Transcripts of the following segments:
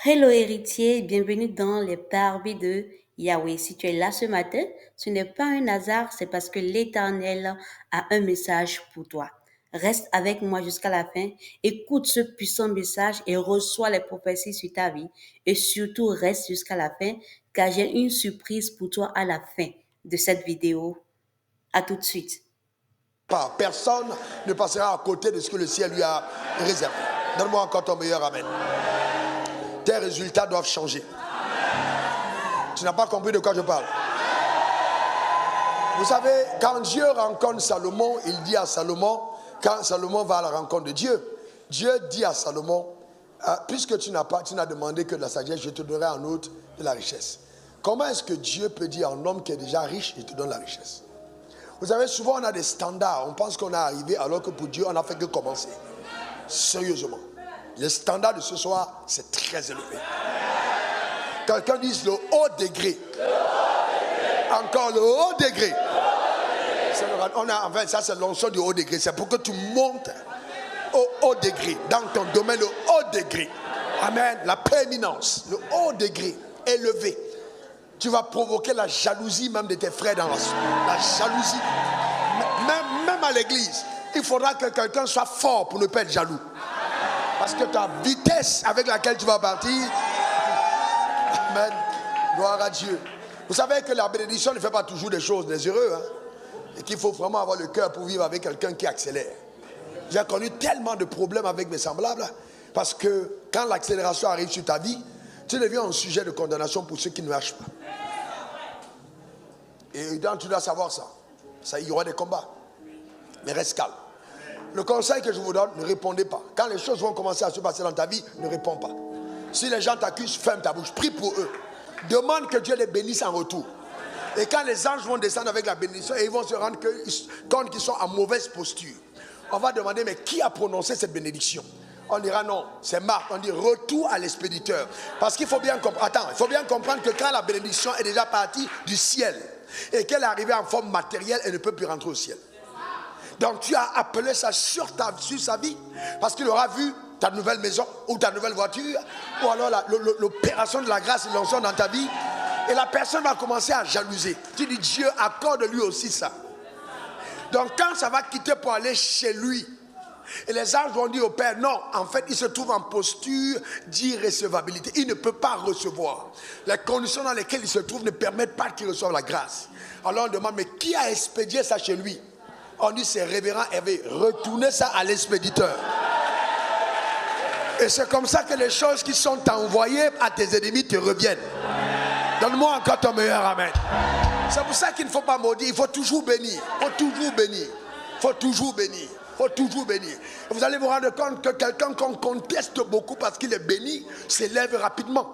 Hello héritier, bienvenue dans les parvis de Yahweh. Si tu es là ce matin, ce n'est pas un hasard, c'est parce que l'Éternel a un message pour toi. Reste avec moi jusqu'à la fin, écoute ce puissant message et reçois les prophéties sur ta vie. Et surtout, reste jusqu'à la fin, car j'ai une surprise pour toi à la fin de cette vidéo. À tout de suite. Personne ne passera à côté de ce que le ciel lui a réservé. Donne-moi encore ton meilleur amen. Tes résultats doivent changer. Tu n'as pas compris de quoi je parle. Vous savez, quand Dieu rencontre Salomon, il dit à Salomon, quand Salomon va à la rencontre de Dieu, Dieu dit à Salomon, puisque tu n'as demandé que de la sagesse, je te donnerai en outre de la richesse. Comment est-ce que Dieu peut dire à un homme qui est déjà riche, je te donne la richesse? Vous savez, souvent on a des standards, on pense qu'on est arrivé alors que pour Dieu, on n'a fait que commencer. Sérieusement. Le standard de ce soir, c'est très élevé. Quelqu'un dise le haut degré. Encore le haut degré. En fait, ça c'est l'onction du haut degré. C'est pour que tu montes au haut degré. Dans ton domaine, le haut degré. Amen. La prééminence. Le haut degré. Élevé. Tu vas provoquer la jalousie même de tes frères dans la jalousie. Même à l'église. Il faudra que quelqu'un soit fort pour ne pas être jaloux. Parce que ta vitesse avec laquelle tu vas partir. Amen. Gloire à Dieu. Vous savez que la bénédiction ne fait pas toujours des choses désireuses. Et qu'il faut vraiment avoir le cœur pour vivre avec quelqu'un qui accélère. J'ai connu tellement de problèmes avec mes semblables. Parce que quand l'accélération arrive sur ta vie, tu deviens un sujet de condamnation pour ceux qui ne marchent pas. Et donc tu dois savoir ça. Il y aura des combats. Mais reste calme. Le conseil que je vous donne, ne répondez pas. Quand les choses vont commencer à se passer dans ta vie, ne réponds pas. Si les gens t'accusent, ferme ta bouche. Prie pour eux. Demande que Dieu les bénisse en retour. Et quand les anges vont descendre avec la bénédiction, et ils vont se rendre compte qu'ils sont en mauvaise posture, on va demander, mais qui a prononcé cette bénédiction? On dira non, c'est Marc. On dit retour à l'expéditeur. Parce qu'il faut bien comprendre. Attends, il faut bien comprendre que quand la bénédiction est déjà partie du ciel et qu'elle est arrivée en forme matérielle, elle ne peut plus rentrer au ciel. Donc tu as appelé ça sur sa vie parce qu'il aura vu ta nouvelle maison ou ta nouvelle voiture ou alors l'opération de la grâce et de l'onction dans ta vie et la personne va commencer à jalouser. Tu dis Dieu accorde lui aussi ça. Donc quand ça va quitter pour aller chez lui et les anges vont dire au Père non, en fait il se trouve en posture d'irrécevabilité. Il ne peut pas recevoir. Les conditions dans lesquelles il se trouve ne permettent pas qu'il reçoive la grâce. Alors on demande mais qui a expédié ça chez lui? On dit c'est révérend Hervé, retournez ça à l'expéditeur. Et c'est comme ça que les choses qui sont envoyées à tes ennemis te reviennent. Donne-moi encore ton meilleur amen. C'est pour ça qu'il ne faut pas maudire, il faut toujours bénir. Il faut toujours bénir. Il faut toujours bénir. Il faut toujours bénir. Et vous allez vous rendre compte que quelqu'un qu'on conteste beaucoup parce qu'il est béni s'élève rapidement.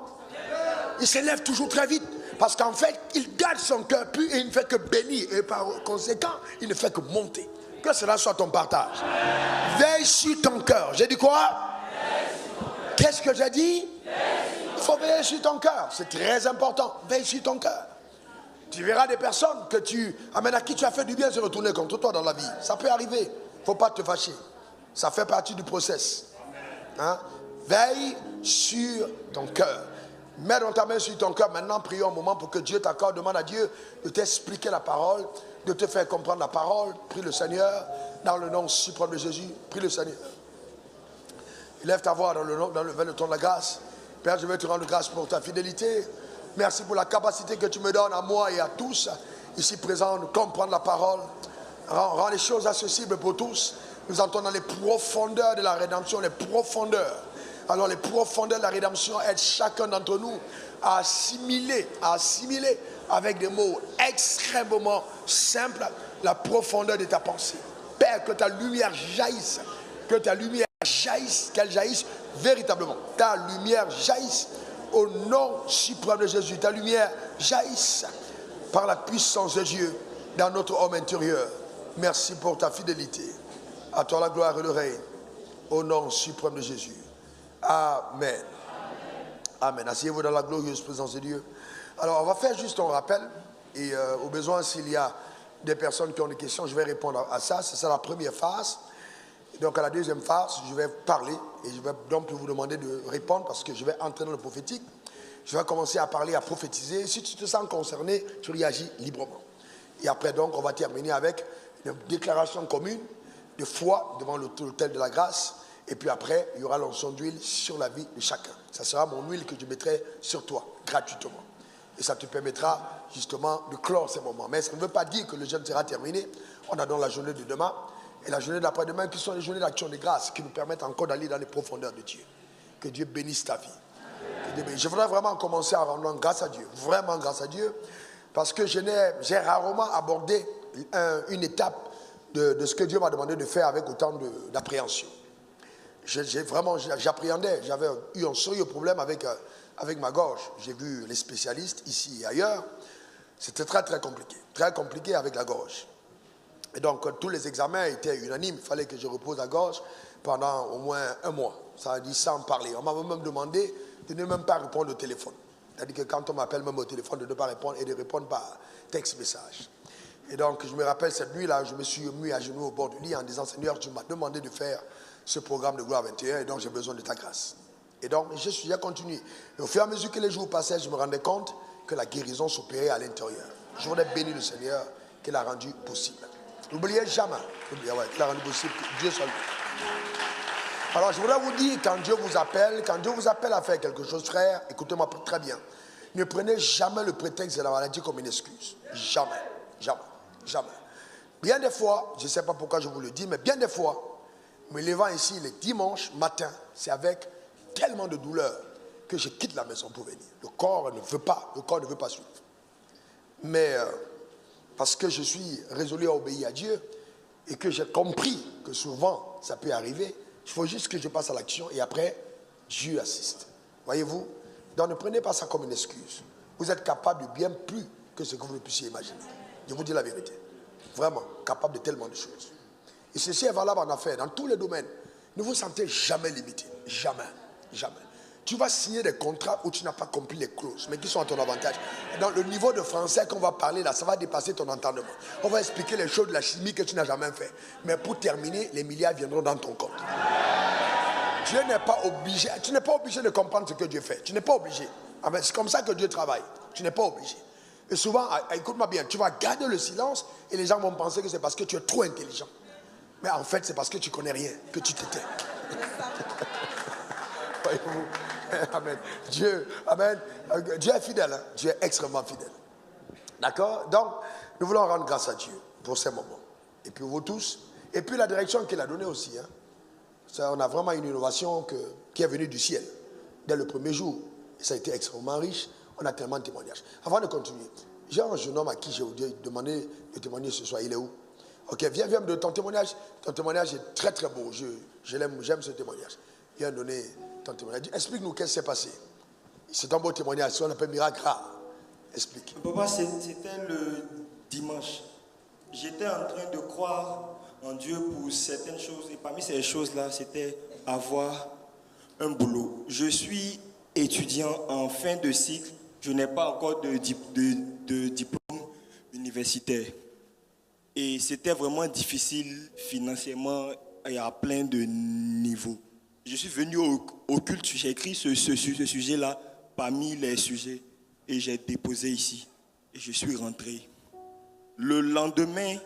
Il s'élève toujours très vite. Parce qu'en fait, il garde son cœur pur et il ne fait que bénir. Et par conséquent, il ne fait que monter. Que cela soit ton partage. Veille sur ton cœur. J'ai dit quoi? Qu'est-ce que j'ai dit? Il faut veiller sur ton cœur. C'est très important. Veille sur ton cœur. Tu verras des personnes que à qui tu as fait du bien se retourner contre toi dans la vie. Ça peut arriver. Il ne faut pas te fâcher. Ça fait partie du process. Hein? Veille sur ton cœur. Mets donc ta main sur ton cœur. Maintenant, prions un moment pour que Dieu t'accorde. Demande à Dieu de t'expliquer la parole, de te faire comprendre la parole. Prie le Seigneur dans le nom suprême de Jésus. Prie le Seigneur. Lève ta voix vers le ton de la grâce. Père, je veux te rendre grâce pour ta fidélité. Merci pour la capacité que tu me donnes à moi et à tous ici présents de comprendre la parole. Rends les choses accessibles pour tous. Nous entrons dans les profondeurs de la rédemption, les profondeurs. Alors les profondeurs de la rédemption aident chacun d'entre nous à assimiler avec des mots extrêmement simples la profondeur de ta pensée. Père, que ta lumière jaillisse, qu'elle jaillisse véritablement. Ta lumière jaillisse au nom suprême de Jésus. Ta lumière jaillisse par la puissance de Dieu dans notre homme intérieur. Merci pour ta fidélité. À toi la gloire et le règne. Au nom suprême de Jésus. Amen. Amen. Asseyez-vous dans la glorieuse présence de Dieu. Alors, on va faire juste un rappel. Et au besoin, s'il y a des personnes qui ont des questions, je vais répondre à ça. C'est ça la première phase. Donc à la deuxième phase, je vais parler et je vais donc vous demander de répondre parce que je vais entrer dans le prophétique. Je vais commencer à parler, à prophétiser. Si tu te sens concerné, tu réagis librement. Et après donc, on va terminer avec une déclaration commune de foi devant l'autel de la grâce. Et puis après, il y aura l'onction d'huile sur la vie de chacun. Ça sera mon huile que je mettrai sur toi, gratuitement. Et ça te permettra justement de clore ces moments. Mais ça ne veut pas dire que le jeûne sera terminé. On a donc la journée de demain et la journée d'après-demain qui sont les journées d'action de grâce qui nous permettent encore d'aller dans les profondeurs de Dieu. Que Dieu bénisse ta vie. Je voudrais vraiment commencer à rendre grâce à Dieu. Vraiment grâce à Dieu. Parce que j'ai rarement abordé une étape de ce que Dieu m'a demandé de faire avec autant d'appréhension. J'appréhendais. J'avais eu un sérieux problème avec ma gorge. J'ai vu les spécialistes ici et ailleurs. C'était très très compliqué. Très compliqué avec la gorge. Et donc tous les examens étaient unanimes. Il fallait que je repose la gorge pendant au moins un mois. Ça a dit sans parler. On m'a même demandé de ne même pas répondre au téléphone. C'est-à-dire que quand on m'appelle même au téléphone, de ne pas répondre et de répondre par texte message. Et donc je me rappelle cette nuit-là, je me suis mis à genoux au bord du lit en disant Seigneur, tu m'as demandé de faire ce programme de Gloire 21 et donc j'ai besoin de ta grâce. Et donc j'ai continué. Et au fur et à mesure que les jours passaient, je me rendais compte que la guérison s'opérait à l'intérieur. Je voudrais bénir le Seigneur qu'il a rendu possible. N'oubliez jamais, qu'il a rendu possible, que Dieu soit lui. Alors je voudrais vous dire, quand Dieu vous appelle à faire quelque chose, frère, écoutez-moi très bien. Ne prenez jamais le prétexte de la maladie comme une excuse. Jamais, jamais, jamais. Bien des fois, je ne sais pas pourquoi je vous le dis, mais bien des fois, me levant ici le dimanche matin, c'est avec tellement de douleur que je quitte la maison pour venir. Le corps ne veut pas suivre. Mais parce que je suis résolu à obéir à Dieu et que j'ai compris que souvent ça peut arriver, il faut juste que je passe à l'action et après, Dieu assiste. Voyez-vous? Donc ne prenez pas ça comme une excuse. Vous êtes capable de bien plus que ce que vous ne puissiez imaginer. Je vous dis la vérité. Vraiment, capable de tellement de choses. Et ceci est valable en affaires, dans tous les domaines. Ne vous sentez jamais limité. Jamais. Jamais. Tu vas signer des contrats où tu n'as pas compris les clauses, mais qui sont à ton avantage. Dans le niveau de français qu'on va parler là, ça va dépasser ton entendement. On va expliquer les choses de la chimie que tu n'as jamais fait. Mais pour terminer, les milliards viendront dans ton compte. Dieu n'est pas obligé. Tu n'es pas obligé de comprendre ce que Dieu fait. Tu n'es pas obligé. C'est comme ça que Dieu travaille. Tu n'es pas obligé. Et souvent, écoute-moi bien, tu vas garder le silence et les gens vont penser que c'est parce que tu es trop intelligent. Mais en fait, c'est parce que tu ne connais rien, que tu t'étais. Voyez-vous? Amen. Dieu est fidèle. Hein? Dieu est extrêmement fidèle. D'accord? Donc, nous voulons rendre grâce à Dieu pour ces moments. Et puis vous tous. Et puis la direction qu'il a donnée aussi. Hein? Ça, on a vraiment une innovation qui est venue du ciel. Dès le premier jour. Et ça a été extrêmement riche. On a tellement de témoignages. Avant de continuer, j'ai un jeune homme à qui j'ai demandé de témoigner ce soir. Il est où? Ok, viens me donner ton témoignage. Ton témoignage est très très beau. J'aime ce témoignage. Viens donner ton témoignage. Explique-nous qu'est-ce qui s'est passé. C'est un beau témoignage. Ce qu'on appelle miracle rare. Explique. Papa, c'était le dimanche. J'étais en train de croire en Dieu pour certaines choses. Et parmi ces choses-là, c'était avoir un boulot. Je suis étudiant en fin de cycle. Je n'ai pas encore de diplôme universitaire. Et c'était vraiment difficile financièrement et à plein de niveaux. Je suis venu au culte, j'ai écrit ce sujet-là parmi les sujets et j'ai déposé ici. Et je suis rentré. Le lendemain,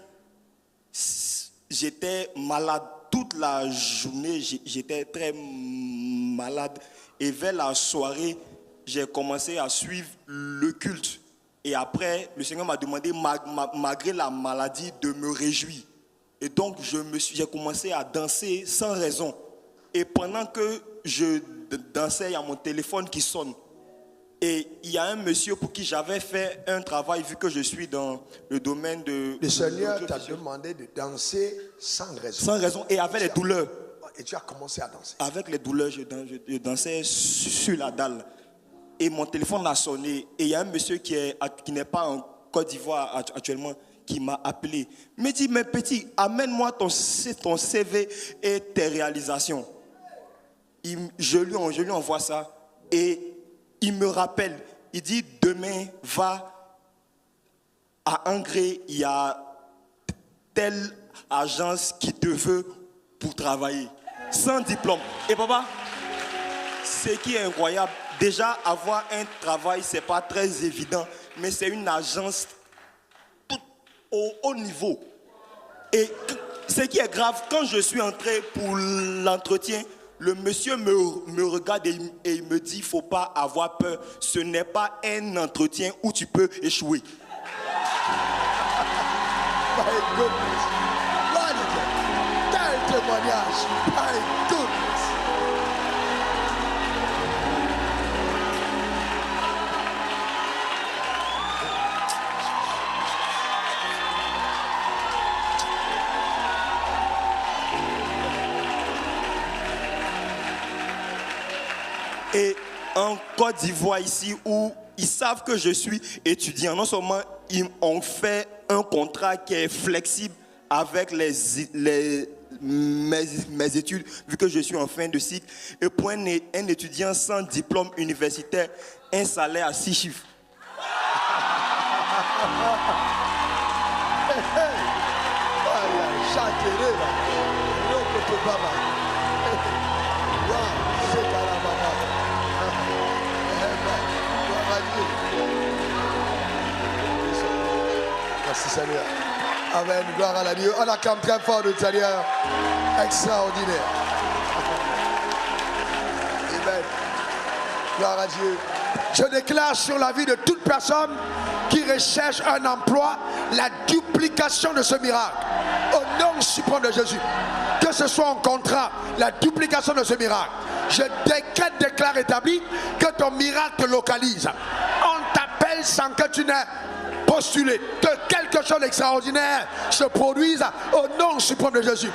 j'étais malade toute la journée, j'étais très malade. Et vers la soirée, j'ai commencé à suivre le culte. Et après, le Seigneur m'a demandé, malgré la maladie, de me réjouir. Et donc, j'ai commencé à danser sans raison. Et pendant que je dansais, il y a mon téléphone qui sonne. Et il y a un monsieur pour qui j'avais fait un travail, vu que je suis dans le domaine de... Le Seigneur t'a demandé de danser sans raison. Sans raison et avec les douleurs. Et tu as commencé à danser. Avec les douleurs, je dansais sur la dalle. Et mon téléphone a sonné. Et il y a un monsieur qui n'est pas en Côte d'Ivoire actuellement, qui m'a appelé. Il me dit, mais petit, amène-moi ton CV et tes réalisations. Je lui envoie ça. Et il me rappelle, il dit, demain, va à Angré, il y a telle agence qui te veut pour travailler, sans diplôme. Et papa, ce qui est incroyable, déjà avoir un travail, c'est pas très évident, mais c'est une agence tout au haut niveau. Et ce qui est grave, quand je suis entré pour l'entretien, le monsieur me regarde et il me dit, il ne faut pas avoir peur. Ce n'est pas un entretien où tu peux échouer. My goodness. Quel témoignage. My goodness. Et en Côte d'Ivoire ici, où ils savent que je suis étudiant, non seulement ils ont fait un contrat qui est flexible avec mes études, vu que je suis en fin de cycle, et pour un étudiant sans diplôme universitaire, un salaire à 6 chiffres. Merci Seigneur. Amen. Gloire à la Dieu. On acclame très fort le Seigneur. Extraordinaire. Amen. Gloire à Dieu. Je déclare sur la vie de toute personne qui recherche un emploi la duplication de ce miracle. Au nom suprême de Jésus. Que ce soit un contrat, la duplication de ce miracle. Je déclare établi que ton miracle te localise. On t'appelle sans que tu n'aies postulé. Que quelque chose d'extraordinaire se produise au nom suprême de Jésus.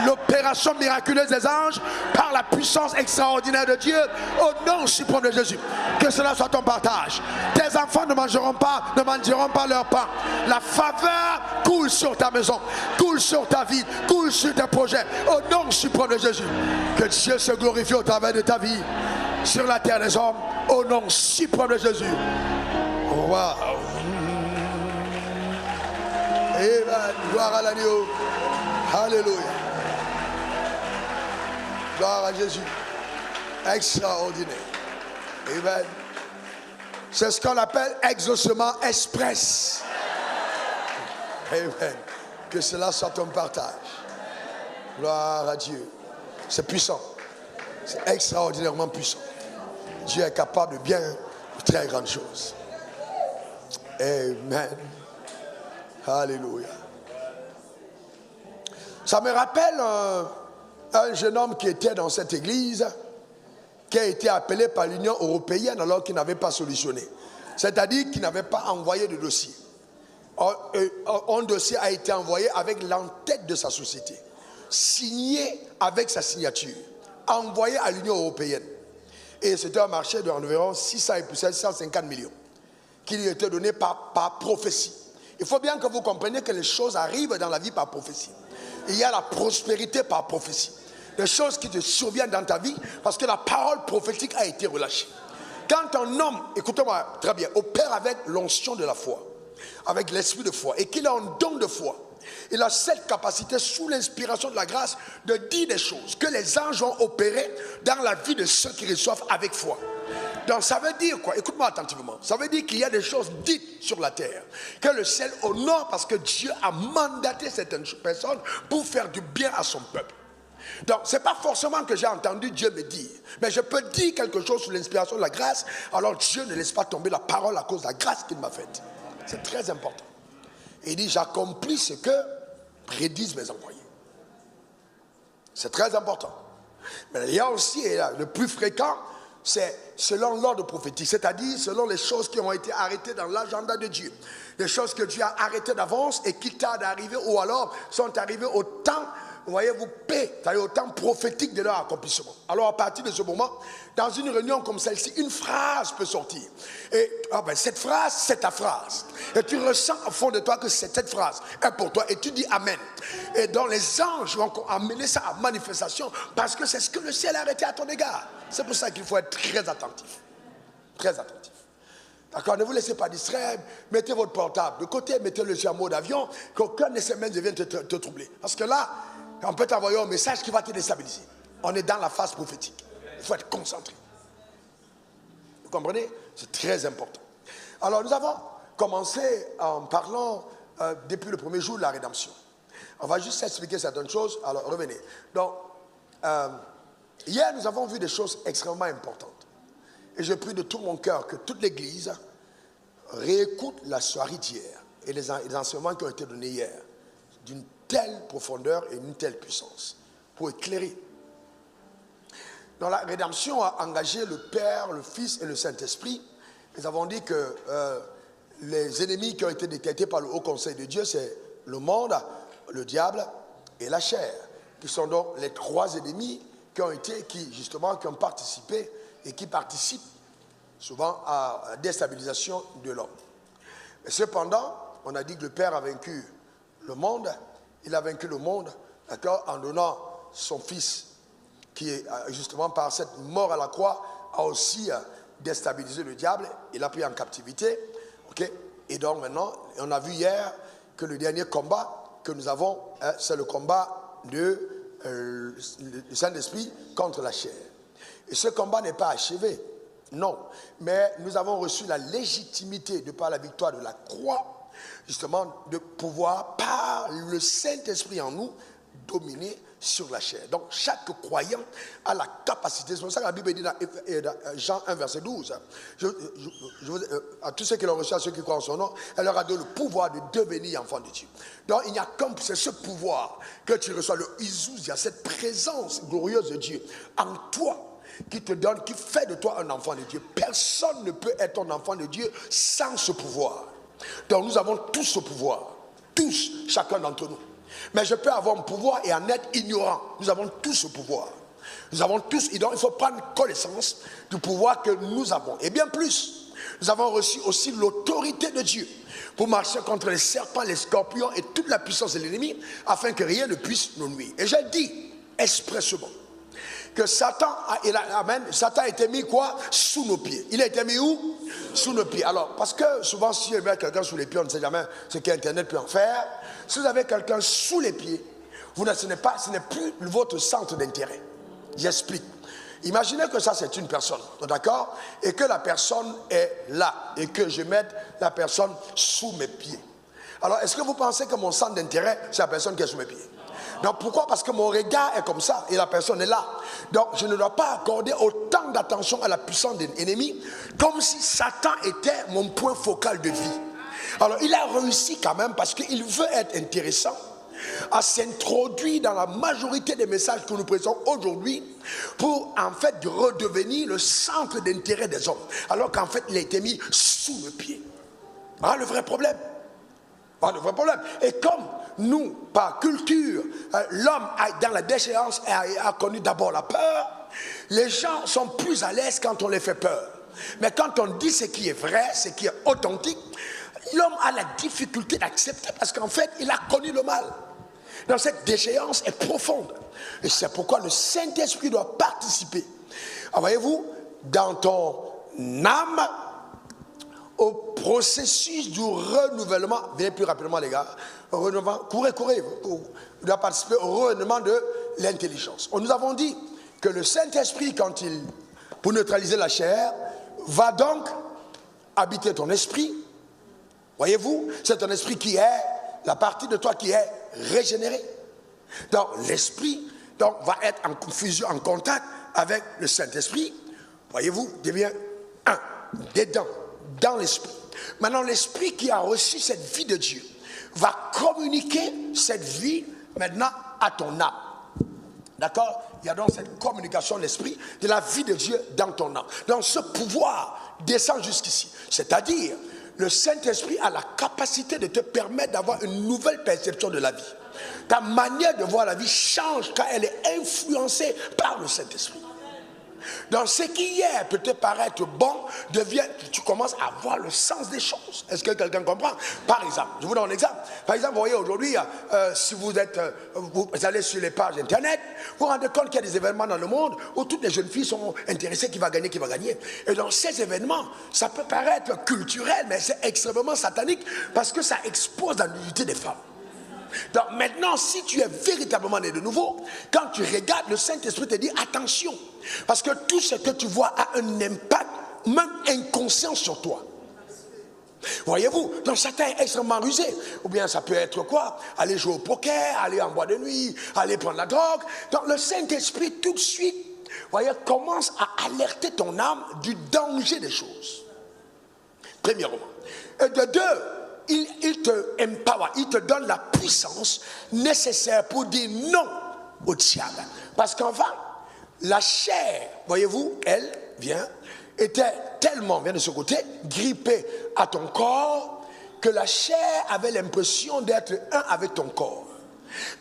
L'opération miraculeuse des anges par la puissance extraordinaire de Dieu au nom suprême de Jésus. Que cela soit ton partage. Tes enfants ne mangeront pas leur pain. La faveur coule sur ta maison, coule sur ta vie, coule sur tes projets au nom suprême de Jésus. Que Dieu se glorifie au travers de ta vie sur la terre des hommes au nom suprême de Jésus. Wow. Amen. Gloire à l'agneau. Alléluia. Gloire à Jésus. Extraordinaire. Amen. C'est ce qu'on appelle exaucement express. Amen. Que cela soit ton partage. Gloire à Dieu. C'est puissant. C'est extraordinairement puissant. Dieu est capable de bien, de très grandes choses. Amen. Alléluia. Ça me rappelle un jeune homme qui était dans cette église, qui a été appelé par l'Union européenne alors qu'il n'avait pas solutionné. C'est-à-dire qu'il n'avait pas envoyé de dossier. Un dossier a été envoyé avec l'entête de sa société, signé avec sa signature, envoyé à l'Union européenne. Et c'était un marché d'environ 650 millions qui lui était donné par prophétie. Il faut bien que vous compreniez que les choses arrivent dans la vie par prophétie. Il y a la prospérité par prophétie. Les choses qui te surviennent dans ta vie parce que la parole prophétique a été relâchée. Quand un homme, écoutez-moi très bien, opère avec l'onction de la foi, avec l'esprit de foi, et qu'il a un don de foi, il a cette capacité, sous l'inspiration de la grâce, de dire des choses que les anges ont opérées dans la vie de ceux qui reçoivent avec foi. Donc ça veut dire quoi? Écoute-moi attentivement. Ça veut dire qu'il y a des choses dites sur la terre, que le ciel honore parce que Dieu a mandaté certaines personnes pour faire du bien à son peuple. Donc ce n'est pas forcément que j'ai entendu Dieu me dire, mais je peux dire quelque chose sous l'inspiration de la grâce. Alors Dieu ne laisse pas tomber la parole à cause de la grâce qu'il m'a faite. C'est très important. Et il dit, j'accomplis ce que prédisent mes envoyés. C'est très important. Mais il y a aussi, le plus fréquent, c'est selon l'ordre prophétique, c'est-à-dire selon les choses qui ont été arrêtées dans l'agenda de Dieu. Les choses que Dieu a arrêtées d'avance et qui tardent à arriver, ou alors sont arrivées au temps, vous voyez-vous, c'est-à-dire au temps prophétique de leur accomplissement. Alors à partir de ce moment, dans une réunion comme celle-ci, une phrase peut sortir. Et cette phrase, c'est ta phrase. Et tu ressens au fond de toi que cette phrase est pour toi. Et tu dis Amen. Et donc les anges vont amener ça à manifestation parce que c'est ce que le ciel a arrêté à ton égard. C'est pour ça qu'il faut être très attentif. Très attentif. D'accord, ne vous laissez pas distraire. Mettez votre portable de côté, mettez-le sur un mode avion, qu'aucun de ces mains ne vienne te troubler. Parce que là, On peut t'envoyer un message qui va te déstabiliser. On est dans la phase prophétique. Il faut être concentré. Vous comprenez? C'est très important. Alors, nous avons commencé en parlant depuis le premier jour de la rédemption. On va juste expliquer certaines choses. Alors, revenez. Donc, hier, nous avons vu des choses extrêmement importantes. Et je prie de tout mon cœur que toute l'Église réécoute la soirée d'hier et les enseignements qui ont été donnés hier d'une telle profondeur et d'une telle puissance pour éclairer. Dans la rédemption a engagé le Père, le Fils et le Saint-Esprit. Nous avons dit que les ennemis qui ont été détectés par le Haut Conseil de Dieu, c'est le monde, le diable et la chair, qui sont donc les trois ennemis qui ont participé et qui participent souvent à la déstabilisation de l'homme. Cependant, on a dit que le Père a vaincu le monde. Il a vaincu le monde, d'accord, en donnant son Fils, qui est justement par cette mort à la croix, a aussi déstabilisé le diable. Il l'a pris en captivité. Okay? Et donc maintenant, on a vu hier que le dernier combat que nous avons, c'est le combat du Saint-Esprit contre la chair. Et ce combat n'est pas achevé, non. Mais nous avons reçu la légitimité de par la victoire de la croix, justement, de pouvoir, par le Saint-Esprit en nous, dominer sur la chair. Donc, chaque croyant a la capacité. C'est pour ça que la Bible dit dans Jean 1, verset 12, à tous ceux qui l'ont reçu, à ceux qui croient en son nom, elle leur a donné le pouvoir de devenir enfants de Dieu. Donc, il n'y a qu'un, c'est ce pouvoir que tu reçois, le Izouzia, cette présence glorieuse de Dieu en toi, qui te donne, qui fait de toi un enfant de Dieu. Personne ne peut être un enfant de Dieu sans ce pouvoir. Donc, nous avons tous ce pouvoir. Tous, chacun d'entre nous. Mais je peux avoir un pouvoir et en être ignorant. Nous avons tous ce pouvoir. Nous avons tous, et donc il faut prendre connaissance du pouvoir que nous avons. Et bien plus, nous avons reçu aussi l'autorité de Dieu pour marcher contre les serpents, les scorpions et toute la puissance de l'ennemi, afin que rien ne puisse nous nuire. Et je dis expressément que Satan a été mis quoi? Sous nos pieds. Il a été mis où? Sous nos pieds. Alors, parce que souvent, si il y a quelqu'un sous les pieds, on ne sait jamais ce qu'Internet peut en faire. Si vous avez quelqu'un sous les pieds, ce n'est plus votre centre d'intérêt. J'explique. Imaginez que ça, c'est une personne, d'accord? Et que la personne est là, et que je mette la personne sous mes pieds. Alors, est-ce que vous pensez que mon centre d'intérêt, c'est la personne qui est sous mes pieds? Donc pourquoi? Parce que mon regard est comme ça et la personne est là. Donc je ne dois pas accorder autant d'attention à la puissance de l'ennemi comme si Satan était mon point focal de vie. Alors il a réussi quand même parce qu'il veut être intéressant à s'introduire dans la majorité des messages que nous présentons aujourd'hui pour en fait redevenir le centre d'intérêt des hommes. Alors qu'en fait il a été mis sous le pied. Voilà le vrai problème. Voilà le vrai problème. Et comme nous, par culture, l'homme dans la déchéance a connu d'abord la peur. Les gens sont plus à l'aise quand on les fait peur. Mais quand on dit ce qui est vrai, ce qui est authentique, l'homme a la difficulté d'accepter parce qu'en fait, il a connu le mal. Donc cette déchéance est profonde. Et c'est pourquoi le Saint-Esprit doit participer. Alors, voyez-vous, dans ton âme, au processus du renouvellement, venez plus rapidement les gars, courez, vous devez participer au renouvellement de l'intelligence. Nous avons dit que le Saint-Esprit, pour neutraliser la chair, va donc habiter ton esprit. Voyez-vous, c'est ton esprit qui est la partie de toi qui est régénérée. Donc l'esprit va être en fusion, en contact avec le Saint-Esprit. Voyez-vous, devient un, dedans, dans l'esprit. Maintenant, l'esprit qui a reçu cette vie de Dieu va communiquer cette vie maintenant à ton âme. D'accord? Il y a donc cette communication de l'esprit, de la vie de Dieu dans ton âme. Donc ce pouvoir descend jusqu'ici. C'est-à-dire, le Saint-Esprit a la capacité de te permettre d'avoir une nouvelle perception de la vie. Ta manière de voir la vie change quand elle est influencée par le Saint-Esprit. Donc ce qui hier peut te paraître bon, tu commences à voir le sens des choses. Est-ce que quelqu'un comprend? Par exemple, je vous donne un exemple. Par exemple, vous voyez aujourd'hui, si vous allez sur les pages internet, vous vous rendez compte qu'il y a des événements dans le monde où toutes les jeunes filles sont intéressées, qui va gagner. Et dans ces événements, ça peut paraître culturel, mais c'est extrêmement satanique parce que ça expose la nudité des femmes. Donc maintenant, si tu es véritablement né de nouveau, quand tu regardes, le Saint-Esprit te dit attention. Parce que tout ce que tu vois a un impact, même inconscient sur toi. Voyez-vous, donc Satan est extrêmement rusé. Ou bien ça peut être quoi? Aller jouer au poker, aller en boîte de nuit, aller prendre la drogue. Donc le Saint-Esprit tout de suite, voyez, commence à alerter ton âme du danger des choses. Premièrement. Et de deux, il te empower, il te donne la puissance nécessaire pour dire non au diable. Parce qu'enfin, la chair, voyez-vous, elle était tellement, vient de ce côté, grippée à ton corps, que la chair avait l'impression d'être un avec ton corps.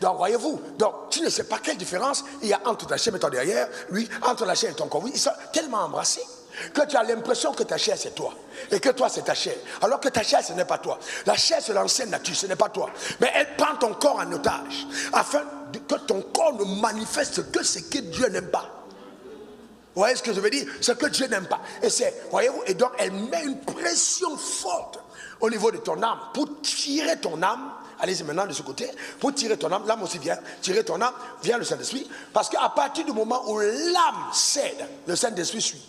Donc, voyez-vous, donc, tu ne sais pas quelle différence il y a entre ta chair et ton derrière, lui, entre la chair et ton corps. Oui, ils sont tellement embrassés que tu as l'impression que ta chair c'est toi et que toi c'est ta chair, alors que ta chair ce n'est pas toi. La chair c'est l'ancienne nature, ce n'est pas toi, mais elle prend ton corps en otage afin que ton corps ne manifeste que ce que Dieu n'aime pas. Vous voyez ce que je veux dire? Ce que Dieu n'aime pas. Et c'est, voyez-vous, et donc elle met une pression forte au niveau de ton âme pour tirer ton âme. Allez-y maintenant de ce côté, pour tirer ton âme, l'âme aussi vient, tirer ton âme, vient le Saint-Esprit, parce qu'à partir du moment où l'âme cède, le Saint-Esprit suit.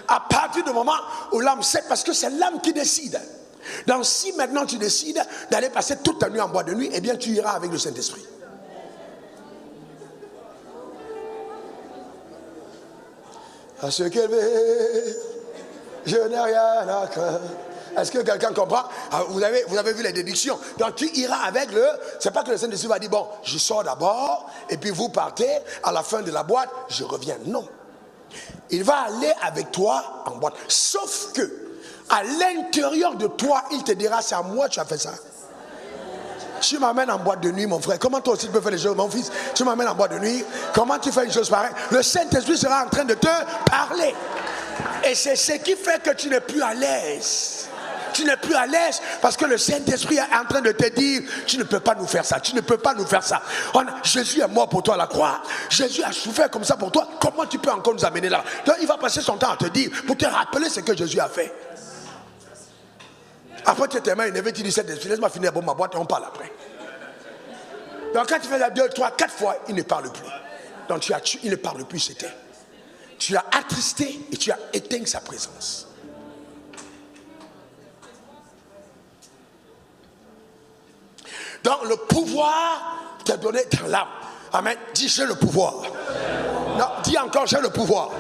À partir du moment où l'âme cède, parce que c'est l'âme qui décide. Donc si maintenant tu décides d'aller passer toute ta nuit en boîte de nuit, eh bien tu iras avec le Saint-Esprit. À ce qu'elle veut, je n'ai rien à craindre. Est-ce que quelqu'un comprend? Vous avez vu les déductions. Donc tu iras avec le... C'est pas que le Saint-Esprit va dire, bon, je sors d'abord, et puis vous partez, à la fin de la boîte, je reviens. Non. Il va aller avec toi en boîte. Sauf que, à l'intérieur de toi, il te dira, c'est à moi que tu as fait ça. Tu m'amènes en boîte de nuit, mon frère. Comment toi aussi tu peux faire les choses, mon fils? Tu m'amènes en boîte de nuit. Comment tu fais une chose pareille? Le Saint-Esprit sera en train de te parler. Et c'est ce qui fait que tu n'es plus à l'aise. Tu n'es plus à l'aise parce que le Saint-Esprit est en train de te dire, tu ne peux pas nous faire ça, tu ne peux pas nous faire ça. Jésus est mort pour toi à la croix. Jésus a souffert comme ça pour toi. Comment tu peux encore nous amener là? Donc il va passer son temps à te dire, pour te rappeler ce que Jésus a fait. Après tu es tellement énervé, tu dis, Saint-Esprit, laisse-moi finir ma boîte et on parle après. Donc quand tu fais la 2, 3, 4 fois, il ne parle plus. Donc il ne parle plus, c'était. Tu l'as attristé et tu as éteint sa présence. Donc le pouvoir t'est donné dans l'âme. Amen. Dis, j'ai le pouvoir. Non, dis encore, j'ai le pouvoir.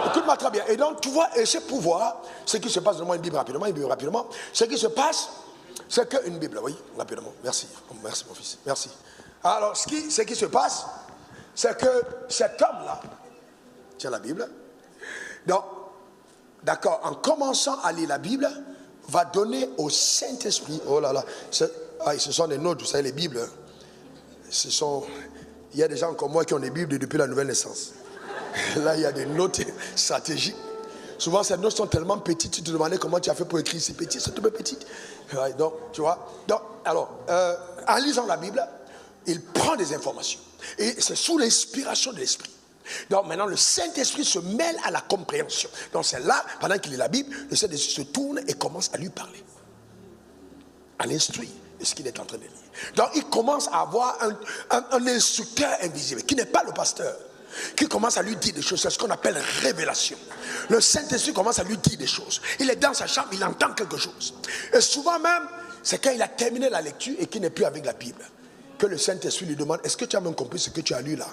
Écoute-moi très bien. Et donc tu vois, et ce pouvoir, ce qui se passe, donne-moi une Bible rapidement, ce qui se passe, c'est qu'une Bible, oui, rapidement. Merci mon fils, merci. Alors ce qui se passe, c'est que cet homme-là, tiens la Bible, donc, d'accord, en commençant à lire la Bible, va donner au Saint-Esprit, oh là là, ce sont des notes, vous savez, les Bibles, il y a des gens comme moi qui ont des Bibles depuis la nouvelle naissance. Là, il y a des notes stratégiques. Souvent, ces notes sont tellement petites, tu te demandais comment tu as fait pour écrire si petit, c'est tout petit. Ouais, donc, tu vois, donc, alors, en lisant la Bible, il prend des informations. Et c'est sous l'inspiration de l'Esprit. Donc maintenant le Saint-Esprit se mêle à la compréhension. Donc c'est là, pendant qu'il lit la Bible, le Saint-Esprit se tourne et commence à lui parler, à l'instruire de ce qu'il est en train de lire. Donc il commence à avoir un instructeur invisible qui n'est pas le pasteur, qui commence à lui dire des choses. C'est ce qu'on appelle révélation. Le Saint-Esprit commence à lui dire des choses. Il est dans sa chambre, il entend quelque chose. Et souvent même, c'est quand il a terminé la lecture et qu'il n'est plus avec la Bible que le Saint-Esprit lui demande, est-ce que tu as même compris ce que tu as lu là?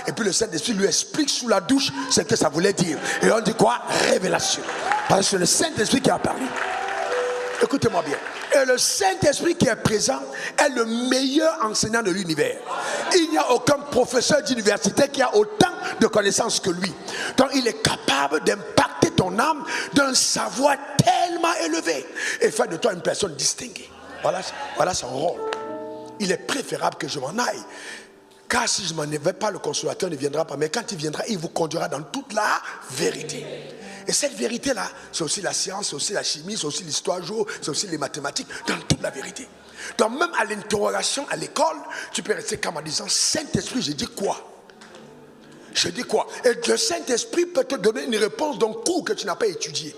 Et puis le Saint-Esprit lui explique sous la douche ce que ça voulait dire. Et on dit quoi? Révélation. Parce que c'est le Saint-Esprit qui a parlé. Écoutez-moi bien. Et le Saint-Esprit qui est présent est le meilleur enseignant de l'univers. Il n'y a aucun professeur d'université qui a autant de connaissances que lui. Donc il est capable d'impacter ton âme d'un savoir tellement élevé et faire de toi une personne distinguée. Voilà son rôle. Il est préférable que je m'en aille. Car si je m'en vais pas, le consolateur ne viendra pas. Mais quand il viendra, il vous conduira dans toute la vérité. Et cette vérité-là, c'est aussi la science, c'est aussi la chimie, c'est aussi l'histoire géo, c'est aussi les mathématiques, dans toute la vérité. Donc même à l'interrogation à l'école, tu peux rester comme en disant, Saint-Esprit, j'ai dit quoi? Je dis quoi? Et le Saint-Esprit peut te donner une réponse d'un cours que tu n'as pas étudié.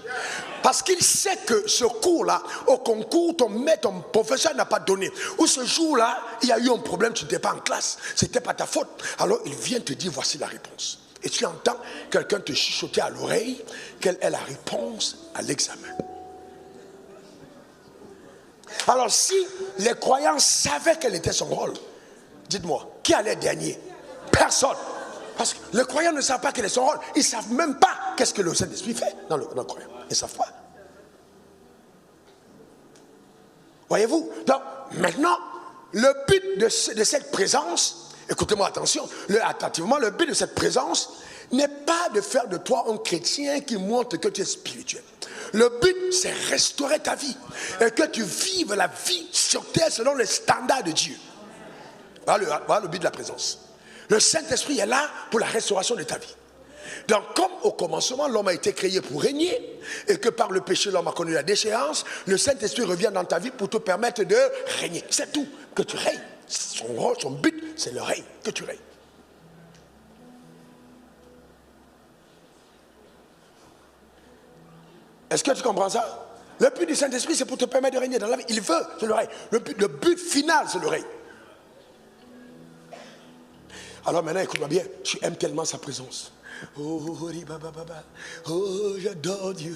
Parce qu'il sait que ce cours-là, au concours, ton maître, ton professeur n'a pas donné. Ou ce jour-là, il y a eu un problème, tu n'étais pas en classe. Ce n'était pas ta faute. Alors il vient te dire, voici la réponse. Et tu entends quelqu'un te chuchoter à l'oreille quelle est la réponse à l'examen. Alors si les croyants savaient quel était son rôle, dites-moi, qui allait dernier? Personne. Parce que les croyants ne savent pas quel est son rôle. Ils ne savent même pas qu'est-ce que le Saint-Esprit fait dans le croyant. Ils ne savent pas. Voyez-vous? Donc, maintenant, le but de cette présence, écoutez-moi attentivement, le but de cette présence n'est pas de faire de toi un chrétien qui montre que tu es spirituel. Le but, c'est restaurer ta vie et que tu vives la vie sur terre selon les standards de Dieu. Voilà le but de la présence. Le Saint-Esprit est là pour la restauration de ta vie. Donc, comme au commencement, l'homme a été créé pour régner et que par le péché, l'homme a connu la déchéance, le Saint-Esprit revient dans ta vie pour te permettre de régner. C'est tout, que tu règnes. Son rôle, son but, c'est le règne, que tu règnes. Est-ce que tu comprends ça? Le but du Saint-Esprit, c'est pour te permettre de régner dans la vie. Il veut, c'est le règne. Le but final, c'est le règne. Alors maintenant, écoute-moi bien, tu aimes tellement sa présence. Oh, j'adore Dieu.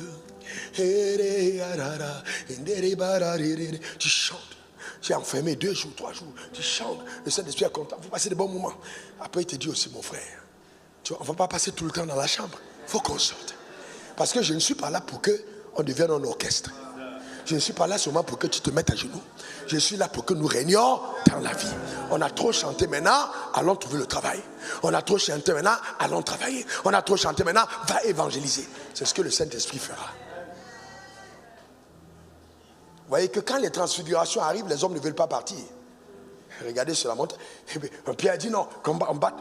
Tu chantes. Tu es enfermé 2 jours, 3 jours. Tu chantes. Le Saint-Esprit est content. Vous passez de bons moments. Après, il te dit aussi, mon frère, on ne va pas passer tout le temps dans la chambre. Il faut qu'on sorte. Parce que je ne suis pas là pour qu'on devienne un orchestre. Je ne suis pas là seulement pour que tu te mettes à genoux. Je suis là pour que nous régnions dans la vie. On a trop chanté maintenant, allons trouver le travail. On a trop chanté maintenant, allons travailler. On a trop chanté maintenant, va évangéliser. C'est ce que le Saint-Esprit fera. Vous voyez que quand les transfigurations arrivent, les hommes ne veulent pas partir. Regardez sur la montagne. Pierre dit non, on va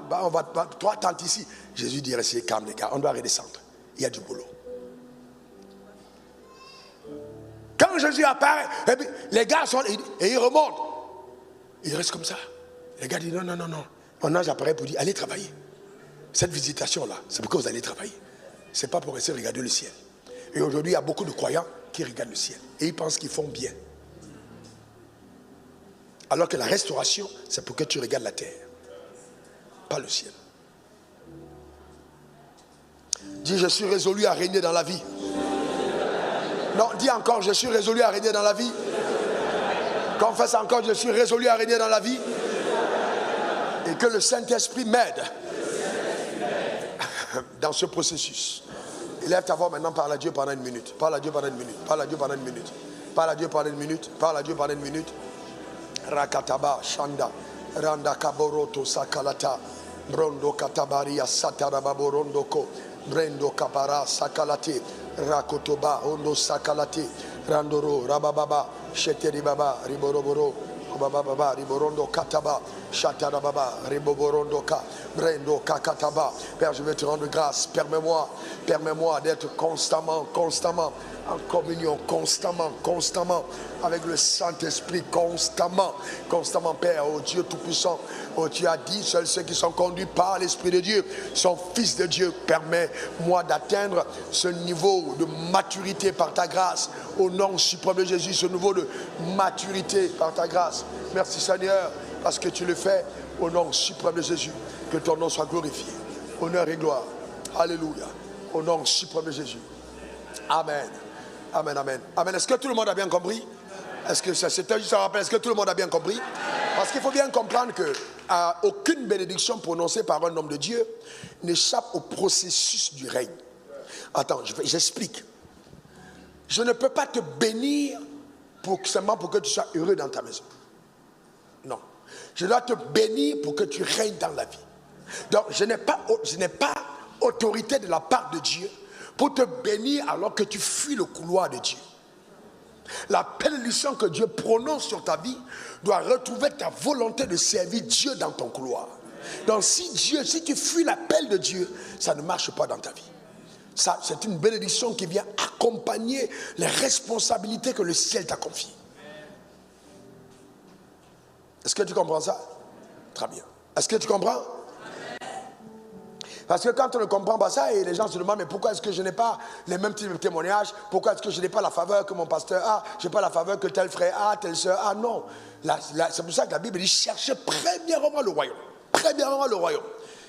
3 tentes ici. Jésus dit restez calme les gars, on doit redescendre. Il y a du boulot. Quand Jésus apparaît, et puis les gars sont et ils remontent. Ils restent comme ça. Les gars disent non. Mon ange apparaît pour dire allez travailler. Cette visitation-là, c'est pourquoi vous allez travailler. Ce n'est pas pour rester regarder le ciel. Et aujourd'hui, il y a beaucoup de croyants qui regardent le ciel. Et ils pensent qu'ils font bien. Alors que la restauration, c'est pour que tu regardes la terre. Pas le ciel. Dis, je suis résolu à régner dans la vie. Non, dis encore, je suis résolu à régner dans la vie. Confesse encore, je suis résolu à régner dans la vie. Et que le Saint-Esprit m'aide dans ce processus. Élève ta voix maintenant, parle à Dieu pendant 1 minute. Parle à Dieu pendant 1 minute. Parle à Dieu pendant 1 minute. Parle à Dieu pendant 1 minute. Parle à Dieu pendant 1 minute. Rakataba, Shanda, Randa Kaboroto, Sakalata, Brondo Katabaria, Satarababorondoko, Brendo Kabara, Sakalate, Rakotoba, Ondo Sakalate, Randoro, Rabababa, Sheteribaba, Riboroboro, Bababa, Riborondo Kataba, Chatarababa, Riboborondoka, Brendo Kakataba. Père, je veux te rendre grâce. Permets-moi d'être constamment en communion, constamment avec le Saint-Esprit, constamment, Père, oh Dieu Tout-Puissant. Oh, tu as dit, seuls ceux qui sont conduits par l'Esprit de Dieu sont fils de Dieu. Permets-moi d'atteindre ce niveau de maturité par ta grâce. Au nom suprême de Jésus, ce niveau de maturité par ta grâce. Merci Seigneur, parce que tu le fais au nom suprême de Jésus. Que ton nom soit glorifié. Honneur et gloire. Alléluia. Au nom suprême de Jésus. Amen. Amen, amen. Amen. Est-ce que tout le monde a bien compris? Est-ce que c'était juste un rappel? Est-ce que tout le monde a bien compris? Parce qu'il faut bien comprendre que aucune bénédiction prononcée par un homme de Dieu n'échappe au processus du règne. Attends, j'explique. Je ne peux pas te bénir seulement pour que tu sois heureux dans ta maison. Non. Je dois te bénir pour que tu règnes dans la vie. Donc, je n'ai pas autorité de la part de Dieu pour te bénir alors que tu fuis le couloir de Dieu. La bénédiction que Dieu prononce sur ta vie doit retrouver ta volonté de servir Dieu dans ton couloir. Donc si tu fuis l'appel de Dieu, ça ne marche pas dans ta vie. Ça, c'est une bénédiction qui vient accompagner les responsabilités que le ciel t'a confiées. Est-ce que tu comprends ça? Très bien. Est-ce que tu comprends? Parce que quand on ne comprend pas ça, et les gens se demandent, mais pourquoi est-ce que je n'ai pas les mêmes types de témoignages? Pourquoi est-ce que je n'ai pas la faveur que mon pasteur a? Je n'ai pas la faveur que tel frère a, telle soeur a? Non. C'est pour ça que la Bible dit, cherchez premièrement le royaume. Premièrement le royaume.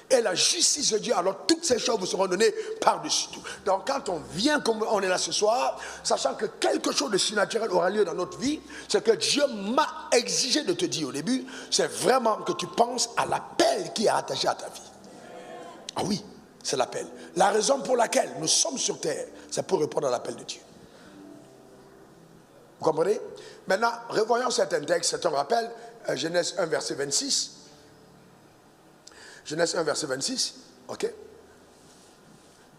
Et la justice de Dieu, alors toutes ces choses vous seront données par-dessus tout. Donc quand on vient comme on est là ce soir, sachant que quelque chose de surnaturel aura lieu dans notre vie, ce que Dieu m'a exigé de te dire au début, c'est vraiment que tu penses à l'appel qui est attaché à ta vie. Ah oui, c'est l'appel. La raison pour laquelle nous sommes sur terre, c'est pour répondre à l'appel de Dieu. Vous comprenez? Maintenant, revoyons certains textes, c'est un rappel, Genèse 1, verset 26. Genèse 1, verset 26, ok.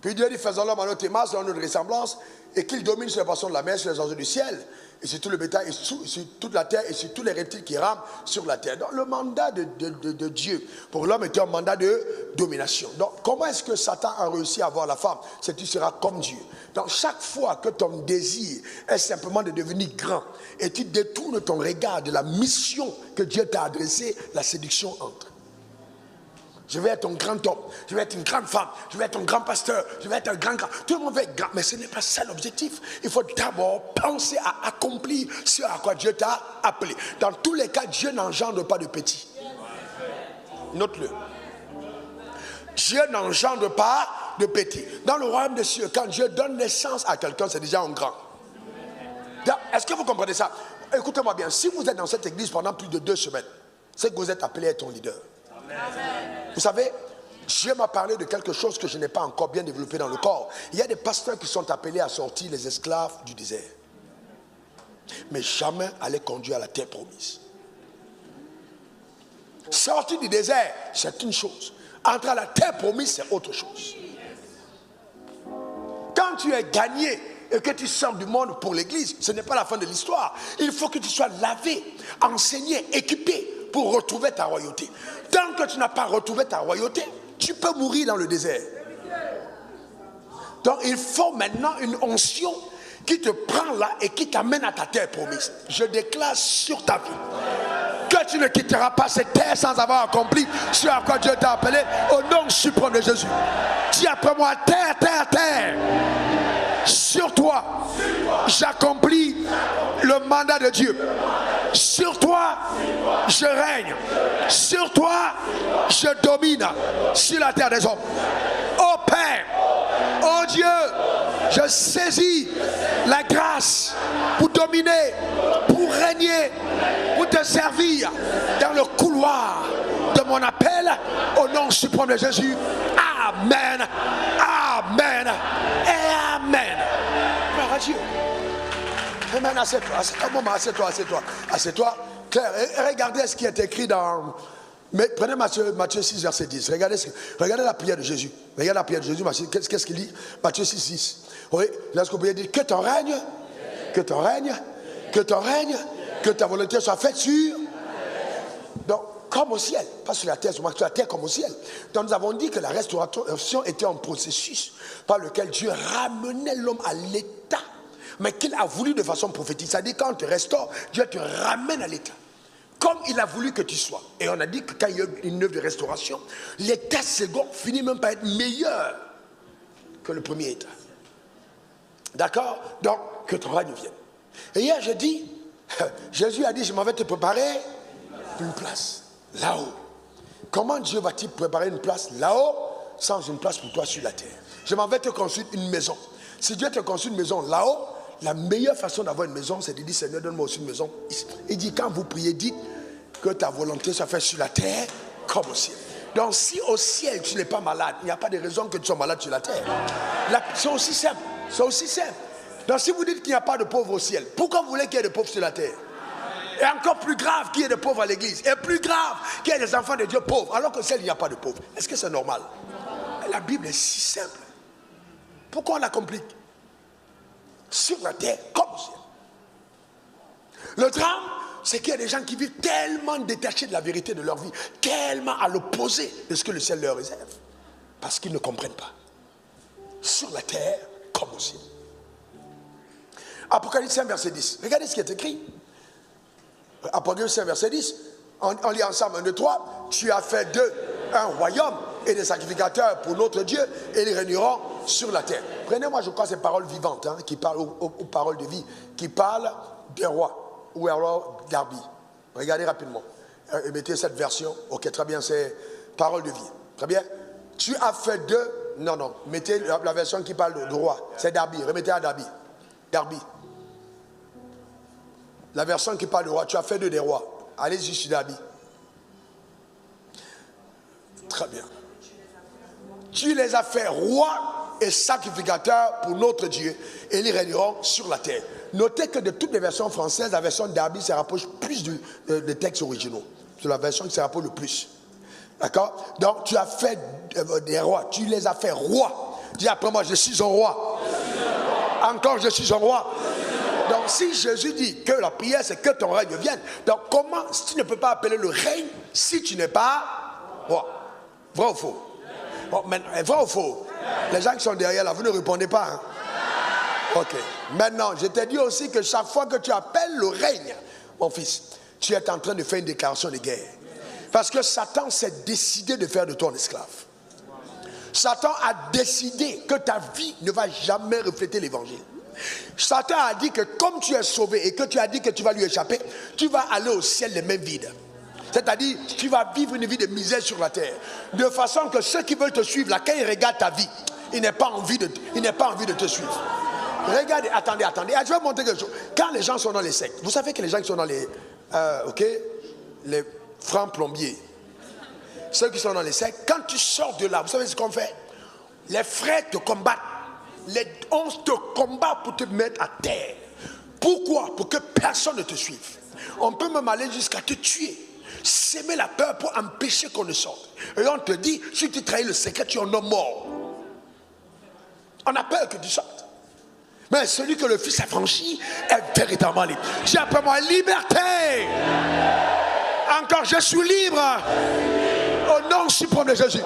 Puis Dieu dit, faisons l'homme à notre image, selon notre ressemblance, et qu'il domine sur les poissons de la mer, sur les oiseaux du ciel, et sur tout le bétail, et sur toute la terre, et sur tous les reptiles qui rament sur la terre. Donc le mandat de Dieu pour l'homme était un mandat de domination. Donc comment est-ce que Satan a réussi à avoir la femme? C'est que tu seras comme Dieu. Donc chaque fois que ton désir est simplement de devenir grand, et tu détournes ton regard de la mission que Dieu t'a adressée, la séduction entre. Je vais être un grand homme, je vais être une grande femme, je vais être un grand pasteur, je vais être un grand... Tout le monde va être grand, mais ce n'est pas ça l'objectif. Il faut d'abord penser à accomplir ce à quoi Dieu t'a appelé. Dans tous les cas, Dieu n'engendre pas de petits. Note-le. Dieu n'engendre pas de petits. Dans le royaume des cieux, quand Dieu donne naissance à quelqu'un, c'est déjà un grand. Est-ce que vous comprenez ça? Écoutez-moi bien, si vous êtes dans cette église pendant plus de 2 semaines, c'est que vous êtes appelé à être un leader. Vous savez, Dieu m'a parlé de quelque chose que je n'ai pas encore bien développé dans le corps. Il y a des pasteurs qui sont appelés à sortir les esclaves du désert, mais jamais à les conduire à la terre promise. Sortir du désert, c'est une chose. Entrer à la terre promise, c'est autre chose. Quand tu es gagné et que tu sors du monde pour l'église, ce n'est pas la fin de l'histoire. Il faut que tu sois lavé, enseigné, équipé pour retrouver ta royauté. Tant que tu n'as pas retrouvé ta royauté, tu peux mourir dans le désert. Donc il faut maintenant une onction qui te prend là et qui t'amène à ta terre promise. Je déclare sur ta vie que tu ne quitteras pas cette terre sans avoir accompli ce à quoi Dieu t'a appelé au nom suprême de Jésus. Dis après moi, terre, terre, terre. Sur toi, j'accomplis le mandat de Dieu. Sur toi, je règne. Sur toi, je domine sur la terre des hommes. Ô Père, ô Dieu, je saisis la grâce pour dominer, pour régner, pour te servir dans le couloir de mon appel au nom suprême de Jésus. Amen, amen et amen. Gloire à Dieu. Amen, assieds-toi, assieds-toi, assieds-toi, assieds-toi. Claire, regardez ce qui est écrit dans... Mais prenez Matthieu 6, verset 10. Regardez la prière de Jésus. Regardez la prière de Jésus. Qu'est-ce qu'il dit? Matthieu 6, 10. Oui, lorsque vous pouvez dire que ton règne, que ton règne, que ton règne, que ta volonté soit faite sur... Donc, comme au ciel, pas sur la terre, sur la terre comme au ciel. Donc nous avons dit que la restauration était un processus par lequel Dieu ramenait l'homme à l'état, mais qu'il a voulu de façon prophétique. C'est-à-dire quand on te restaure, Dieu te ramène à l'état, comme il a voulu que tu sois. Et on a dit que quand il y a une œuvre de restauration, l'état second finit même par être meilleur que le premier état. D'accord? Donc, que ton règne vienne. Et hier, je dis, Jésus a dit, je m'en vais te préparer une place. Là-haut. Comment Dieu va-t-il préparer une place là-haut sans une place pour toi sur la terre? Je m'en vais te construire une maison. Si Dieu te construit une maison là-haut, la meilleure façon d'avoir une maison, c'est de dire, Seigneur, donne-moi aussi une maison. Il dit, quand vous priez, dites que ta volonté soit faite sur la terre comme au ciel. Donc si au ciel tu n'es pas malade, il n'y a pas de raison que tu sois malade sur la terre. C'est aussi simple. C'est aussi simple. Donc si vous dites qu'il n'y a pas de pauvres au ciel, pourquoi vous voulez qu'il y ait de pauvres sur la terre? Et encore plus grave qu'il y ait des pauvres à l'église. Et plus grave qu'il y ait des enfants de Dieu pauvres. Alors que ciel, il n'y a pas de pauvres. Est-ce que c'est normal? La Bible est si simple. Pourquoi on la complique? Sur la terre comme au ciel. Le drame, c'est qu'il y a des gens qui vivent tellement détachés de la vérité de leur vie, tellement à l'opposé de ce que le ciel leur réserve. Parce qu'ils ne comprennent pas. Sur la terre comme au ciel. Apocalypse 5, verset 10. Regardez ce qui est écrit. Apocalypse 5, verset 10, on lit ensemble 1, 2, 3. Tu as fait d'eux un royaume et des sacrificateurs pour notre Dieu, et ils régneront sur la terre. Prenez-moi, je crois, ces paroles vivantes, hein, qui parlent aux paroles de vie, qui parlent des rois, ou alors Darby. Regardez rapidement. Et mettez cette version. Ok, très bien, c'est paroles de vie. Très bien. Tu as fait deux. Non, mettez la version qui parle de roi. C'est Darby. Remettez à Darby. Darby. La version qui parle de roi. Tu as fait deux des rois. Allez-y sur Darby. Très bien. Tu les as fait rois et sacrificateurs pour notre Dieu, et ils régneront sur la terre. Notez que de toutes les versions françaises, la version Darby se rapproche plus des textes originaux. C'est la version qui se rapproche le plus. D'accord? Donc tu as fait des rois, tu les as fait rois. Dis après moi, je suis un roi. Encore, je suis un roi. Donc si Jésus dit que la prière, c'est que ton règne vienne, donc comment tu ne peux pas appeler le règne si tu n'es pas roi? Vrai ou faux? Bon, vrai ou faux? Les gens qui sont derrière là, vous ne répondez pas. Hein? Ok. Maintenant, je t'ai dit aussi que chaque fois que tu appelles le règne, mon fils, tu es en train de faire une déclaration de guerre. Parce que Satan s'est décidé de faire de toi un esclave. Satan a décidé que ta vie ne va jamais refléter l'évangile. Satan a dit que comme tu es sauvé et que tu as dit que tu vas lui échapper, tu vas aller au ciel les mains vides. C'est-à-dire, tu vas vivre une vie de misère sur la terre. De façon que ceux qui veulent te suivre, là, quand ils regardent ta vie, ils n'ont pas envie de te suivre. Regardez, attendez. Je vais vous montrer quelque chose. Quand les gens sont dans les sectes, vous savez que les gens qui sont dans les francs plombiers, ceux qui sont dans les sectes, quand tu sors de là, vous savez ce qu'on fait? Les frères te combattent. On te combat pour te mettre à terre. Pourquoi? Pour que personne ne te suive. On peut même aller jusqu'à te tuer. S'aimer la peur pour empêcher qu'on ne sorte. Et on te dit, si tu trahis le secret, tu es un homme mort. On a peur que tu sortes. Mais celui que le Fils a franchi est véritablement libre. J'ai après moi liberté. Encore, je suis libre. Au nom suprême de Jésus.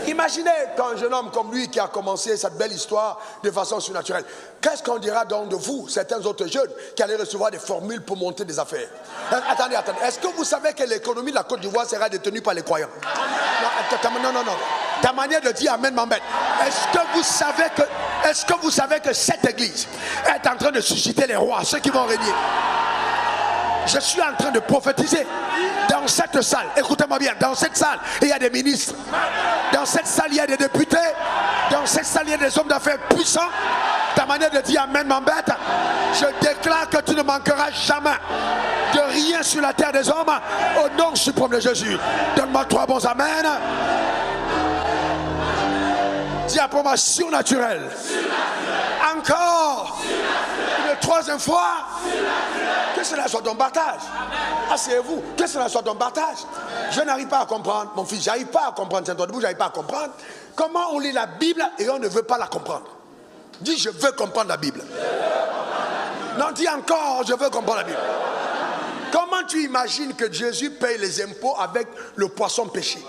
Imaginez qu'un jeune homme comme lui qui a commencé cette belle histoire de façon surnaturelle. Qu'est-ce qu'on dira donc de vous, certains autres jeunes, qui allaient recevoir des formules pour monter des affaires? Attendez. Est-ce que vous savez que l'économie de la Côte d'Ivoire sera détenue par les croyants? Non. Ta manière de dire amen m'embête. Est-ce que vous savez que cette église est en train de susciter les rois, ceux qui vont régner? Je suis en train de prophétiser dans cette salle. Écoutez-moi bien, dans cette salle, il y a des ministres. Dans cette salle, il y a des députés. Dans cette salle, il y a des hommes d'affaires puissants. Ta manière de dire amen m'embête. Je déclare que tu ne manqueras jamais de rien sur la terre des hommes. Au nom suprême de Jésus. Donne-moi 3 bons amen. Dis après moi, surnaturel. Encore. Une 3e fois. Que cela soit ton partage. Asseyez-vous. Que cela soit ton partage. Je n'arrive pas à comprendre, mon fils, j'arrive pas à comprendre, Saint-Ouen, j'arrive pas à comprendre comment on lit la Bible et on ne veut pas la comprendre. Dis, je veux comprendre la Bible. Non, dis encore, je veux comprendre la Bible. Comment tu imagines que Jésus paye les impôts avec le poisson pêché?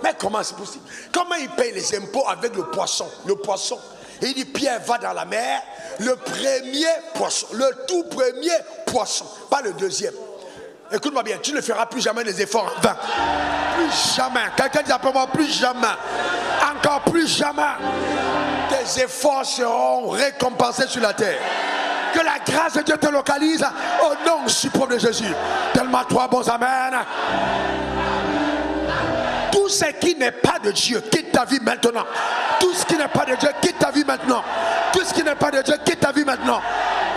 Mais comment c'est possible? Comment il paye les impôts avec le poisson? Le poisson. Et il dit, Pierre va dans la mer, le premier poisson, le tout premier poisson, pas le deuxième. Écoute-moi bien, tu ne feras plus jamais des efforts en vain. Plus jamais. Quelqu'un dit après moi, plus jamais. Encore plus jamais. Tes efforts seront récompensés sur la terre. Que la grâce de Dieu te localise au nom suprême de Jésus. Donne-moi 3 bons amen. Tout ce qui n'est pas de Dieu, quitte ta vie maintenant. Tout ce qui n'est pas de Dieu, quitte ta vie maintenant. Tout ce qui n'est pas de Dieu, quitte ta vie maintenant.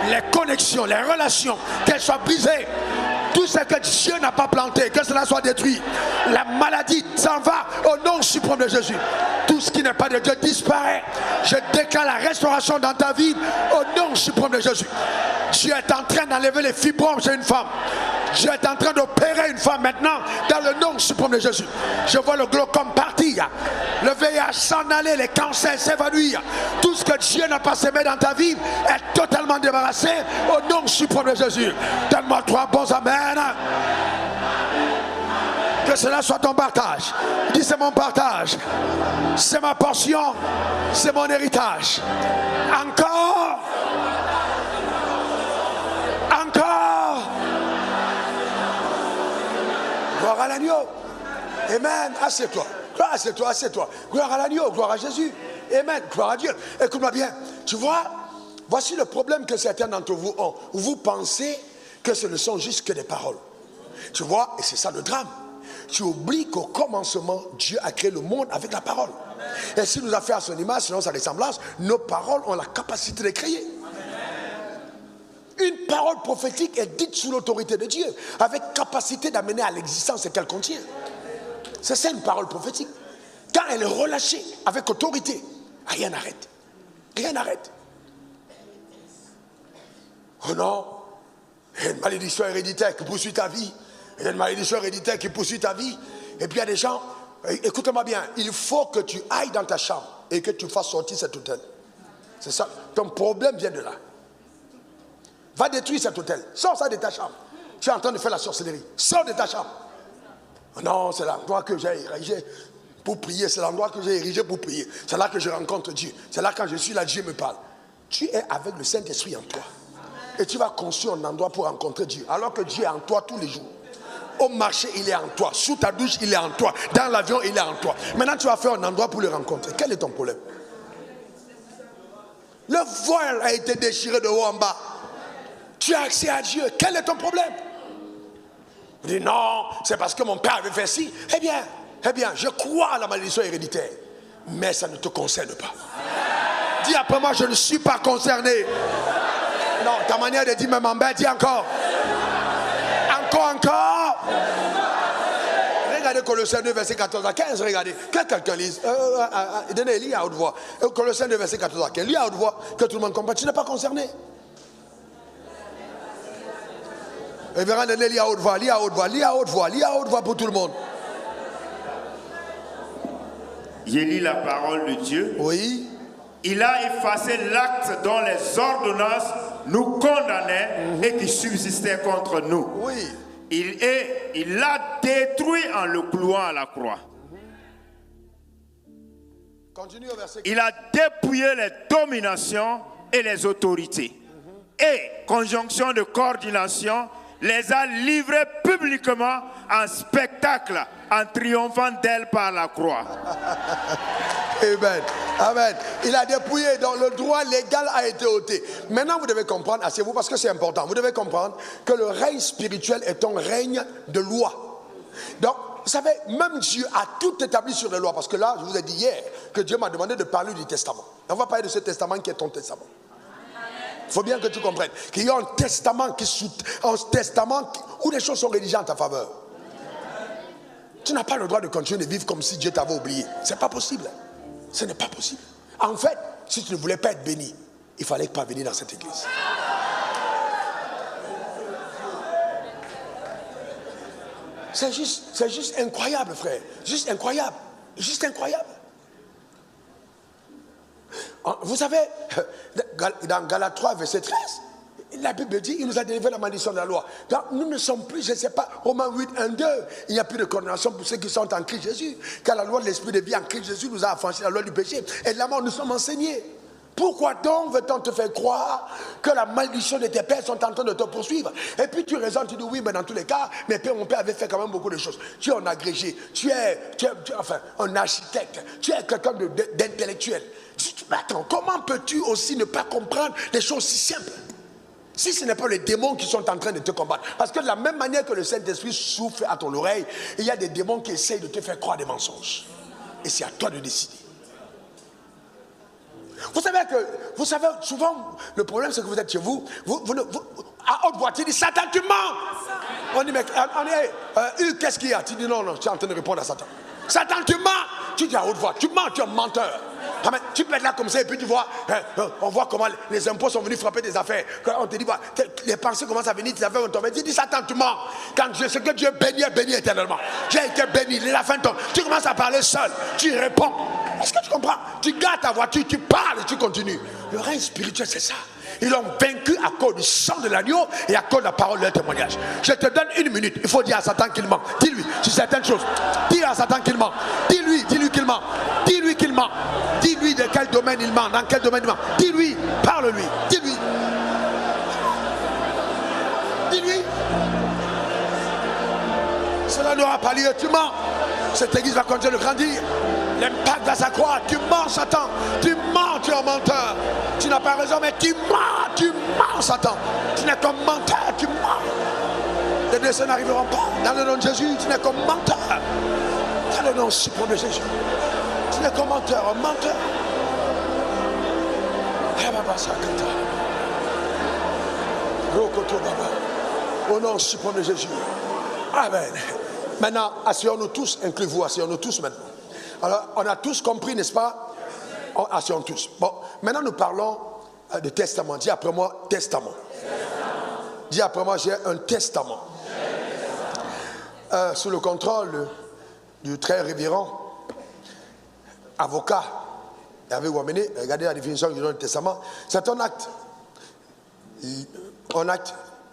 Les connexions, les relations, qu'elles soient brisées. Tout ce que Dieu n'a pas planté, que cela soit détruit. La maladie s'en va au nom suprême de Jésus. Tout ce qui n'est pas de Dieu disparaît. Je déclare la restauration dans ta vie au nom suprême de Jésus. Dieu est en train d'enlever les fibromes chez une femme. Dieu est en train d'opérer une femme maintenant dans le nom suprême de Jésus. Je vois le glaucome partir, le VIH s'en aller, les cancers s'évanouir. Tout ce que Dieu n'a pas semé dans ta vie est totalement débarrassé au nom suprême de Jésus. Donne-moi 3 bons amen. Que cela soit ton partage. Dis, c'est mon partage. C'est ma portion. C'est mon héritage. Encore. Encore. Gloire à l'agneau. Amen. Assieds-toi. Gloire, assieds-toi, assieds-toi. Gloire à l'agneau, gloire à Jésus. Amen, gloire à Dieu. Écoute-moi bien. Tu vois, voici le problème que certains d'entre vous ont. Vous pensez que ce ne sont juste que des paroles. Tu vois, et c'est ça le drame. Tu oublies qu'au commencement, Dieu a créé le monde avec la parole. Et s'il nous a fait à son image, selon sa ressemblance, nos paroles ont la capacité de créer. Une parole prophétique est dite sous l'autorité de Dieu, avec capacité d'amener à l'existence ce qu'elle contient. C'est ça une parole prophétique. Quand elle est relâchée avec autorité, rien n'arrête. Rien n'arrête. Oh non, il y a une malédiction héréditaire qui poursuit ta vie. Il y a une malédiction héréditaire qui poursuit ta vie. Et puis il y a des gens, écoute-moi bien, il faut que tu ailles dans ta chambre et que tu fasses sortir cet hôtel. C'est ça, ton problème vient de là. Va détruire cet hôtel, sors ça de ta chambre. Tu es en train de faire la sorcellerie, sors de ta chambre. Non, c'est l'endroit que j'ai érigé pour prier, c'est l'endroit que j'ai érigé pour prier. C'est là que je rencontre Dieu. C'est là quand je suis là, Dieu me parle. Tu es avec le Saint-Esprit en toi. Et tu vas construire un endroit pour rencontrer Dieu. Alors que Dieu est en toi tous les jours. Au marché, il est en toi. Sous ta douche, il est en toi. Dans l'avion, il est en toi. Maintenant, tu vas faire un endroit pour le rencontrer. Quel est ton problème? Le voile a été déchiré de haut en bas. Tu as accès à Dieu. Quel est ton problème? Il dit non, c'est parce que mon père avait fait ci. Eh bien, je crois à la malédiction héréditaire. Mais ça ne te concerne pas. Dis après moi, je ne suis pas concerné. Non, ta manière de dire me m'embête, dis encore. Encore. Regardez Colossiens 2, verset 14 à 15, regardez. Que quelqu'un lise. Lis à haute voix. Colossiens 2, verset 14 à 15. Lis à haute voix, que tout le monde comprenne. Tu n'es pas concerné. Et verra, lis à haute voix, lis à haute voix, lis à haute voix, lis à haute voix pour tout le monde. J'ai lu la parole de Dieu. Oui. Il a effacé l'acte dont les ordonnances nous condamnaient et qui subsistait contre nous. Oui. Il l'a détruit en le clouant à la croix. Continue au verset. Il a dépouillé les dominations et les autorités. Et, conjonction de coordination, les a livrées publiquement en spectacle, en triomphant d'elles par la croix. Amen. Amen. Il a dépouillé, donc le droit légal a été ôté. Maintenant, vous devez comprendre, asseyez-vous parce que c'est important. Vous devez comprendre que le règne spirituel est un règne de loi. Donc, vous savez, même Dieu a tout établi sur les lois. Parce que là, je vous ai dit hier que Dieu m'a demandé de parler du testament. On va parler de ce testament qui est ton testament. Il faut bien que tu comprennes qu'il y a un testament où les choses sont rédigées en ta faveur. Tu n'as pas le droit de continuer de vivre comme si Dieu t'avait oublié. Ce n'est pas possible. Ce n'est pas possible. En fait, si tu ne voulais pas être béni, il fallait pas venir dans cette église. C'est juste incroyable, frère. Juste incroyable. Juste incroyable. Vous savez, dans Galates 3, verset 13, la Bible dit, il nous a délivré la malédiction de la loi. Donc, nous ne sommes plus, je ne sais pas, Romains 8, 1, 2, il n'y a plus de condamnation pour ceux qui sont en Christ Jésus. Car la loi de l'esprit de vie en Christ Jésus nous a affranchis la loi du péché. Et de la mort, nous sommes enseignés. Pourquoi donc veut-on te faire croire que la malédiction de tes pères sont en train de te poursuivre? Et puis tu raisonnes, tu dis oui, mais dans tous les cas, mon père avait fait quand même beaucoup de choses. Tu es un agrégé, tu es un architecte, tu es quelqu'un d'intellectuel. Attends, comment peux-tu aussi ne pas comprendre des choses si simples? Si ce n'est pas les démons qui sont en train de te combattre. Parce que de la même manière que le Saint-Esprit souffle à ton oreille, il y a des démons qui essayent de te faire croire des mensonges. Et c'est à toi de décider. Vous savez, souvent, le problème c'est que vous êtes chez vous, à haute voix, tu dis, Satan, tu mens. On dit, mais qu'est-ce qu'il y a? Tu dis, non, tu es en train de répondre à Satan. Satan, tu mens. Tu dis à haute voix, tu mens, tu es un menteur. Tu peux être là comme ça et puis tu vois, on voit comment les impôts sont venus frapper des affaires. Quand on te dit, les pensées commencent à venir, tes affaires vont tomber. Tu dis, Satan, tu mens. Quand ce que Dieu bénit est béni éternellement. J'ai été béni, la fin tombe. Tu commences à parler seul, tu réponds. Est-ce que tu comprends? Tu gardes ta voiture, tu parles et tu continues. Le règne spirituel, c'est ça. Ils l'ont vaincu à cause du sang de l'agneau et à cause de la parole de leur témoignage. Je te donne 1 minute. Il faut dire à Satan qu'il ment. Dis-lui sur certaines choses. Dis à Satan qu'il ment. Dis-lui qu'il ment. Dis-lui qu'il ment. Dis-lui de quel domaine il ment. Dans quel domaine il ment. Dis-lui. Parle-lui. Dis-lui. Dis-lui. Cela n'aura pas lieu. Tu mens. Cette église va continuer de grandir. L'impact va s'accroître. Tu mens, Satan. Tu mens, tu es un menteur. Tu n'as pas raison, mais tu mens, Satan. Tu n'es qu'un menteur, tu mens. Les décès n'arriveront pas. Dans le nom de Jésus, tu n'es qu'un menteur. Dans le nom suprême de Jésus. Tu n'es qu'un menteur, un menteur. Au nom suprême de Jésus. Amen. Maintenant, asseyons-nous tous, inclus-vous, asseyons-nous tous maintenant. Alors, on a tous compris, n'est-ce pas? Asseyons tous. Bon, maintenant nous parlons de testament. Dis après moi, testament. Dis après moi, j'ai un testament. Sous le contrôle du très révérend avocat Hervé Ouamene, regardez la définition du testament. C'est un acte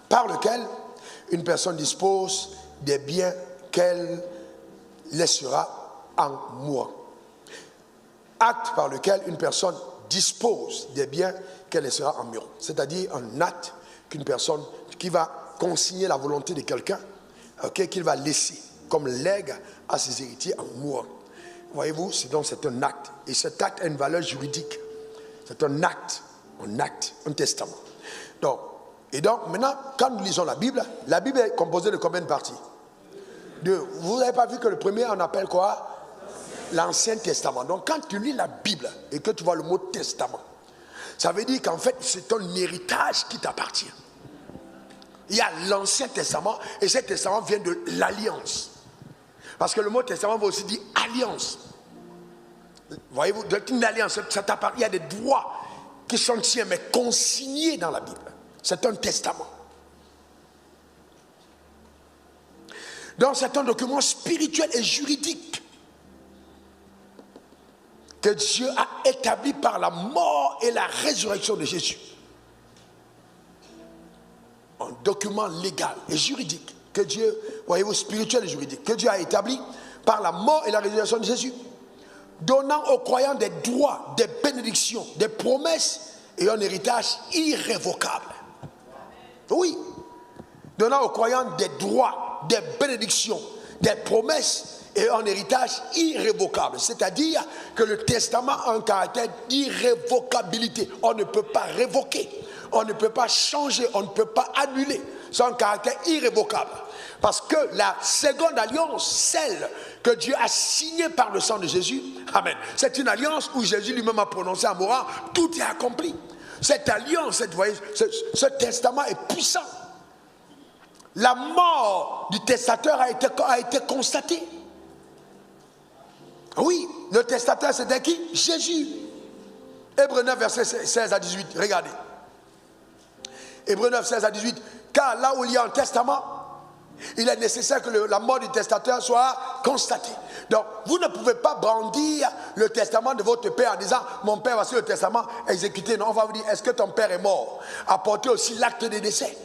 par lequel une personne dispose des biens qu'elle laissera en mourant. Acte par lequel une personne dispose des biens qu'elle laissera en mourant. C'est-à-dire un acte qu'une personne qui va consigner la volonté de quelqu'un, qu'il va laisser comme legs à ses héritiers en mourant. Voyez-vous, c'est un acte. Et cet acte a une valeur juridique. C'est un acte, un testament. Donc, maintenant, quand nous lisons la Bible est composée de combien de parties? Deux. Vous n'avez pas vu que le premier, on appelle quoi? L'Ancien Testament. Donc, quand tu lis la Bible et que tu vois le mot testament, ça veut dire qu'en fait, c'est un héritage qui t'appartient. Il y a l'Ancien Testament et ce testament vient de l'alliance. Parce que le mot testament veut aussi dire alliance. Voyez-vous, une alliance, ça t'appartient. Il y a des droits qui sont tiens, mais consignés dans la Bible. C'est un testament. Donc c'est un document spirituel et juridique que Dieu a établi par la mort et la résurrection de Jésus. Un document légal et juridique que Dieu, voyez-vous, spirituel et juridique, que Dieu a établi par la mort et la résurrection de Jésus, donnant aux croyants des droits, des bénédictions, des promesses et un héritage irrévocable. Oui, donnant aux croyants des droits, des bénédictions, des promesses et un héritage irrévocable. C'est-à-dire que le testament a un caractère d'irrévocabilité. On ne peut pas révoquer, on ne peut pas changer, on ne peut pas annuler. C'est un caractère irrévocable. Parce que la seconde alliance, celle que Dieu a signée par le sang de Jésus, amen, c'est une alliance où Jésus lui-même a prononcé en mourant, tout est accompli. Cette alliance, ce testament est puissant. La mort du testateur a été constatée. Oui, le testateur c'était qui? Jésus. Hébreux 9, verset 16 à 18, regardez. Hébreux 9, 16 à 18. Car là où il y a un testament, il est nécessaire que la mort du testateur soit constatée. Donc, vous ne pouvez pas brandir le testament de votre père en disant « Mon père, voici le testament, exécuté ». Non, on va vous dire « Est-ce que ton père est mort ?» Apportez aussi l'acte de décès.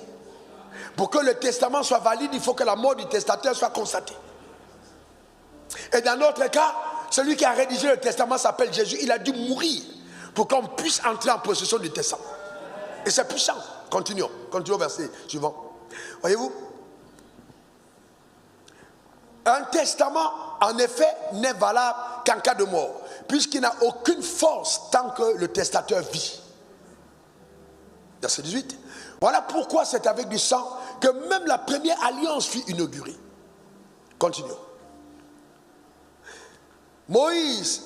Pour que le testament soit valide, il faut que la mort du testateur soit constatée. Et dans notre cas, celui qui a rédigé le testament s'appelle Jésus. Il a dû mourir pour qu'on puisse entrer en possession du testament. Et c'est puissant. Continuons au verset suivant. Voyez-vous, un testament, en effet, n'est valable qu'en cas de mort, puisqu'il n'a aucune force tant que le testateur vit. Verset 18. Voilà pourquoi c'est avec du sang que même la première alliance fut inaugurée. Continuons. Moïse,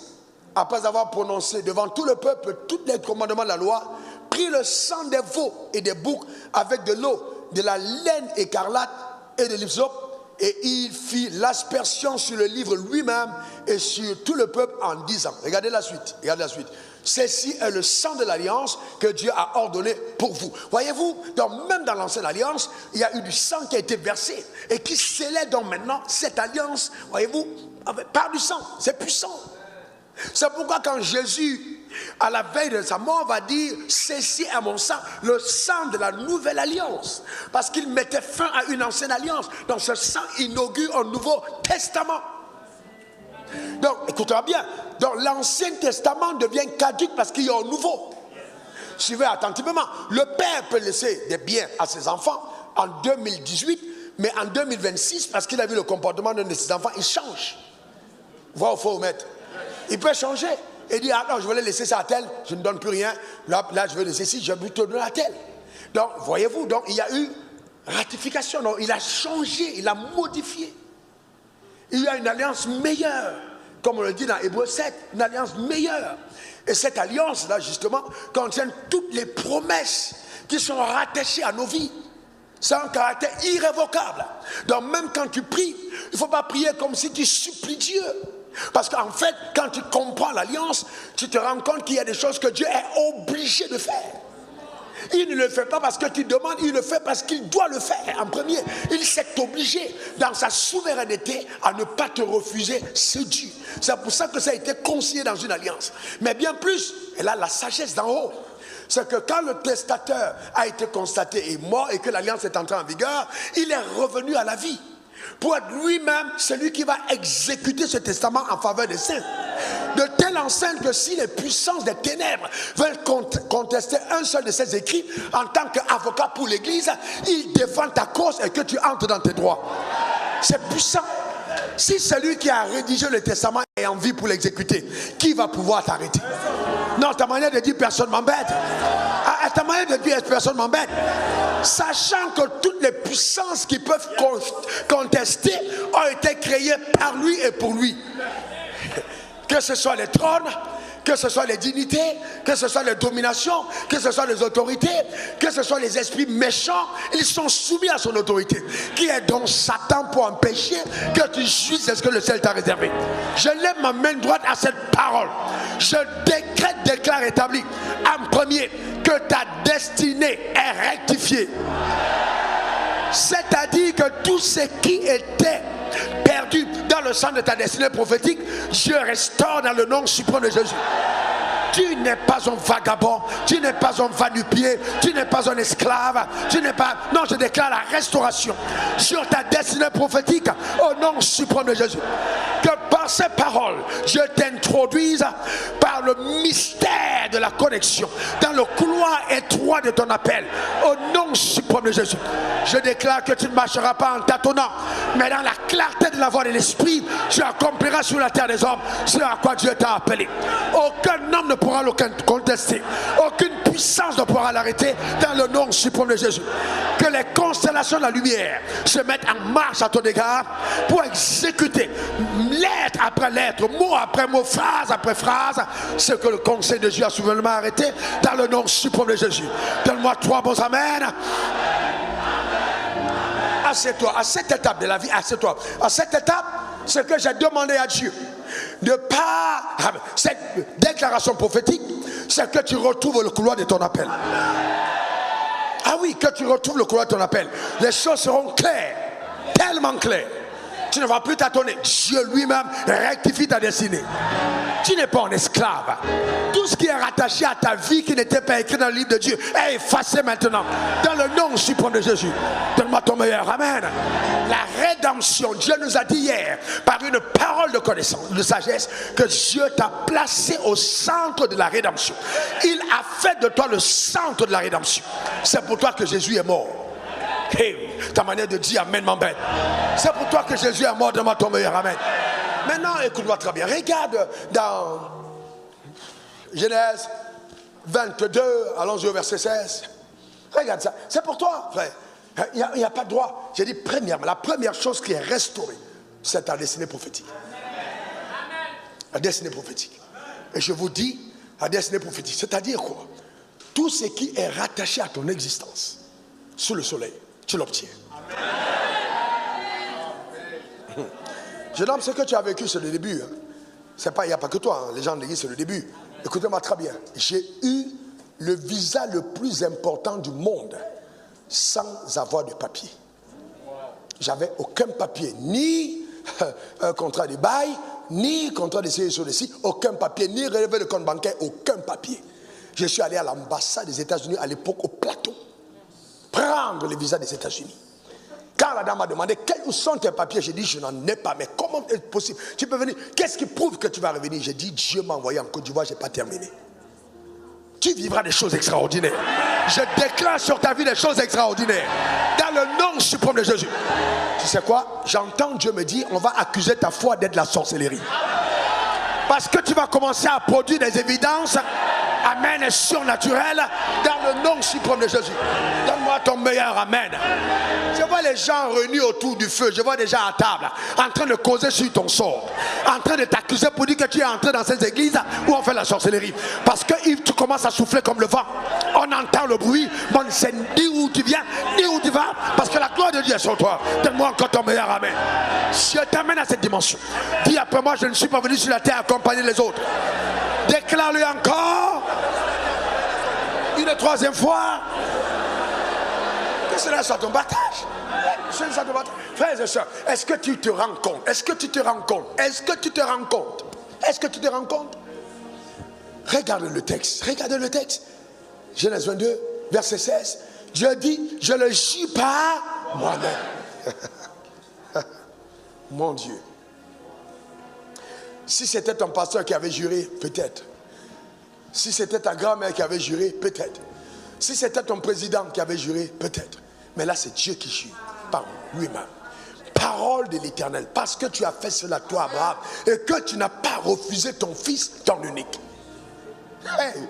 après avoir prononcé devant tout le peuple tous les commandements de la loi, prit le sang des veaux et des boucs avec de l'eau, de la laine écarlate et de l'hysope, et il fit l'aspersion sur le livre lui-même et sur tout le peuple en disant, regardez la suite, ceci est le sang de l'alliance que Dieu a ordonné pour vous. Voyez-vous, donc même dans l'ancienne alliance, il y a eu du sang qui a été versé et qui scellait donc maintenant cette alliance, voyez-vous, par du sang. C'est puissant. C'est pourquoi quand Jésus, à la veille de sa mort, va dire « Ceci est mon sang », le sang de la nouvelle alliance. Parce qu'il mettait fin à une ancienne alliance. Donc ce sang inaugure un nouveau testament. Donc, écoutez-moi bien. Donc l'ancien testament devient caduque parce qu'il y a un nouveau. Suivez attentivement. Le père peut laisser des biens à ses enfants en 2018, mais en 2026, parce qu'il a vu le comportement d'un de ses enfants, il change. Va au faux maître. Il peut changer. Et dire, ah non, je vais laisser ça à tel, je ne donne plus rien. Là je vais laisser ici, je vais te donner à tel. Donc, voyez-vous, donc il y a eu ratification. Donc, il a changé, il a modifié. Il y a une alliance meilleure. Comme on le dit dans Hébreux 7, une alliance meilleure. Et cette alliance-là, justement, contient toutes les promesses qui sont rattachées à nos vies. C'est un caractère irrévocable. Donc même quand tu pries, il ne faut pas prier comme si tu supplies Dieu. Parce qu'en fait, quand tu comprends l'alliance, tu te rends compte qu'il y a des choses que Dieu est obligé de faire. Il ne le fait pas parce que tu demandes, il le fait parce qu'il doit le faire en premier. Il s'est obligé dans sa souveraineté à ne pas te refuser ce Dieu. C'est pour ça que ça a été conseillé dans une alliance. Mais bien plus, et là la sagesse d'en haut, c'est que quand le testateur a été constaté et mort et que l'alliance est entrée en vigueur, il est revenu à la vie pour être lui-même celui qui va exécuter ce testament en faveur des saints. De telle enseigne que si les puissances des ténèbres veulent contester un seul de ces écrits, en tant qu'avocat pour l'Église, ils défendent ta cause et que tu entres dans tes droits. C'est puissant. Si celui qui a rédigé le testament est en vie pour l'exécuter, qui va pouvoir t'arrêter? Non, ta manière de dire personne m'embête. Ta manière de dire personne m'embête. Sachant que toutes les puissances qui peuvent contester ont été créées par lui et pour lui. Que ce soit les trônes, que ce soit les dignités, que ce soit les dominations, que ce soit les autorités, que ce soit les esprits méchants, ils sont soumis à son autorité. Qui est donc Satan pour empêcher que tu jouisses de ce que le ciel t'a réservé? Je lève ma main droite à cette parole. Je déclare établi en premier que ta destinée est rectifiée. C'est-à-dire que tout ce qui était perdu dans le sang de ta destinée prophétique, je restaure dans le nom suprême de Jésus. Tu n'es pas un vagabond, tu n'es pas un va-nu-pied, tu n'es pas un esclave, tu n'es pas... Non, je déclare la restauration sur ta destinée prophétique au nom suprême de Jésus. Que par ces paroles, je t'introduise par le mystère de la connexion dans le couloir étroit de ton appel au nom suprême de Jésus. Je déclare que tu ne marcheras pas en tâtonnant, mais dans la clarté de la voix de l'esprit, tu accompliras sur la terre des hommes ce à quoi Dieu t'a appelé. Aucun homme ne pourra le contester, aucune puissance ne pourra l'arrêter dans le nom suprême de Jésus. Que les constellations de la lumière se mettent en marche à ton égard pour exécuter lettre après lettre, mot après mot, phrase après phrase, ce que le conseil de Dieu a souverainement arrêté dans le nom suprême de Jésus. Donne-moi 3 bons amen. Assieds-toi, à cette étape de la vie, assieds-toi. À cette étape, ce que j'ai demandé à Dieu, de pas cette déclaration prophétique, c'est que tu retrouves le couloir de ton appel. Ah oui, que tu retrouves le couloir de ton appel. Les choses seront claires, tellement claires. Tu ne vas plus tâtonner. Dieu lui-même rectifie ta destinée. Tu n'es pas un esclave. Tout ce qui est rattaché à ta vie qui n'était pas écrit dans le livre de Dieu est effacé maintenant. Dans le nom suprême de Jésus. Donne-moi ton meilleur. Amen. La rédemption. Dieu nous a dit hier, par une parole de connaissance, de sagesse, que Dieu t'a placé au centre de la rédemption. Il a fait de toi le centre de la rédemption. C'est pour toi que Jésus est mort. Hey, ta manière de dire amen m'embête. C'est pour toi que Jésus est mort, donne-moi ton meilleur amen. Maintenant, écoute-moi très bien. Regarde dans Genèse 22, allons-y au verset 16. Regarde ça. C'est pour toi, frère. Il n'y a pas de droit. J'ai dit premièrement, la première chose qui est restaurée, c'est ta destinée prophétique. La destinée prophétique. Et je vous dis, la destinée prophétique, c'est-à-dire quoi? Tout ce qui est rattaché à ton existence, sous le soleil, tu l'obtiens. Jeune homme, ce que tu as vécu, c'est le début. Hein. C'est pas, il n'y a pas que toi, hein. Les gens de l'église, c'est le début. Écoutez-moi très bien. J'ai eu le visa le plus important du monde sans avoir de papier. J'avais aucun papier, ni un contrat de bail, ni contrat de séjour sur le site, aucun papier, ni relevé de compte bancaire, aucun papier. Je suis allé à l'ambassade des États-Unis à l'époque au plateau, prendre le visa des États-Unis. Quand la dame m'a demandé où sont tes papiers, j'ai dit je n'en ai pas. Mais comment est-ce possible? Tu peux venir. Qu'est-ce qui prouve que tu vas revenir? J'ai dit Dieu m'a envoyé en Côte d'Ivoire, je n'ai pas terminé. Tu vivras des choses extraordinaires. Je déclare sur ta vie des choses extraordinaires. Dans le nom suprême de Jésus. Tu sais quoi? J'entends Dieu me dire on va accuser ta foi d'être la sorcellerie. Parce que tu vas commencer à produire des évidences, amen, surnaturelles, dans le nom suprême de Jésus. Donne-moi ton meilleur amen. Je vois les gens réunis autour du feu, je vois déjà à table, en train de causer sur ton sort, en train de t'accuser pour dire que tu es entré dans ces églises où on fait la sorcellerie. Parce que tu commences à souffler comme le vent, on entend le bruit, bon, c'est ni où tu viens, ni où tu vas, parce que la gloire de Dieu est sur toi. Donne-moi encore ton meilleur amen. Je t'amène à cette dimension. Dis après moi, je ne suis pas venu sur la terre accompagner les autres. Déclare-le encore. Une troisième fois. Que cela soit ton baptême. Frères et sœurs, est-ce que tu te rends compte? Est-ce que tu te rends compte? Est-ce que tu te rends compte? Est-ce que tu te rends compte? Regarde le texte. Regardez le texte. Genèse 22, verset 16. Dieu dit, je le jure par moi-même. Mon Dieu. Si c'était ton pasteur qui avait juré, peut-être. Si c'était ta grand-mère qui avait juré, peut-être. Si c'était ton président qui avait juré, peut-être. Mais là, c'est Dieu qui jure par lui-même. Parole de l'Éternel. Parce que tu as fait cela, toi, Abraham, et que tu n'as pas refusé ton fils, ton unique. Hey.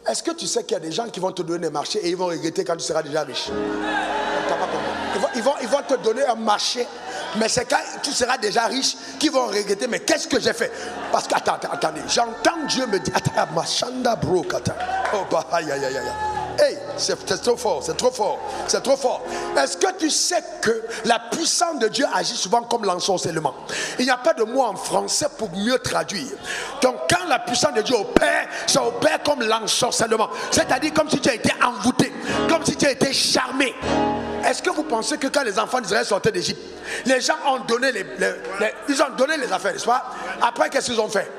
Est-ce que tu sais qu'il y a des gens qui vont te donner des marchés et ils vont regretter quand tu seras déjà riche? Ils vont te donner un marché, mais c'est quand tu seras déjà riche qu'ils vont regretter. Mais qu'est-ce que j'ai fait? Parce que, attendez, j'entends Dieu me dire, hey, c'est trop fort, c'est trop fort, c'est trop fort. Est-ce que tu sais que la puissance de Dieu agit souvent comme l'ensorcellement? Il n'y a pas de mot en français pour mieux traduire. Donc quand la puissance de Dieu opère, ça opère comme l'ensorcellement. C'est-à-dire comme si tu as été envoûté, comme si tu as été charmé. Est-ce que vous pensez que quand les enfants d'Israël sortaient d'Égypte, les gens ont donné ils ont donné les affaires, n'est-ce pas? Après, qu'est-ce qu'ils ont fait?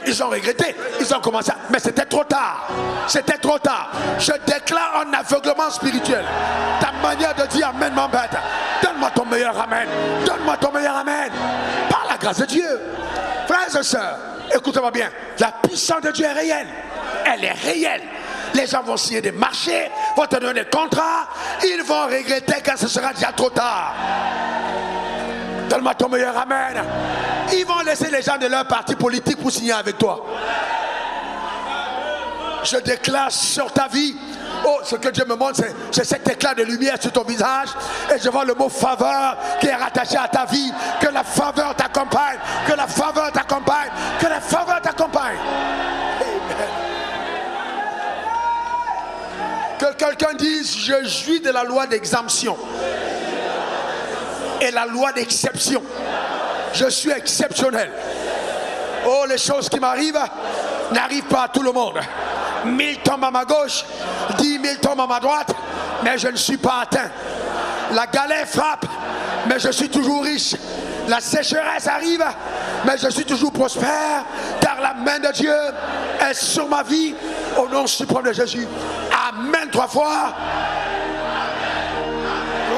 Ils ont regretté, ils ont commencé à... Mais c'était trop tard. C'était trop tard. Je déclare un aveuglement spirituel. Ta manière de dire amen m'embête. Donne-moi ton meilleur amen. Donne-moi ton meilleur amen. Par la grâce de Dieu. Frères et sœurs, écoutez-moi bien. La puissance de Dieu est réelle. Elle est réelle. Les gens vont signer des marchés, vont te donner des contrats. Ils vont regretter quand ce sera déjà trop tard. Donne-moi ton meilleur amen. Ils vont laisser les gens de leur parti politique pour signer avec toi. Je déclare sur ta vie. Oh, ce que Dieu me montre, c'est cet éclat de lumière sur ton visage. Et je vois le mot faveur qui est rattaché à ta vie. Que la faveur t'accompagne. Que la faveur t'accompagne. Que la faveur t'accompagne. Amen. Que quelqu'un dise, je jouis de la loi d'exemption et la loi d'exception. Je suis exceptionnel. Oh, les choses qui m'arrivent n'arrivent pas à tout le monde. 1000 tombent à ma gauche, 10 000 tombent à ma droite, mais je ne suis pas atteint. La galère frappe, mais je suis toujours riche. La sécheresse arrive, mais je suis toujours prospère, car la main de Dieu est sur ma vie, au nom suprême de Jésus. Amen 3 fois.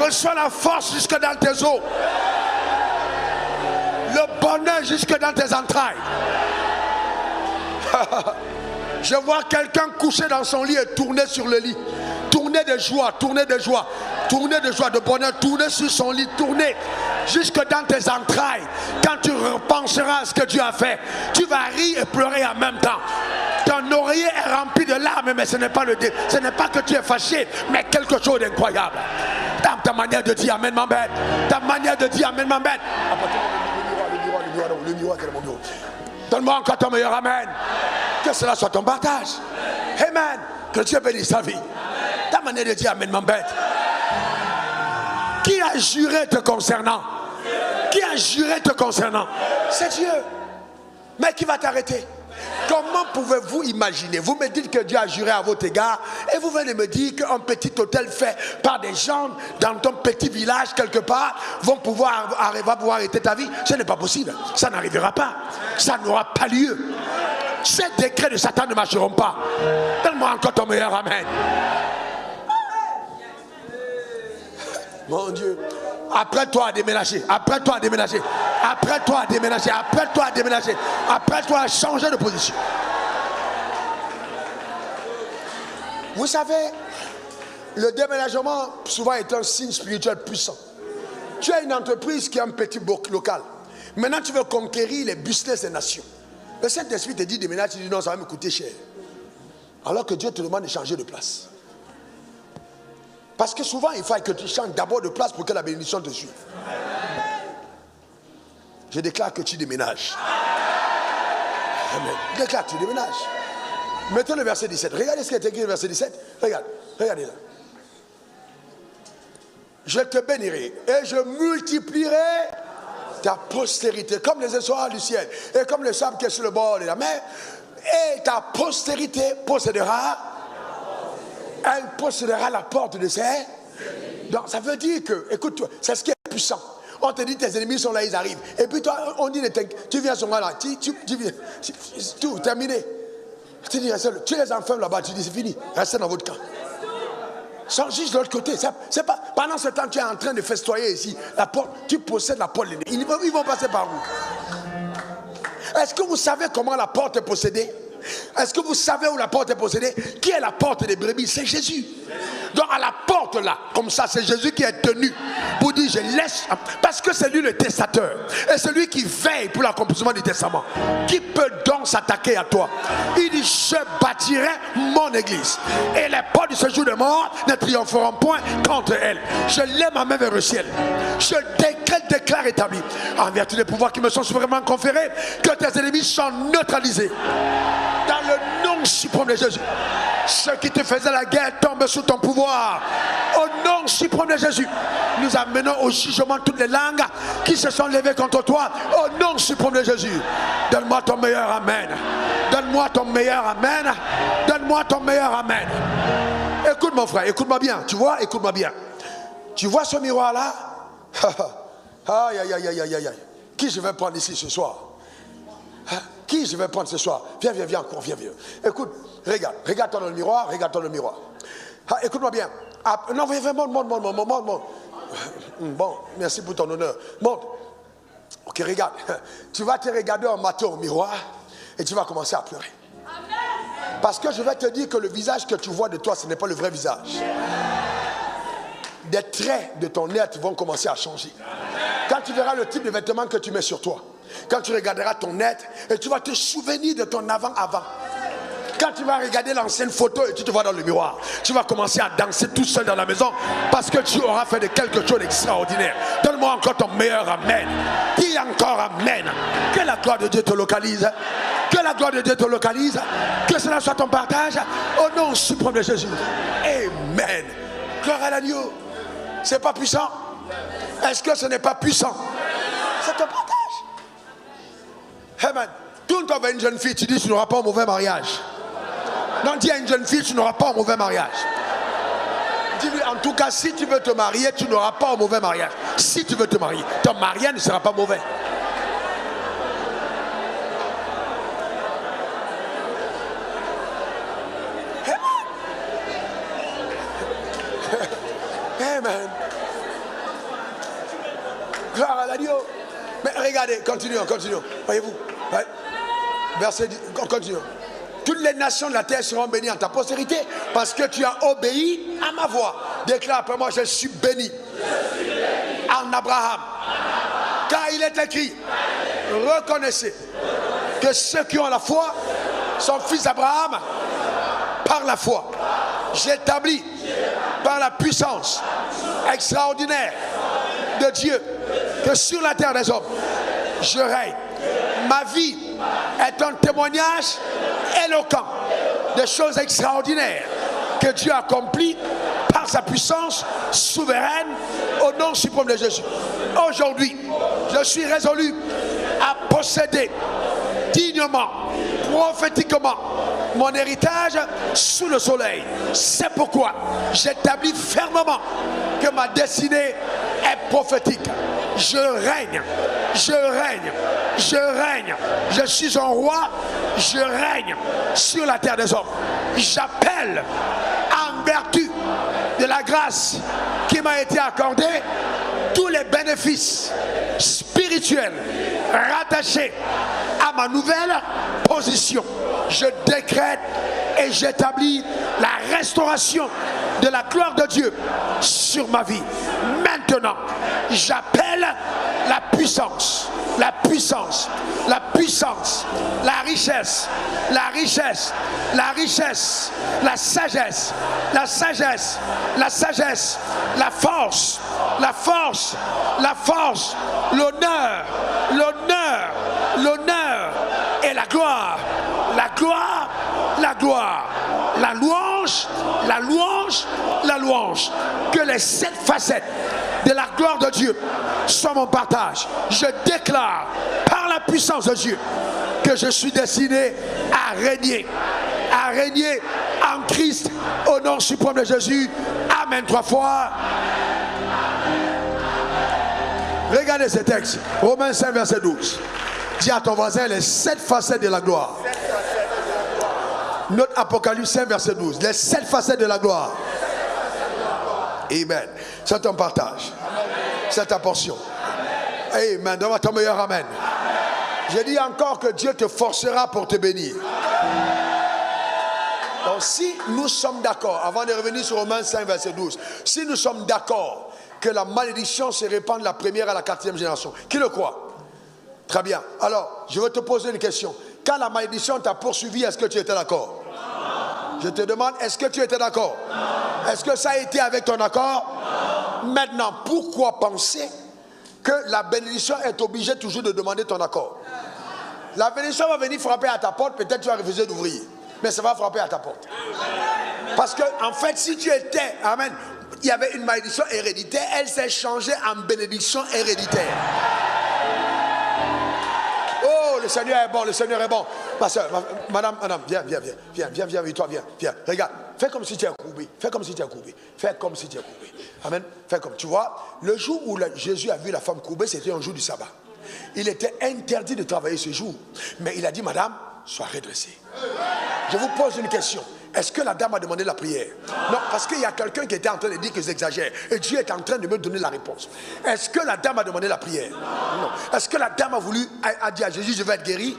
Reçois la force jusque dans tes os. Le bonheur jusque dans tes entrailles. Je vois quelqu'un couché dans son lit et tourner sur le lit. Tourner de joie, tourner de joie. Tourner de joie, de bonheur, tourner sur son lit, tourner jusque dans tes entrailles. Quand tu repenseras à ce que Dieu a fait, tu vas rire et pleurer en même temps. Ton oreiller est rempli de larmes, mais ce n'est pas que tu es fâché, mais quelque chose d'incroyable. Dans ta manière de dire amen m'embête. Ta manière de dire amen m'embête. Le miroir, quel est mon miroir? Donne-moi encore ton meilleur amen. Que cela soit ton partage. Amen. Que Dieu bénisse ta vie. Ta manière de dire amen m'embête. Qui a juré te concernant? Qui a juré te concernant? C'est Dieu. Mais qui va t'arrêter? Comment pouvez-vous imaginer? Vous me dites que Dieu a juré à votre égard et vous venez me dire qu'un petit hôtel fait par des gens dans ton petit village quelque part va pouvoir arrêter ta vie. Ce n'est pas possible. Ça n'arrivera pas. Ça n'aura pas lieu. Ces décrets de Satan ne marcheront pas. Donne-moi encore ton meilleur amen. Mon Dieu. Apprête-toi à déménager. Apprête-toi à déménager. Apprête-toi à déménager. Apprête-toi à déménager. Apprête-toi à changer de position. Vous savez, le déménagement souvent est un signe spirituel puissant. Tu as une entreprise qui a un petit bloc local. Maintenant, tu veux conquérir les business des nations. Le Saint-Esprit te dit déménager, tu dis non, ça va me coûter cher. Alors que Dieu te demande de changer de place. Parce que souvent, il faut que tu changes d'abord de place pour que la bénédiction te suive. Je déclare que tu déménages. Amen. Je déclare que tu déménages. Mettez le verset 17. Regardez ce qui est écrit au verset 17. Regardez là. Je te bénirai et je multiplierai ta postérité comme les étoiles du ciel et comme le sable qui est sur le bord de la mer. Et ta postérité possédera, elle possédera la porte de ses. Donc ça veut dire que, écoute-toi, c'est ce qui est puissant. On te dit tes ennemis sont là, ils arrivent. Et puis toi, on dit, tu viens sur moi là, tu viens, tout, terminé. Tu dis, tu les enfermes là-bas, tu dis, c'est fini, restez dans votre camp. Sans juste de l'autre côté. C'est pas, pendant ce temps, tu es en train de festoyer ici. La porte, tu possèdes la porte. Ils vont passer par vous. Est-ce que vous savez comment la porte est possédée? Est-ce que vous savez où la porte est possédée? Qui est la porte des brebis? C'est Jésus. Donc à la porte là, comme ça, c'est Jésus qui est tenu pour dire je laisse, parce que c'est lui le testateur et celui qui veille pour l'accomplissement du testament. Qui peut donc s'attaquer à toi? Il dit je bâtirai mon église et les portes du séjour de mort ne triompheront point contre elle. Je lève ma main vers le ciel. Je déclare établi en vertu des pouvoirs qui me sont souverainement conférés que tes ennemis sont neutralisés. Dans le nom suprême de Jésus. Ceux qui te faisaient la guerre tombent sous ton pouvoir. Au nom suprême de Jésus. Nous amenons au jugement toutes les langues qui se sont levées contre toi. Au nom suprême de Jésus. Donne-moi ton meilleur amen. Donne-moi ton meilleur amen. Donne-moi ton meilleur amen. Écoute mon frère, écoute-moi bien. Tu vois, écoute-moi bien. Tu vois ce miroir là? Aïe, aïe, aïe, aïe, aïe, aïe. Qui je vais prendre ici ce soir? Qui je vais prendre ce soir? Viens encore, viens. Écoute, regarde-toi dans le miroir, écoute-moi bien. Non, viens, monte. Bon, merci pour ton honneur. Monte. Ok, regarde. Tu vas te regarder en matin au miroir et tu vas commencer à pleurer. Parce que je vais te dire que le visage que tu vois de toi, ce n'est pas le vrai visage. Des traits de ton être vont commencer à changer. Quand tu verras le type de vêtements que tu mets sur toi, quand tu regarderas ton être et tu vas te souvenir de ton avant-avant. Quand tu vas regarder l'ancienne photo et tu te vois dans le miroir, tu vas commencer à danser tout seul dans la maison parce que tu auras fait de quelque chose d'extraordinaire. Donne-moi encore ton meilleur amen. Dis encore amen. Que la gloire de Dieu te localise. Que la gloire de Dieu te localise. Que cela soit ton partage. Au nom suprême de Jésus. Amen. Gloire à l'agneau. C'est pas puissant? Est-ce que ce n'est pas puissant? C'est ton partage. Amen. Tourne-toi vers une jeune fille, tu dis tu n'auras pas un mauvais mariage. Non, dis à une jeune fille, tu n'auras pas un mauvais mariage. Dis-lui, en tout cas, si tu veux te marier, tu n'auras pas un mauvais mariage. Si tu veux te marier, ton mariage ne sera pas mauvais. Amen. Amen. Gloire à l'agneau. Mais regardez, continuons. Voyez-vous, ouais. Verset 10, continuons. Toutes les nations de la terre seront bénies en ta postérité parce que tu as obéi à ma voix. Déclare après moi, je suis béni. En Abraham. Car il est écrit, reconnaissez que ceux qui ont la foi sont fils d'Abraham par la foi. J'établis par la puissance extraordinaire de Dieu que sur la terre des hommes, je règne. Ma vie est un témoignage éloquent des choses extraordinaires que Dieu accomplit par sa puissance souveraine au nom suprême de Jésus. Aujourd'hui, je suis résolu à posséder dignement, prophétiquement, mon héritage sous le soleil. C'est pourquoi j'établis fermement que ma destinée est prophétique. Je règne. Je suis un roi, je règne sur la terre des hommes. J'appelle en vertu de la grâce qui m'a été accordée tous les bénéfices spirituels rattachés à ma nouvelle position. Je décrète et j'établis la restauration de la gloire de Dieu sur ma vie. Maintenant, j'appelle la puissance la puissance, la puissance, la richesse, la richesse, la richesse, la sagesse, la sagesse, la sagesse, la force, la force, la force, l'honneur, l'honneur, l'honneur et la gloire, la gloire, la gloire, la louange, la louange, la louange. Que les 7 facettes de la gloire de Dieu soient mon partage. Je déclare par la puissance de Dieu que je suis destiné à régner en Christ au nom suprême de Jésus. Amen 3 fois. Regardez ce texte, Romains 5 verset 12. Dis à ton voisin les 7 facettes de la gloire. Note Apocalypse 5 verset 12. Les 7 facettes de la gloire. Amen. C'est ton partage. C'est ta portion. Amen. Donne-moi ton meilleur amen. Je dis encore que Dieu te forcera pour te bénir. Donc si nous sommes d'accord, avant de revenir sur Romains 5 verset 12, si nous sommes d'accord que la malédiction se répand de la première à la 4e génération, qui le croit? Très bien. Alors, je vais te poser une question. Quand la malédiction t'a poursuivi, est-ce que tu étais d'accord? Je te demande, est-ce que tu étais d'accord? Est-ce que ça a été avec ton accord? Maintenant, pourquoi penser que la bénédiction est obligée toujours de demander ton accord? La bénédiction va venir frapper à ta porte, peut-être tu vas refuser d'ouvrir, mais ça va frapper à ta porte. Parce que, en fait, si tu étais, amen, il y avait une malédiction héréditaire, elle s'est changée en bénédiction héréditaire. Oh, le Seigneur est bon, le Seigneur est bon. Ma soeur, madame, viens, toi, viens. Regarde, fais comme si tu es courbé. Fais comme si tu es courbé. Amen. Fais comme, tu vois, le jour où Jésus a vu la femme courbée, c'était un jour du sabbat. Il était interdit de travailler ce jour. Mais il a dit, madame, sois redressée. Je vous pose une question. Est-ce que la dame a demandé la prière? Non, parce qu'il y a quelqu'un qui était en train de dire que j'exagère. Et Dieu est en train de me donner la réponse. Est-ce que la dame a demandé la prière? Non. Est-ce que la dame a dit à Jésus, je vais être guéri?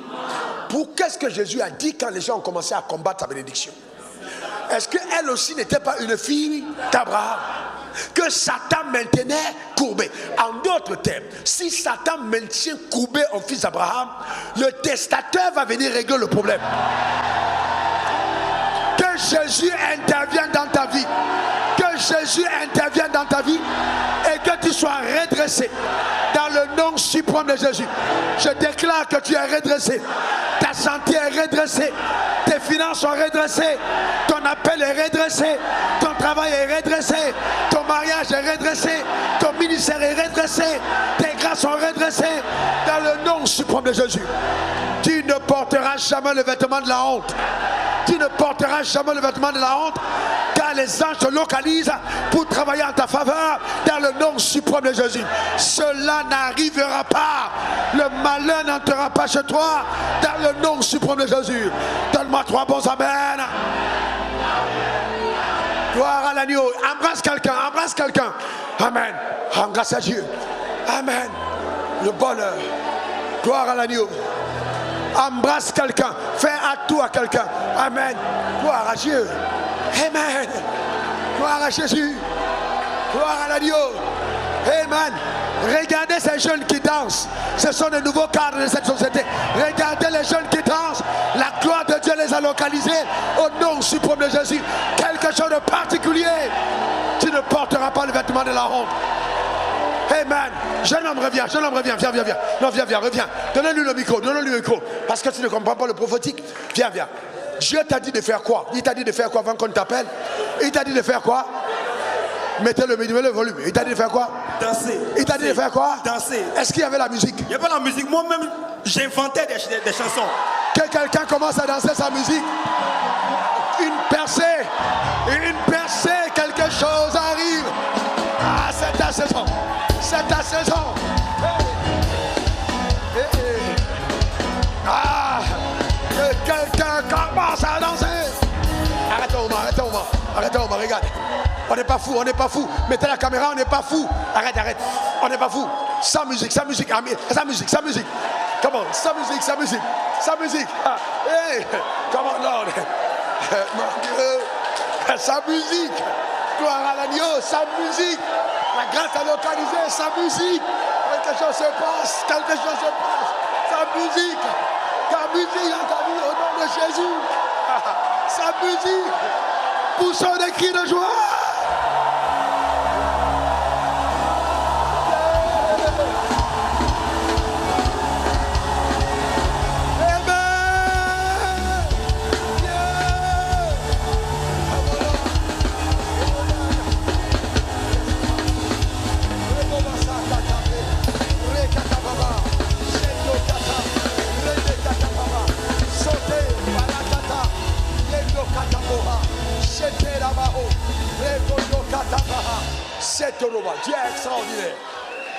Qu'est-ce que Jésus a dit quand les gens ont commencé à combattre sa bénédiction? Est-ce qu'elle aussi n'était pas une fille d'Abraham que Satan maintenait courbé? En d'autres termes, si Satan maintient courbé un fils d'Abraham, le testateur va venir régler le problème. Que Jésus intervienne dans ta vie. Que Jésus intervienne dans ta vie et que tu sois redressé dans le nom suprême de Jésus. Je déclare que tu es redressé. Ta santé est redressée. Tes finances sont redressées. Ton appel est redressé. Ton travail est redressé. Ton mariage est redressé. Ton ministère est redressé. Tes grâces sont redressées dans le nom suprême de Jésus. Tu ne porteras jamais le vêtement de la honte. Tu ne porteras jamais le vêtement de la honte, car les anges te localisent pour travailler en ta faveur dans le nom suprême de Jésus. Cela n'arrivera pas. Le malheur n'entrera pas chez toi dans le nom suprême de Jésus. Donne-moi 3 bons amen. Gloire à l'agneau. Embrasse quelqu'un, embrasse quelqu'un. Amen. Embrasse à Dieu. Amen. Le bonheur. Gloire à l'agneau. Embrasse quelqu'un, fais à tout à quelqu'un. Amen. Gloire à Dieu. Amen. Gloire à Jésus. Gloire à l'agneau. Amen. Regardez ces jeunes qui dansent. Ce sont les nouveaux cadres de cette société. Regardez les jeunes qui dansent. La gloire de Dieu les a localisés au nom suprême de Jésus. Quelque chose de particulier. Tu ne porteras pas le vêtement de la honte. Amen. Jeune homme, reviens, viens. Non, viens, reviens. Donnez-lui le micro, Parce que tu ne comprends pas le prophétique. Viens. Dieu t'a dit de faire quoi? Il t'a dit de faire quoi avant qu'on t'appelle? Il t'a dit de faire quoi? Mettez le volume. Il t'a dit de faire quoi? Danser. Il t'a dit de faire quoi? Danser. Est-ce qu'il y avait la musique? Il n'y avait pas la musique. Moi-même, j'inventais des chansons. Que quelqu'un commence à danser sa musique. Une percée, quelque chose arrive. Ah, c'est ta saison. C'est ta saison. Ah, que quelqu'un commence à danser. Arrêtez-moi, regarde. On n'est pas fou. Mettez la caméra, on n'est pas fou. Arrête. On n'est pas fou. Sans musique. Come on, sans musique. Ah, hey, come on, Lord. Mon Dieu. Sa musique. Gloire à l'agneau, sa musique. La grâce à localiser sa musique. Quelque chose se passe. Quelque chose se passe. Sa musique. Ta musique dans ta vie au nom de Jésus. Sa musique. Poussons des cris de joie. Dieu est extraordinaire.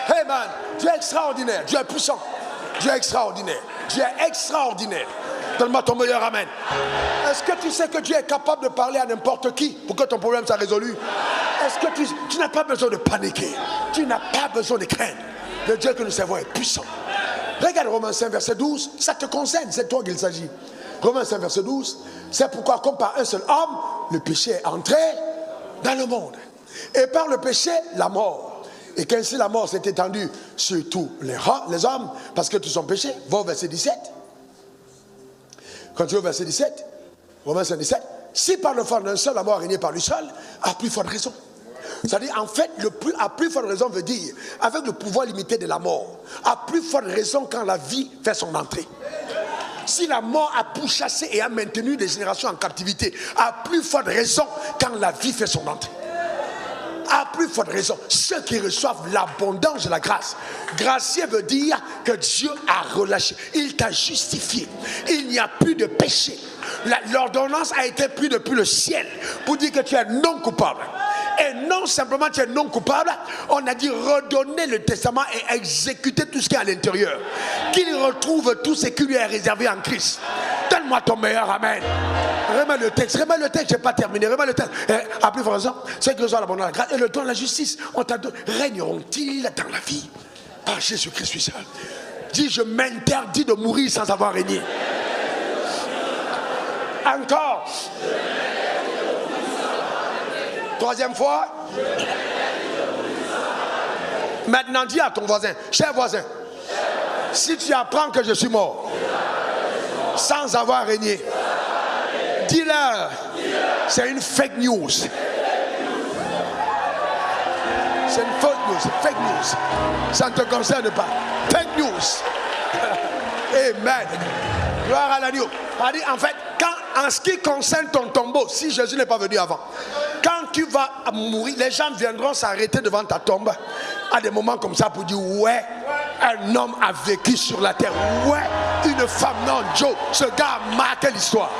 Hey man, Dieu est extraordinaire. Dieu est puissant. Dieu est extraordinaire. Dieu est extraordinaire. Donne-moi ton meilleur amen. Est-ce que tu sais que Dieu est capable de parler à n'importe qui pour que ton problème soit résolu? Est-ce que tu n'as pas besoin de paniquer? Tu n'as pas besoin de craindre. Le Dieu que nous servons est puissant. Regarde Romains 5 verset 12. Ça te concerne, c'est toi qu'il s'agit. Romains 5 verset 12. C'est pourquoi comme par un seul homme, le péché est entré dans le monde. Et par le péché, la mort. Et qu'ainsi la mort s'est étendue sur tous les hommes, parce que tous ont péché. Va au verset 17. Quand tu vas au verset 17, Romains 5, 17, si par le fond d'un seul, la mort a régné par lui seul, à plus forte raison. C'est-à-dire, en fait, à plus forte raison veut dire, avec le pouvoir limité de la mort, à plus forte raison quand la vie fait son entrée. Si la mort a pourchassé et a maintenu des générations en captivité, à plus forte raison quand la vie fait son entrée. À plus forte raison, ceux qui reçoivent l'abondance de la grâce. Gracieux veut dire que Dieu a relâché. Il t'a justifié. Il n'y a plus de péché. L'ordonnance a été prise depuis le ciel pour dire que tu es non coupable. Et non simplement tu es non coupable, on a dit redonner le testament et exécuter tout ce qui est à l'intérieur. Qu'il retrouve tout ce qui lui est réservé en Christ. Donne-moi ton meilleur amen. Remets le texte, je n'ai pas terminé. Remets le texte. À plus forte raison, c'est que reçoivent l'abondance de la grâce et le don de la justice. On t'a donné. Régneront-ils dans la vie par Jésus-Christ seul? Dis, je m'interdis de mourir sans avoir régné. Encore. Troisième fois. Maintenant, dis à ton voisin, cher voisin, si tu apprends que je suis mort sans avoir régné, dis-leur, c'est une fake news. C'est une fake news. Ça ne te concerne pas. Fake news. Amen. Gloire à l'agneau. En fait, en ce qui concerne ton tombeau, si Jésus n'est pas venu avant, quand tu vas mourir, les gens viendront s'arrêter devant ta tombe à des moments comme ça pour dire ouais, un homme a vécu sur la terre. Ouais, une femme, non, Joe, ce gars a marqué l'histoire.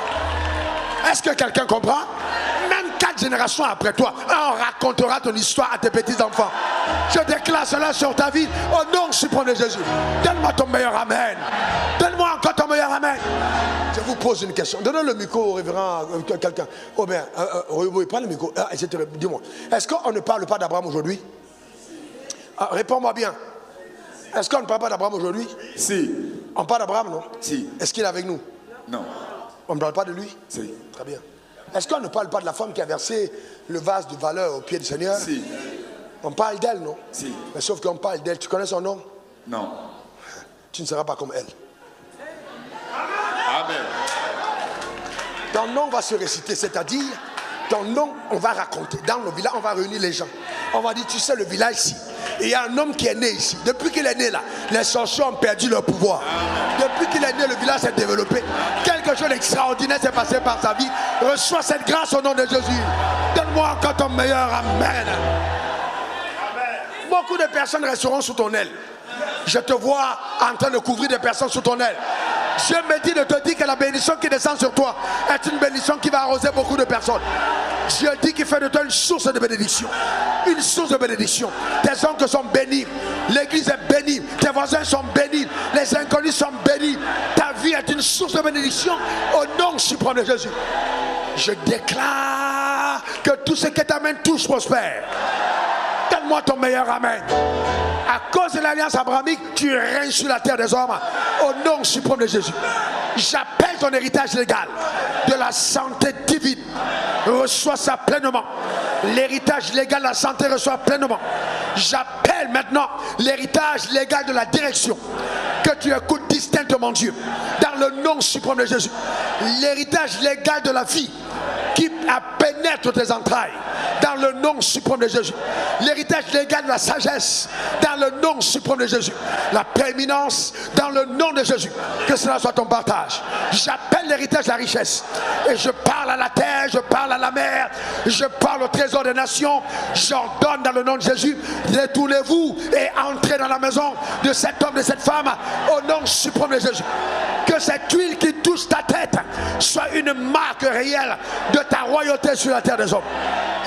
Est-ce que quelqu'un comprend? Même 4 générations après toi, on racontera ton histoire à tes petits-enfants. Je déclare cela sur ta vie au nom suprême de Jésus. Donne-moi ton meilleur amen. Donne-moi encore ton meilleur amen. Je vous pose une question. Donnez le micro au révérend quelqu'un. Oh bien, oui, prends le micro. Dis-moi, est-ce qu'on ne parle pas d'Abraham aujourd'hui? Réponds-moi bien. Est-ce qu'on ne parle pas d'Abraham aujourd'hui? Si. On parle d'Abraham, non? Si. Est-ce qu'il est avec nous? Non. On ne parle pas de lui? Si. Très bien. Est-ce qu'on ne parle pas de la femme qui a versé le vase de valeur au pied du Seigneur? Si. On parle d'elle, non? Si. Mais sauf qu'on parle d'elle. Tu connais son nom? Non. Tu ne seras pas comme elle. Amen. Ton nom va se réciter, c'est-à-dire, ton nom, on va raconter. Dans le village, on va réunir les gens. On va dire, tu sais, le village ici. Et il y a un homme qui est né ici. Depuis qu'il est né là, les sorciers ont perdu leur pouvoir. Depuis qu'il est né, le village s'est développé. Quelque chose d'extraordinaire s'est passé par sa vie. Reçois cette grâce au nom de Jésus. Donne-moi encore ton meilleur amen. Beaucoup de personnes resteront sous ton aile. Je te vois en train de couvrir des personnes sous ton aile. Dieu me dit de te dire que la bénédiction qui descend sur toi est une bénédiction qui va arroser beaucoup de personnes. Dieu dit qu'il fait de toi une source de bénédiction. Une source de bénédiction. Tes oncles sont bénis. L'église est bénie. Tes voisins sont bénis. Les inconnus sont bénis. Ta vie est une source de bénédiction au nom suprême de Jésus. Je déclare que tout ce que ta main touche prospère. Donne-moi ton meilleur amen. À cause de l'alliance abrahamique, tu règnes sur la terre des hommes. Au nom suprême de Jésus. J'appelle ton héritage légal de la santé divine. Reçois ça pleinement. L'héritage légal de la santé reçoit pleinement. J'appelle maintenant l'héritage légal de la direction. Que tu écoutes distinctement Dieu. Dans le nom suprême de Jésus. L'héritage légal de la vie qui pénètre tes entrailles. Dans le nom suprême de Jésus. L'héritage légal de la sagesse. Dans le nom suprême de Jésus. La prééminence. Dans le nom de Jésus. Que cela soit ton partage. J'appelle l'héritage de la richesse. Et je parle à la terre. Je parle à la mer. Je parle au trésor des nations. J'ordonne dans le nom de Jésus. Détournez-vous et entrez dans la maison de cet homme, de cette femme. Au nom suprême de Jésus. Que cette huile qui touche ta tête soit une marque réelle de ta royauté sur la terre des hommes.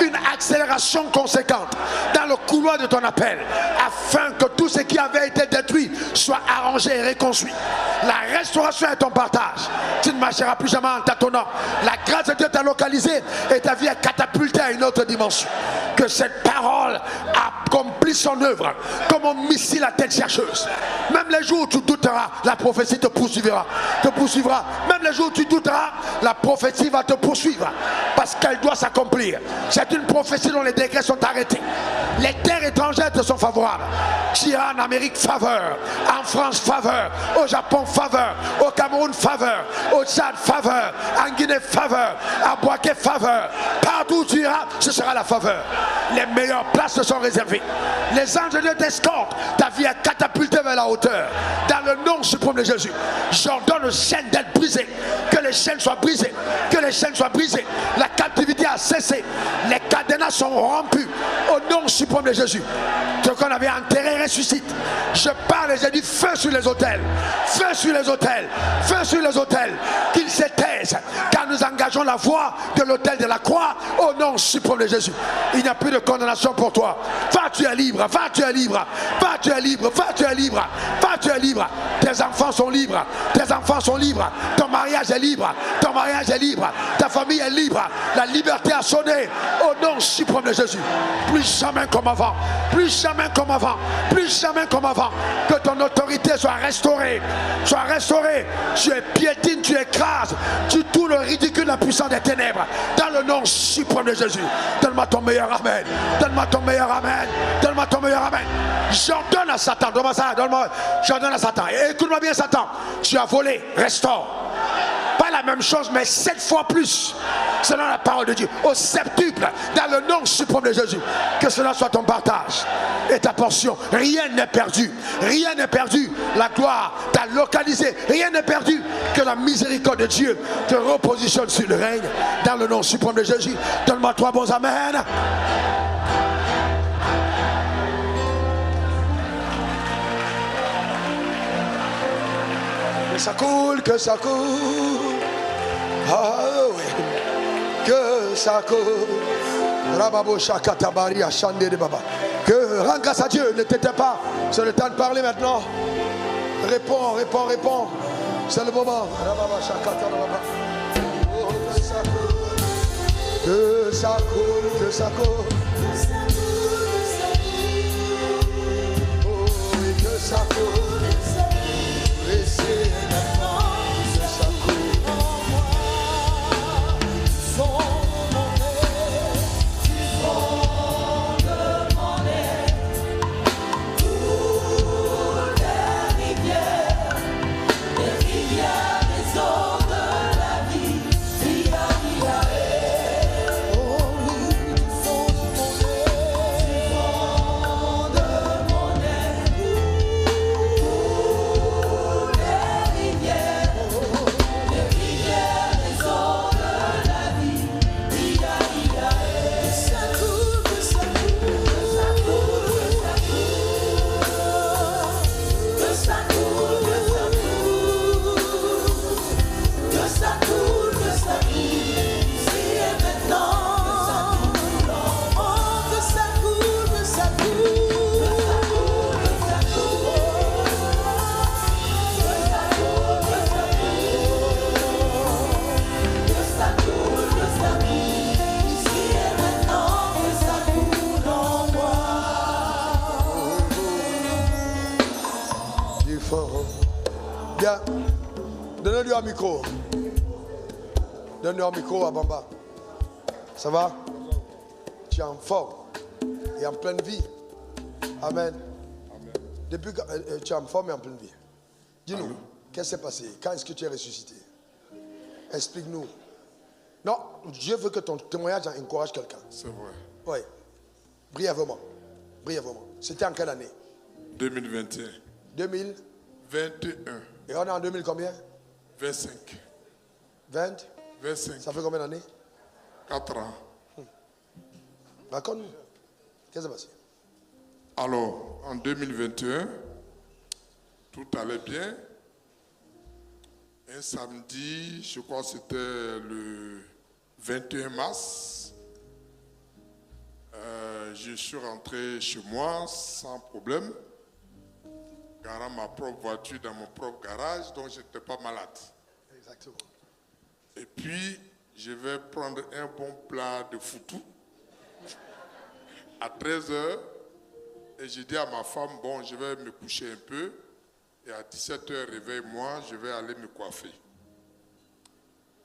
Une accélération conséquente dans le couloir de ton appel, afin que tout ce qui avait été détruit soit arrangé et reconstruit. La restauration est ton partage. Tu ne marcheras plus jamais en tâtonnant. La grâce de Dieu t'a localisé et ta vie est catapultée à une autre dimension. Que cette parole accomplisse son œuvre comme un missile à tête chercheuse. Même les jours où tu douteras, la prophétie te poursuivra. Même les jours où tu douteras, la prophétie va te poursuivre parce qu'elle doit s'accomplir. C'est une prophétie dont les décrets sont arrêtés. Les terres étrangères te sont favorables. Tu iras en Amérique, faveur. En France, faveur. Au Japon, faveur. Au Cameroun, faveur. Au Tchad, faveur. En Guinée, faveur. À Boaké, faveur. Partout où tu iras, ce sera la faveur. Les meilleures places te sont réservées. Les anges de Dieu t'escortent. Ta vie est catapultée vers la hauteur. Dans le nom suprême de Jésus, j'ordonne aux chaînes d'être brisées. Que les chaînes soient brisées. Que les chaînes soient brisées. La captivité a cessé. Les cadenas sont rompus. Au nom suprême de Jésus. Ce qu'on avait enterré ressuscite. Je parle et j'ai dit feu sur les autels. Feu sur les autels. Feu sur les autels. Qu'ils se taisent. Car nous engageons la voix de l'autel de la croix. Au nom suprême de Jésus. Il n'y a plus de condamnation pour toi. Va, tu es libre. Va, tu es libre. Va, tu es libre. Va, tu es libre. Va, tu es libre. Tes enfants sont libres. Tes enfants sont libres. Ton mariage est libre. Ton mariage est libre. Ta famille est libre. La liberté a sonné. Au nom suprême de Jésus. Plus jamais comme avant. Plus jamais comme avant. Plus jamais comme avant. Que ton autorité soit restaurée. Soit restaurée. Tu es piétine, tu écrases. Tu tournes le ridicule, la puissance des ténèbres. Dans le nom suprême de Jésus. Donne-moi ton meilleur amen. Donne-moi ton meilleur amen. Donne-moi ton meilleur amen. J'ordonne à Satan. Donne-moi ça. Donne-moi. J'ordonne à Satan. Et écoute-moi bien, Satan. Tu as volé. Restaure. Pas la même chose, mais 7 fois plus. Selon la parole de Dieu. Au septuple. Dans le nom suprême de Jésus. Que cela soit ton partage. Et ta portion. Rien n'est perdu. Rien n'est perdu. La gloire t'a localisé. Rien n'est perdu. Que la miséricorde de Dieu te repositionne sur le règne. Dans le nom suprême de Jésus. Donne-moi 3 bons amen. Que ça coule, que ça coule. Ah oui. Que ça coule. Rababo Shakatabari Ashande de Baba. Que rends grâce à Dieu, ne t'étais pas. C'est le temps de parler maintenant. Réponds, réponds, réponds. C'est le moment. Rababa Shakata Baba. Oh, que ça coule. Que ça coule, que ça coule. Oh, oui, que ça coule. Laissez maintenant que ça coule en moi. micro. Donne un micro à Bamba. Ça va? Tu es en forme et en pleine vie. Amen. Depuis que tu es en forme et en pleine vie. Dis-nous, qu'est-ce qui s'est passé? Quand est-ce que tu es ressuscité? Explique-nous. Non, Dieu veut que ton témoignage encourage quelqu'un. C'est vrai. Oui. Brièvement. Brièvement. C'était en quelle année? 2021. 2000. 21. Et on est en 2000 combien? 25. 20. 25. Ça fait combien d'années? 4 ans. Raconte-nous. Qu'est-ce qui s'est passé? Alors, en 2021, tout allait bien. Un samedi, je crois que c'était le 21 mars, je suis rentré chez moi sans problème, garant ma propre voiture dans mon propre garage, donc je n'étais pas malade. Exactement. Et puis, je vais prendre un bon plat de foutou à 13h. Et j'ai dit à ma femme, bon, je vais me coucher un peu. Et à 17h, réveille-moi, je vais aller me coiffer.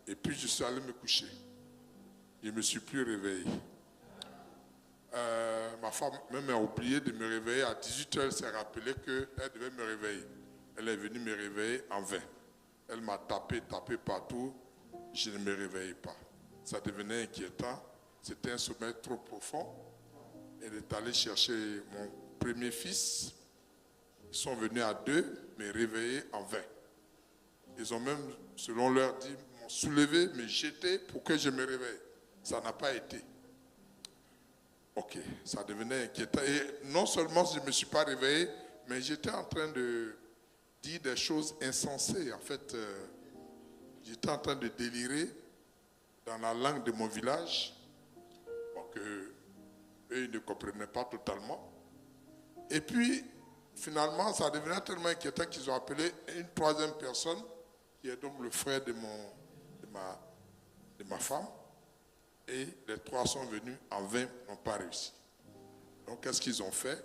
Et puis, je suis allé me coucher. Je ne me suis plus réveillé. Ma femme même a oublié de me réveiller. À 18h, elle s'est rappelée qu'elle devait me réveiller. Elle est venue me réveiller en vain. Elle m'a tapé partout. Je ne me réveillais pas. Ça devenait inquiétant. C'était un sommeil trop profond. Elle est allée chercher mon premier fils. Ils sont venus à 2, me réveiller en vain. Ils ont même, selon leur dit, m'ont soulevé, me jeté pour que je me réveille. Ça n'a pas été. Ok, ça devenait inquiétant. Et non seulement je ne me suis pas réveillé, mais j'étais en train de dire des choses insensées. En fait, j'étais en train de délirer dans la langue de mon village. Donc, eux, ils ne comprenaient pas totalement. Et puis, finalement, ça devenait tellement inquiétant qu'ils ont appelé une troisième personne, qui est donc le frère de ma femme. Et les 3 sont venus en vain, n'ont pas réussi. Donc, qu'est-ce qu'ils ont fait?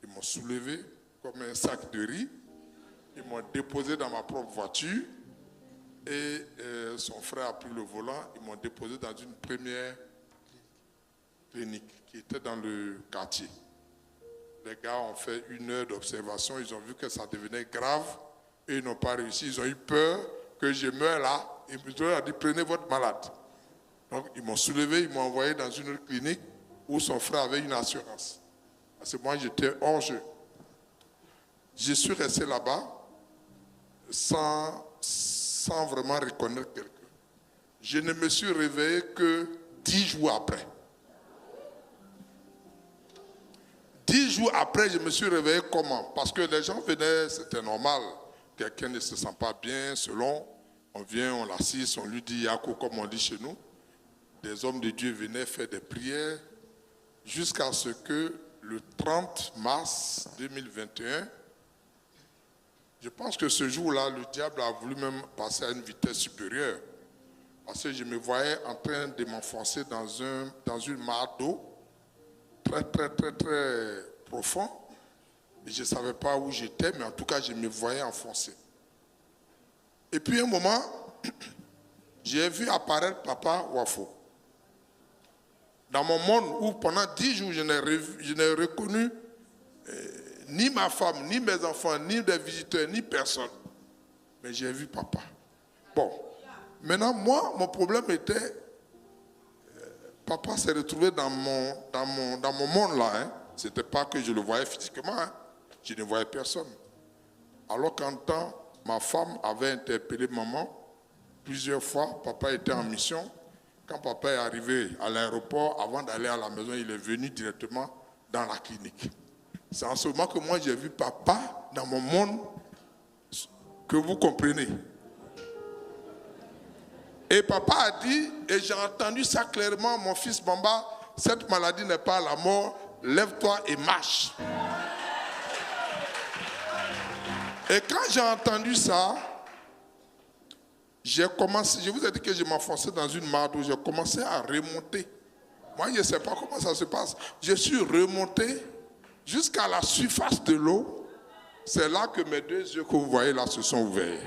Ils m'ont soulevé comme un sac de riz. Ils m'ont déposé dans ma propre voiture. Et son frère a pris le volant. Ils m'ont déposé dans une première clinique qui était dans le quartier. Les gars ont fait 1 heure d'observation. Ils ont vu que ça devenait grave. Et ils n'ont pas réussi. Ils ont eu peur que je meure là. Ils m'ont dit, prenez votre malade. Donc, ils m'ont soulevé, ils m'ont envoyé dans une autre clinique où son frère avait une assurance. Parce que moi, j'étais hors jeu. Je suis resté là-bas sans vraiment reconnaître quelqu'un. Je ne me suis réveillé que 10 jours après. 10 jours après, je me suis réveillé comment? Parce que les gens venaient, c'était normal. Quelqu'un ne se sent pas bien, selon, on vient, on l'assiste, on lui dit Yako, comme on dit chez nous. Des hommes de Dieu venaient faire des prières jusqu'à ce que le 30 mars 2021, je pense que ce jour-là, le diable a voulu même passer à une vitesse supérieure. Parce que je me voyais en train de m'enfoncer dans une mare d'eau très, très, très, très profond. Et je ne savais pas où j'étais, mais en tout cas, je me voyais enfoncé. Et puis, un moment, j'ai vu apparaître Papa Wafo. Dans mon monde où pendant 10 jours, je n'ai reconnu ni ma femme, ni mes enfants, ni des visiteurs, ni personne. Mais j'ai vu Papa. Bon, maintenant, moi, mon problème était, Papa s'est retrouvé dans mon monde là. Hein. Ce n'était pas que je le voyais physiquement. Hein. Je ne voyais personne. Alors qu'en temps, ma femme avait interpellé maman plusieurs fois. Papa était en mission. Quand papa est arrivé à l'aéroport, avant d'aller à la maison, il est venu directement dans la clinique. C'est en ce moment que moi j'ai vu papa dans mon monde, que vous comprenez. Et papa a dit, et j'ai entendu ça clairement, mon fils Bamba, cette maladie n'est pas la mort, lève-toi et marche. Et quand j'ai entendu ça, j'ai commencé, je vous ai dit que je m'enfonçais dans une mare d'eau, j'ai commencé à remonter. Moi, je ne sais pas comment ça se passe. Je suis remonté jusqu'à la surface de l'eau. C'est là que mes 2 yeux que vous voyez là se sont ouverts.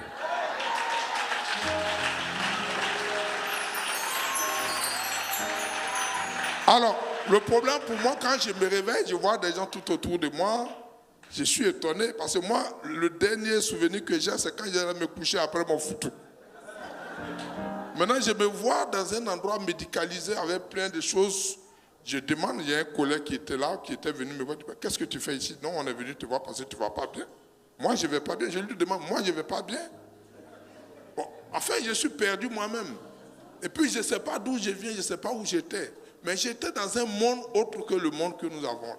Alors, le problème pour moi, quand je me réveille, je vois des gens tout autour de moi. Je suis étonné parce que moi, le dernier souvenir que j'ai, c'est quand j'allais me coucher après mon foutu. Maintenant, je me vois dans un endroit médicalisé avec plein de choses. Je demande, il y a un collègue qui était là, qui était venu me voir. Qu'est-ce que tu fais ici? Non, on est venu te voir parce que tu ne vas pas bien. Moi, je ne vais pas bien. Je lui demande, moi, je ne vais pas bien. Bon, enfin, je suis perdu moi-même. Et puis, je ne sais pas d'où je viens, je ne sais pas où j'étais. Mais j'étais dans un monde autre que le monde que nous avons.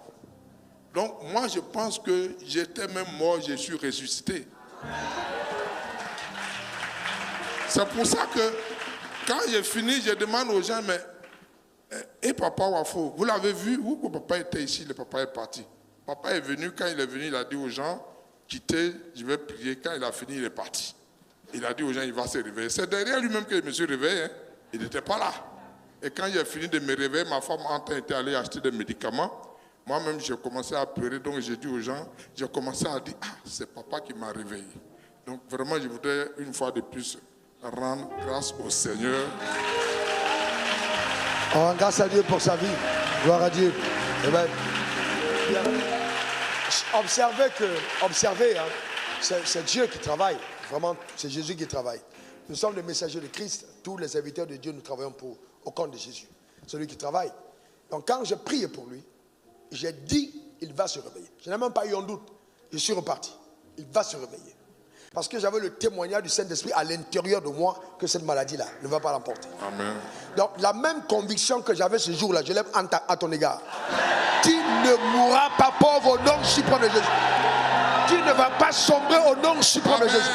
Donc, moi, je pense que j'étais même mort, je suis ressuscité. C'est pour ça que, quand j'ai fini, je demande aux gens, mais, et papa Wafo, vous l'avez vu, où que papa était ici, le papa est parti. Papa est venu, quand il est venu, il a dit aux gens, quittez, je vais prier. Quand il a fini, il est parti. Il a dit aux gens, il va se réveiller. C'est derrière lui-même que je me suis réveillé. Hein. Il n'était pas là. Et quand j'ai fini de me réveiller, ma femme était allée acheter des médicaments. Moi-même, j'ai commencé à pleurer. Donc, j'ai dit aux gens, j'ai commencé à dire, ah, c'est papa qui m'a réveillé. Donc, vraiment, je voudrais une fois de plus rendre grâce au Seigneur. On rend grâce à Dieu pour sa vie. Gloire à Dieu. Amen. Observez, hein, c'est Dieu qui travaille. Vraiment, c'est Jésus qui travaille. Nous sommes les messagers de Christ. Tous les serviteurs de Dieu, nous travaillons au compte de Jésus. Celui qui travaille. Donc quand je priais pour lui, j'ai dit, il va se réveiller. Je n'ai même pas eu un doute. Je suis reparti. Il va se réveiller. Parce que j'avais le témoignage du Saint-Esprit à l'intérieur de moi que cette maladie-là ne va pas l'emporter. Amen. Donc la même conviction que j'avais ce jour-là, je l'aime à ton égard. Tu ne mourras pas pauvre au nom suprême de Jésus. Tu ne vas pas sombrer au nom suprême de Jésus.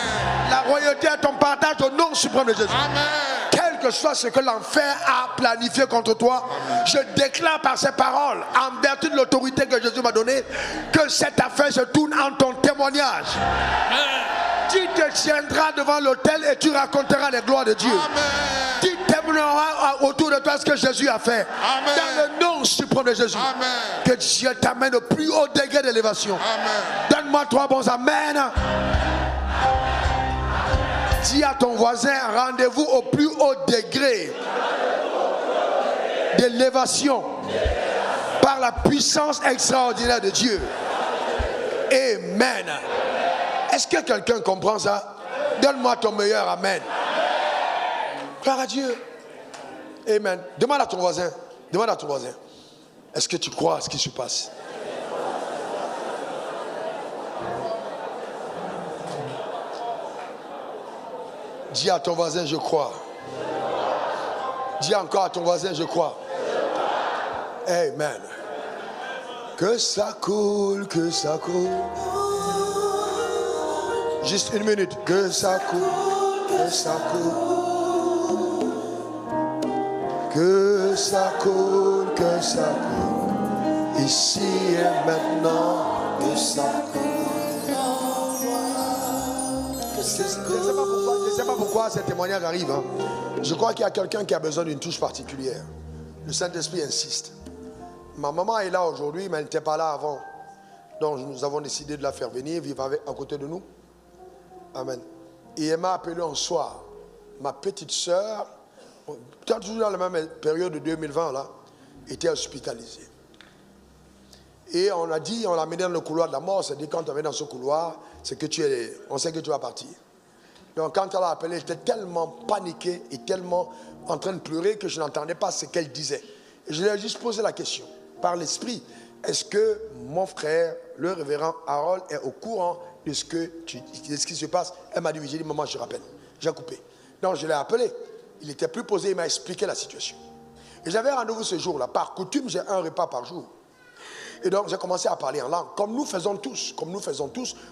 La royauté est ton partage au nom suprême de Jésus. Amen. Quel que soit ce que l'enfer a planifié contre toi, amen, je déclare par ces paroles, en vertu de l'autorité que Jésus m'a donnée, que cette affaire se tourne en ton témoignage. Amen. Tu te tiendras devant l'autel et tu raconteras les gloires de Dieu. Amen. Tu témoigneras autour de toi ce que Jésus a fait. Amen. Dans le nom suprême de Jésus. Amen. Que Dieu t'amène au plus haut degré d'élévation. Donne-moi 3 bons amen. Dis à ton voisin, rendez-vous au plus haut degré d'élévation par la puissance extraordinaire de Dieu. Amen. Est-ce que quelqu'un comprend ça? Donne-moi ton meilleur amen. Gloire à Dieu. Amen. Demande à ton voisin. Demande à ton voisin. Est-ce que tu crois à ce qui se passe? Dis à ton voisin, je crois. Dis encore à ton voisin, je crois. Amen. Que ça coule, que ça coule. Juste une minute. Que ça coule, que ça coule. Que ça coule, que ça coule. Ici et maintenant, que ça coule. Je ne sais pas pourquoi ces témoignages arrivent. Hein. Je crois qu'il y a quelqu'un qui a besoin d'une touche particulière. Le Saint-Esprit insiste. Ma maman est là aujourd'hui, mais elle n'était pas là avant. Donc nous avons décidé de la faire venir, vivre à côté de nous. Amen. Et elle m'a appelé un soir. Ma petite soeur, peut-être toujours dans la même période de 2020, là, était hospitalisée. Et on a dit, on l'a amené dans le couloir de la mort. C'est-à-dire quand tu es dans ce couloir, c'est que on sait que tu vas partir. Donc quand elle a appelé, j'étais tellement paniqué et tellement en train de pleurer que je n'entendais pas ce qu'elle disait. Et je lui ai juste posé la question, par l'esprit, est-ce que mon frère, le révérend Harold, est au courant de ce qui se passe? Elle m'a dit, oui. J'ai dit, maman, je rappelle. J'ai coupé. Donc je l'ai appelé. Il était plus posé, il m'a expliqué la situation. Et j'avais rendez-vous ce jour-là. Par coutume, j'ai un repas par jour. Et donc j'ai commencé à parler en langue, comme nous faisons tous,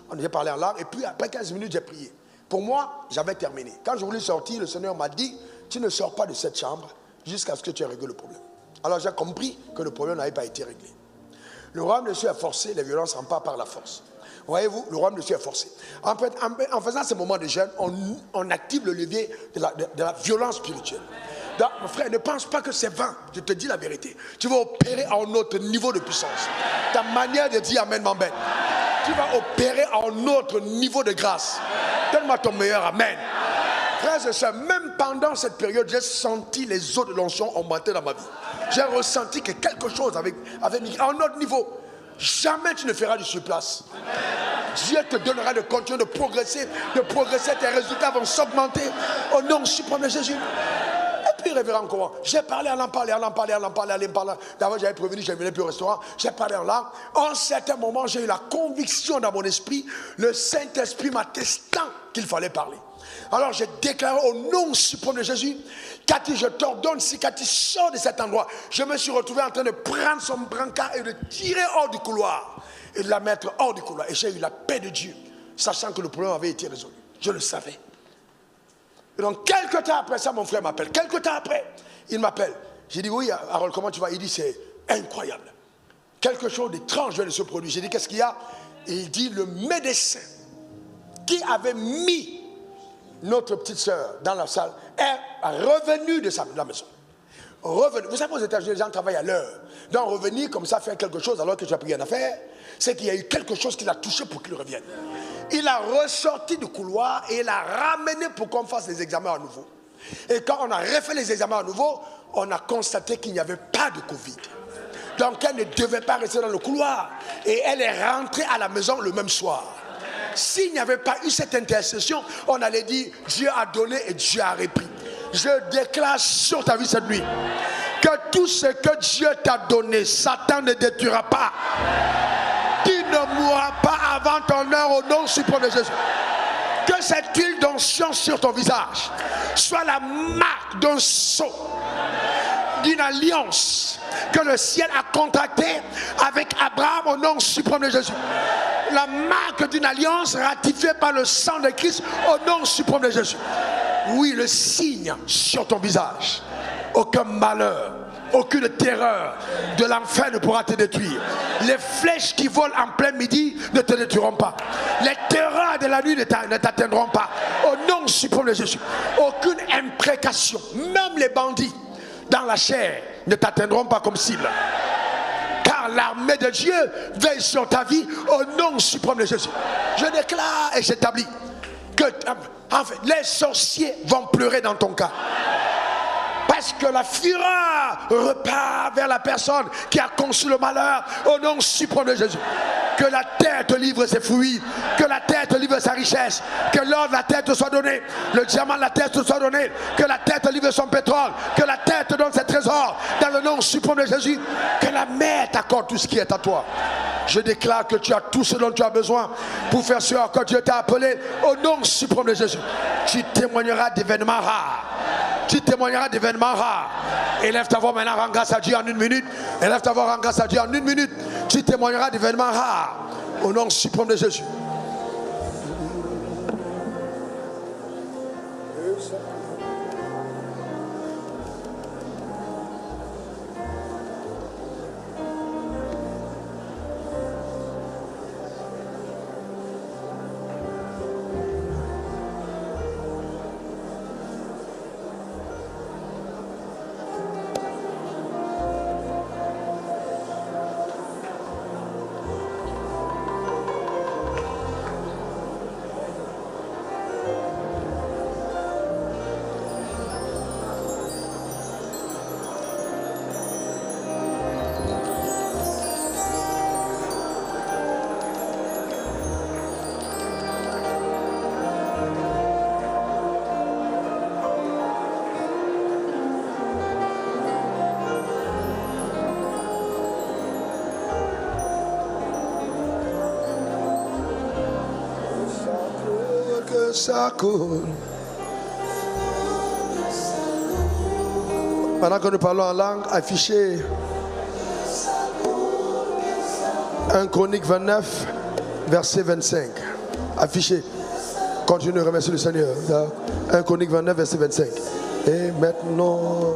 on a parlé en langue, et puis après 15 minutes, j'ai prié. Pour moi, j'avais terminé. Quand je voulais sortir, le Seigneur m'a dit, tu ne sors pas de cette chambre jusqu'à ce que tu aies réglé le problème. Alors j'ai compris que le problème n'avait pas été réglé. Le royaume de Dieu est forcé, les violences ne sont pas par la force. Voyez-vous, le royaume de Dieu est forcé. En fait, en faisant ce moment de jeûne, on active le levier de la violence spirituelle. Donc, mon frère, ne pense pas que c'est vain. Je te dis la vérité. Tu vas opérer à un autre niveau de puissance. Ta manière de dire amen m'embête. Tu vas opérer à un autre niveau de grâce. Donne-moi ton meilleur amen. Frères et sœurs, même pendant cette période, j'ai senti les eaux de l'onction augmenter dans ma vie. J'ai ressenti que quelque chose avait migré à un autre niveau. Jamais tu ne feras du surplace. Dieu te donnera de continuer de progresser, tes résultats vont s'augmenter au nom suprême de Jésus. Et puis, révérend comment? J'ai parlé, en parlant. D'abord, j'avais prévenu, je ne venais plus au restaurant. J'ai parlé en langue. En certain moment, j'ai eu la conviction dans mon esprit, le Saint-Esprit m'attestant qu'il fallait parler. Alors, j'ai déclaré au nom suprême de Jésus, Cathy, je t'ordonne, si Cathy sort de cet endroit, je me suis retrouvé en train de prendre son brancard et de tirer hors du couloir. Et de la mettre hors du couloir. Et j'ai eu la paix de Dieu, sachant que le problème avait été résolu. Je le savais. Et donc, quelques temps après ça, mon frère m'appelle. Quelques temps après, il m'appelle. J'ai dit, oui, Harold, comment tu vas? Il dit, c'est incroyable. Quelque chose d'étrange vient de se produire. J'ai dit, qu'est-ce qu'il y a? Et il dit, le médecin qui avait mis notre petite soeur dans la salle est revenu de la maison. Revenu. Vous savez, aux États-Unis, les gens travaillent à l'heure. Donc, revenir comme ça, faire quelque chose alors que tu n'as plus rien à faire, c'est qu'il y a eu quelque chose qui l'a touché pour qu'il revienne. Il a ressorti du couloir et il a ramené pour qu'on fasse les examens à nouveau. Et quand on a refait les examens à nouveau, on a constaté qu'il n'y avait pas de Covid. Donc elle ne devait pas rester dans le couloir. Et elle est rentrée à la maison le même soir. S'il n'y avait pas eu cette intercession, on allait dire Dieu a donné et Dieu a repris. Je déclare sur ta vie cette nuit que tout ce que Dieu t'a donné, Satan ne détruira pas. Tu ne mourras pas avant ton heure au nom suprême de Jésus. Que cette huile d'onction sur ton visage soit la marque d'un sceau, d'une alliance que le ciel a contractée avec Abraham au nom suprême de Jésus. La marque d'une alliance ratifiée par le sang de Christ au nom suprême de Jésus. Oui, le signe sur ton visage. Aucun malheur, aucune terreur de l'enfer ne pourra te détruire. Les flèches qui volent en plein midi ne te détruiront pas. Les terreurs de la nuit ne t'atteindront pas. Au nom suprême de Jésus. Aucune imprécation, même les bandits dans la chair ne t'atteindront pas comme cible. Car l'armée de Dieu veille sur ta vie au nom suprême de Jésus. Je déclare et j'établis que en fait, les sorciers vont pleurer dans ton cas. Parce que la fureur repart vers la personne qui a conçu le malheur au nom suprême de Jésus. Que la terre te livre ses fruits, que la terre te livre sa richesse, que l'or de la terre te soit donné, le diamant de la terre te soit donné, que la terre te livre son pétrole, que la terre te donne ses trésors dans le nom suprême de Jésus, que la mer t'accorde tout ce qui est à toi. Je déclare que tu as tout ce dont tu as besoin pour faire ce à quoi Dieu t'a appelé au nom suprême de Jésus. Tu témoigneras d'événements rares. Tu témoigneras d'événements rares. Élève ta voix maintenant, rends grâce à Dieu en 1 minute. Élève ta voix, rends grâce à Dieu en 1 minute. Tu témoigneras d'événements rares. Au nom suprême de Jésus. Ça coule. Pendant que nous parlons en langue, affichez 1 Chronique 29, verset 25. Affichez. Continuez, remerciez le Seigneur. 1 Chronique 29, verset 25. Et maintenant...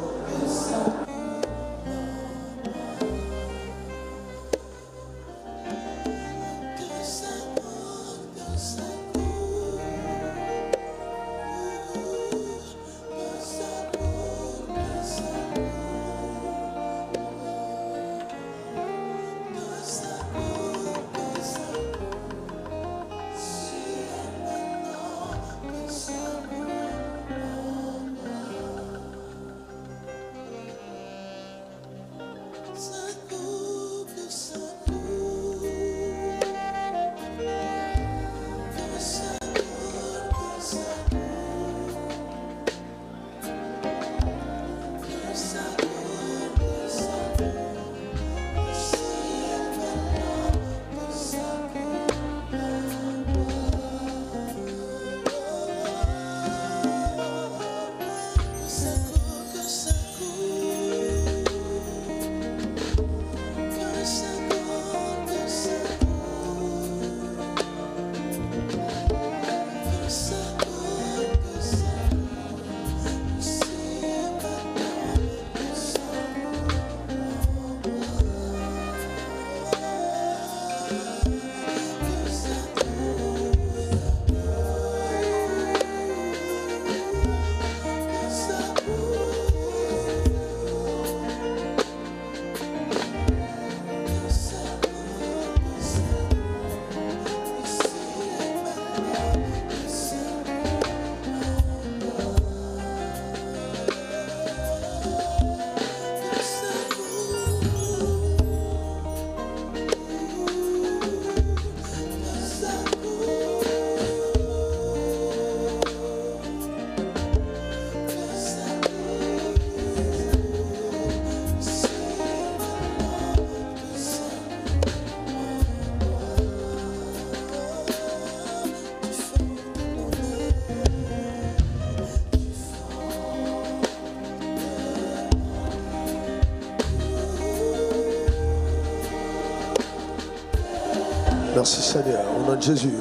Merci Seigneur, au nom de Jésus.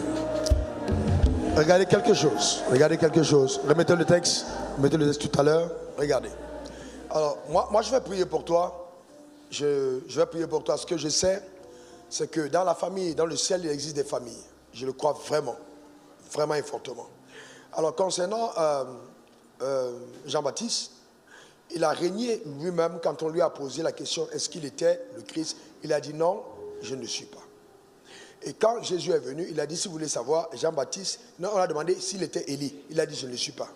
Regardez quelque chose. Regardez quelque chose. Remettez le texte. Remettez le texte tout à l'heure. Regardez. Alors, moi je vais prier pour toi. Je vais prier pour toi. Ce que je sais, c'est que dans la famille, dans le ciel, il existe des familles. Je le crois vraiment. Vraiment et fortement. Alors, concernant Jean-Baptiste, il a régné lui-même quand on lui a posé la question, est-ce qu'il était le Christ? Il a dit non, je ne le suis pas. Et quand Jésus est venu, il a dit, si vous voulez savoir, Jean-Baptiste, non, on a demandé s'il était Élie. Il a dit, je ne le suis pas.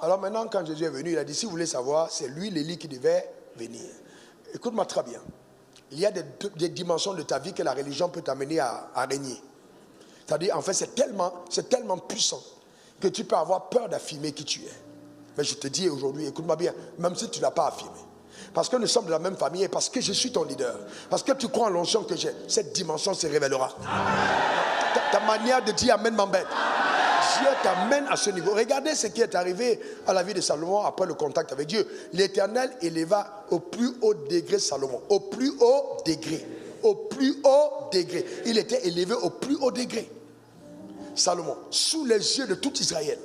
Alors maintenant, quand Jésus est venu, il a dit, si vous voulez savoir, c'est lui l'Élie qui devait venir. Écoute-moi très bien. Il y a des dimensions de ta vie que la religion peut t'amener à régner. C'est-à-dire, en fait, c'est tellement puissant que tu peux avoir peur d'affirmer qui tu es. Mais je te dis aujourd'hui, écoute-moi bien, même si tu ne l'as pas affirmé. Parce que nous sommes de la même famille et parce que je suis ton leader. Parce que tu crois en l'onction que j'ai. Cette dimension se révélera. Ta manière de dire Amen m'embête. Dieu t'amène à ce niveau. Regardez ce qui est arrivé à la vie de Salomon après le contact avec Dieu. L'Éternel éleva au plus haut degré Salomon. Au plus haut degré. Au plus haut degré. Il était élevé au plus haut degré. Salomon, sous les yeux de tout Israël.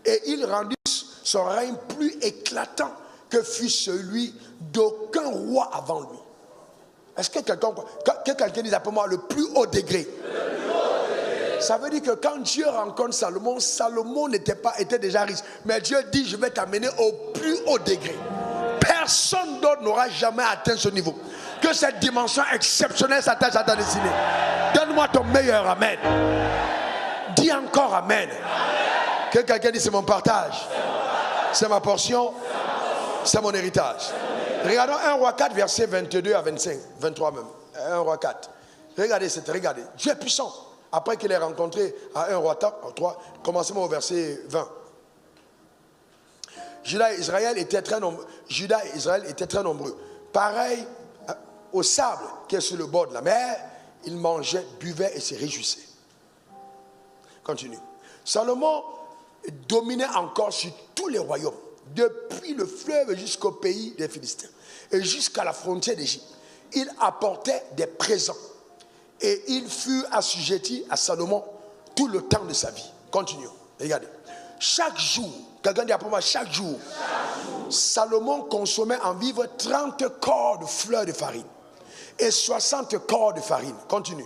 Et il rendit son règne plus éclatant que fut celui d'aucun roi avant lui. Est-ce que quelqu'un dit après moi le plus haut degré? Ça veut dire que quand Dieu rencontre Salomon, Salomon était déjà riche. Mais Dieu dit, je vais t'amener au plus haut degré. Personne d'autre n'aura jamais atteint ce niveau. Que cette dimension exceptionnelle s'attache à ta destinée. Donne-moi ton meilleur Amen. Dis encore Amen. Que quelqu'un dit, c'est mon partage. C'est ma portion. C'est mon héritage. Regardons 1 Roi 4, verset 22 à 25, 23 même. 1 Roi 4. Regardez. Dieu est puissant. Après qu'il ait rencontré à 1 Roi 3, commencez-moi au verset 20. Juda et Israël étaient très nombreux. Pareil au sable qui est sur le bord de la mer, ils mangeaient, buvaient et se réjouissaient. Continue. Salomon dominait encore sur tous les royaumes, depuis le fleuve jusqu'au pays des Philistins et jusqu'à la frontière d'Égypte. Il apportait des présents et il fut assujetti à Salomon tout le temps de sa vie. Continuons. Regardez. Chaque jour, quelqu'un dit après moi, chaque jour, Salomon consommait en vivre 30 corps de fleurs de farine et 60 corps de farine. Continue.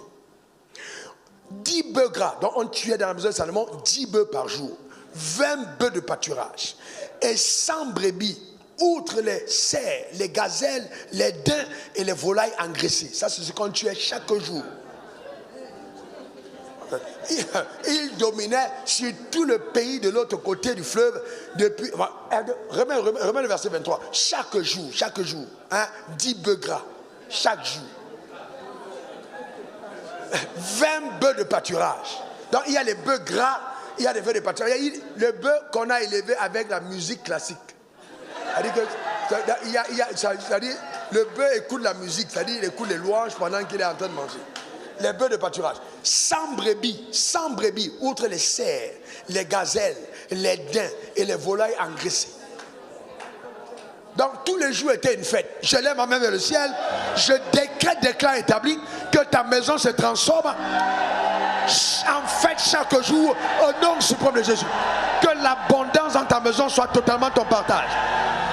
10 bœufs gras, dont on tuait dans la maison de Salomon 10 bœufs par jour, 20 bœufs de pâturage et 100 brebis, outre les cerfs, les gazelles, les daims et les volailles engraissées. Ça, c'est ce qu'on tuait chaque jour. Il dominait sur tout le pays de l'autre côté du fleuve depuis. Remets le verset 23. Chaque jour, 10 bœufs gras, chaque jour. 20 bœufs de pâturage. Donc il y a les bœufs gras, il y a les bœufs de pâturage. Il y a le bœuf qu'on a élevé avec la musique classique. C'est-à-dire, le bœuf écoute la musique, c'est-à-dire il écoute les louanges pendant qu'il est en train de manger. Les bœufs de pâturage. 100 brebis, outre les cerfs, les gazelles, les daims et les volailles engraissées. Donc tous les jours étaient une fête. Je lève ma main vers le ciel. Je déclare établi que ta maison se transforme en fête chaque jour au nom suprême de Jésus. Que l'abondance dans ta maison soit totalement ton partage.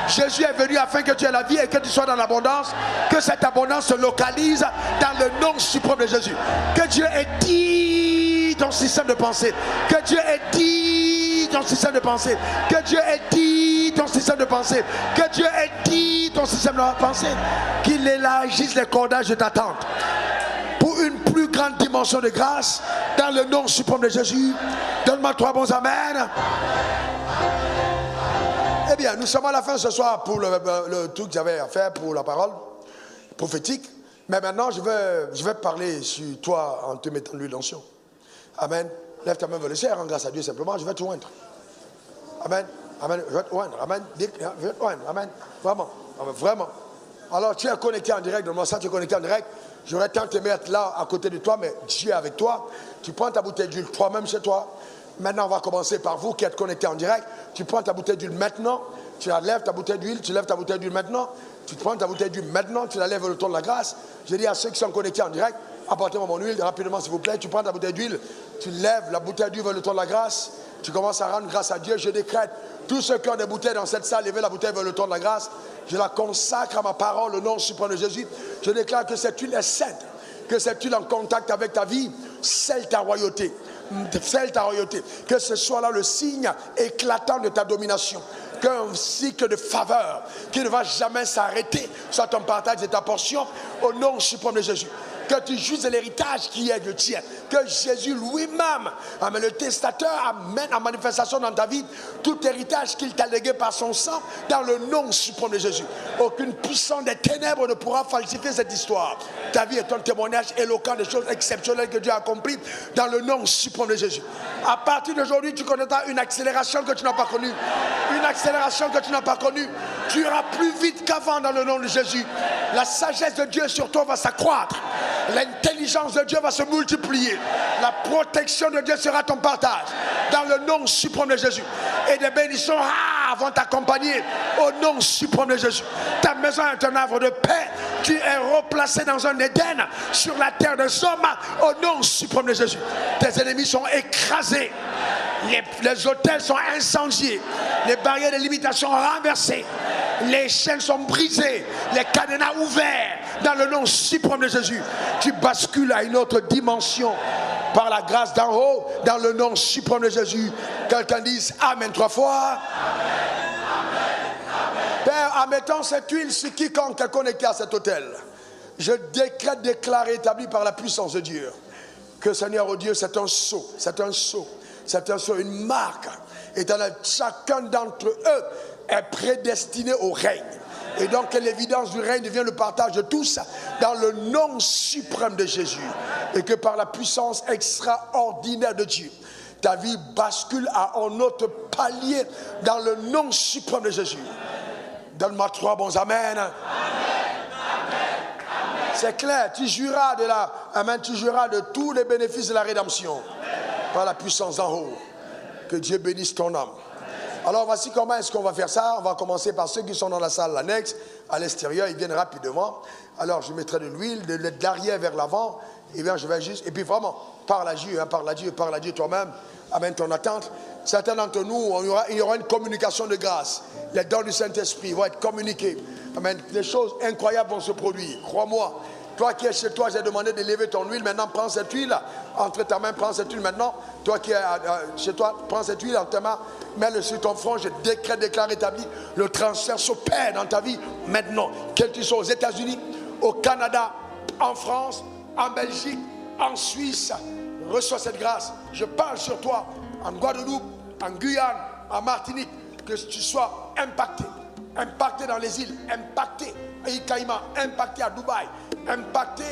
Jésus est venu afin que tu aies la vie et que tu sois dans l'abondance. Que cette abondance se localise dans le nom suprême de Jésus. Que Dieu ait dit ton système de pensée. Que Dieu ait dit ton système de pensée. Que Dieu ait dit ton système de pensée. Que Dieu ait dit ton système de pensée. Qu'il élargisse les cordages de ta tente pour une plus grande dimension de grâce dans le nom suprême de Jésus. Donne-moi 3 bons amen. Eh bien, nous sommes à la fin ce soir pour le truc que j'avais à faire pour la parole prophétique. Mais maintenant, je vais parler sur toi en te mettant l'huile d'onction. Amen. Lève ta main vers le ciel, rends grâce à Dieu simplement. Je vais te oindre. Amen. Amen. Je vais te oindre. Amen. Je vais te oindre. Amen. Vraiment. Amen. Vraiment. Alors, tu es connecté en direct. Donne-moi ça, tu es connecté en direct. J'aurais tant aimé être là à côté de toi, mais Dieu est avec toi. Tu prends ta bouteille d'huile toi-même chez toi. Maintenant, on va commencer par vous qui êtes connectés en direct. Tu prends ta bouteille d'huile maintenant. Tu la lèves, ta bouteille d'huile. Tu lèves ta bouteille d'huile maintenant. Tu prends ta bouteille d'huile maintenant. Tu la lèves le temps de la grâce. Je dis à ceux qui sont connectés en direct, Apportez-moi mon huile, rapidement s'il vous plaît. Tu prends ta bouteille d'huile, tu lèves la bouteille d'huile vers le trône de la grâce. Tu commences à rendre grâce à Dieu. Je décrète, tous ceux qui ont des bouteilles dans cette salle, levez la bouteille vers le trône de la grâce. Je la consacre à ma parole, au nom suprême de Jésus. Je déclare que cette huile est sainte, que cette huile en contact avec ta vie scelle ta royauté. Scelle ta royauté. Que ce soit là le signe éclatant de ta domination. Qu'un cycle de faveur qui ne va jamais s'arrêter soit ton partage et ta portion au nom suprême de Jésus. Que tu juges de l'héritage qui est le tien. Que Jésus lui-même, le testateur, amène en manifestation dans ta vie tout héritage qu'il t'a légué par son sang dans le nom suprême de Jésus. Aucune puissance des ténèbres ne pourra falsifier cette histoire. Ta vie est un témoignage éloquent des choses exceptionnelles que Dieu a accomplies dans le nom suprême de Jésus. À partir d'aujourd'hui, tu connaîtras une accélération que tu n'as pas connue. Une accélération que tu n'as pas connue. Tu iras plus vite qu'avant dans le nom de Jésus. La sagesse de Dieu sur toi va s'accroître. L'intelligence de Dieu va se multiplier. La protection de Dieu sera ton partage. Dans le nom suprême de Jésus. Et des bénédictions vont t'accompagner au nom suprême de Jésus. Ta maison est un havre de paix. Tu es replacé dans un Éden sur la terre des hommes au nom suprême de Jésus. Tes ennemis sont écrasés. Les hôtels sont incendiés. Les barrières de limitation renversées. Les chaînes sont brisées. Les cadenas ouverts. Dans le nom suprême de Jésus. Tu bascules à une autre dimension. Par la grâce d'en haut. Dans le nom suprême de Jésus. Quelqu'un dise Amen 3 fois. Père, en mettant cette huile sur quiconque est connecté à cet hôtel, je décrète, déclaré, établi par la puissance de Dieu, que Seigneur, oh Dieu, c'est un sceau, c'est un sceau, c'est un sceau, une marque éternelle. Chacun d'entre eux est prédestiné au règne. Et donc que l'évidence du règne devient le partage de tous dans le nom suprême de Jésus. Et que par la puissance extraordinaire de Dieu, ta vie bascule à un autre palier dans le nom suprême de Jésus. Donne-moi 3 bons amen. Amen. C'est clair, tu jureras tu jureras de tous les bénéfices de la rédemption. Amen. Par la puissance d'en haut. Que Dieu bénisse ton âme. Alors voici comment est-ce qu'on va faire ça. On va commencer par ceux qui sont dans la salle annexe, à l'extérieur, ils viennent rapidement. Alors je mettrai de l'huile, de l'arrière vers l'avant. Et bien je vais juste, et puis vraiment, parle à Dieu toi-même. Amène ton attente. Certains d'entre nous, il y aura une communication de grâce. Les dons du Saint-Esprit vont être communiqués. Amen. Des choses incroyables vont se produire. Crois-moi. Toi qui es chez toi, j'ai demandé de lever ton huile. Maintenant, prends cette huile. Entre ta main, prends cette huile maintenant. Toi qui es chez toi, prends cette huile entre ta main. Mets-le sur ton front. Je déclare établi. Le transfert s'opère dans ta vie maintenant. Quel que tu sois aux États-Unis, au Canada, en France, en Belgique, en Suisse. Reçois cette grâce. Je parle sur toi en Guadeloupe, en Guyane, en Martinique, que tu sois impacté dans les îles, impacté à Ikaïma, impacté à Dubaï, impacté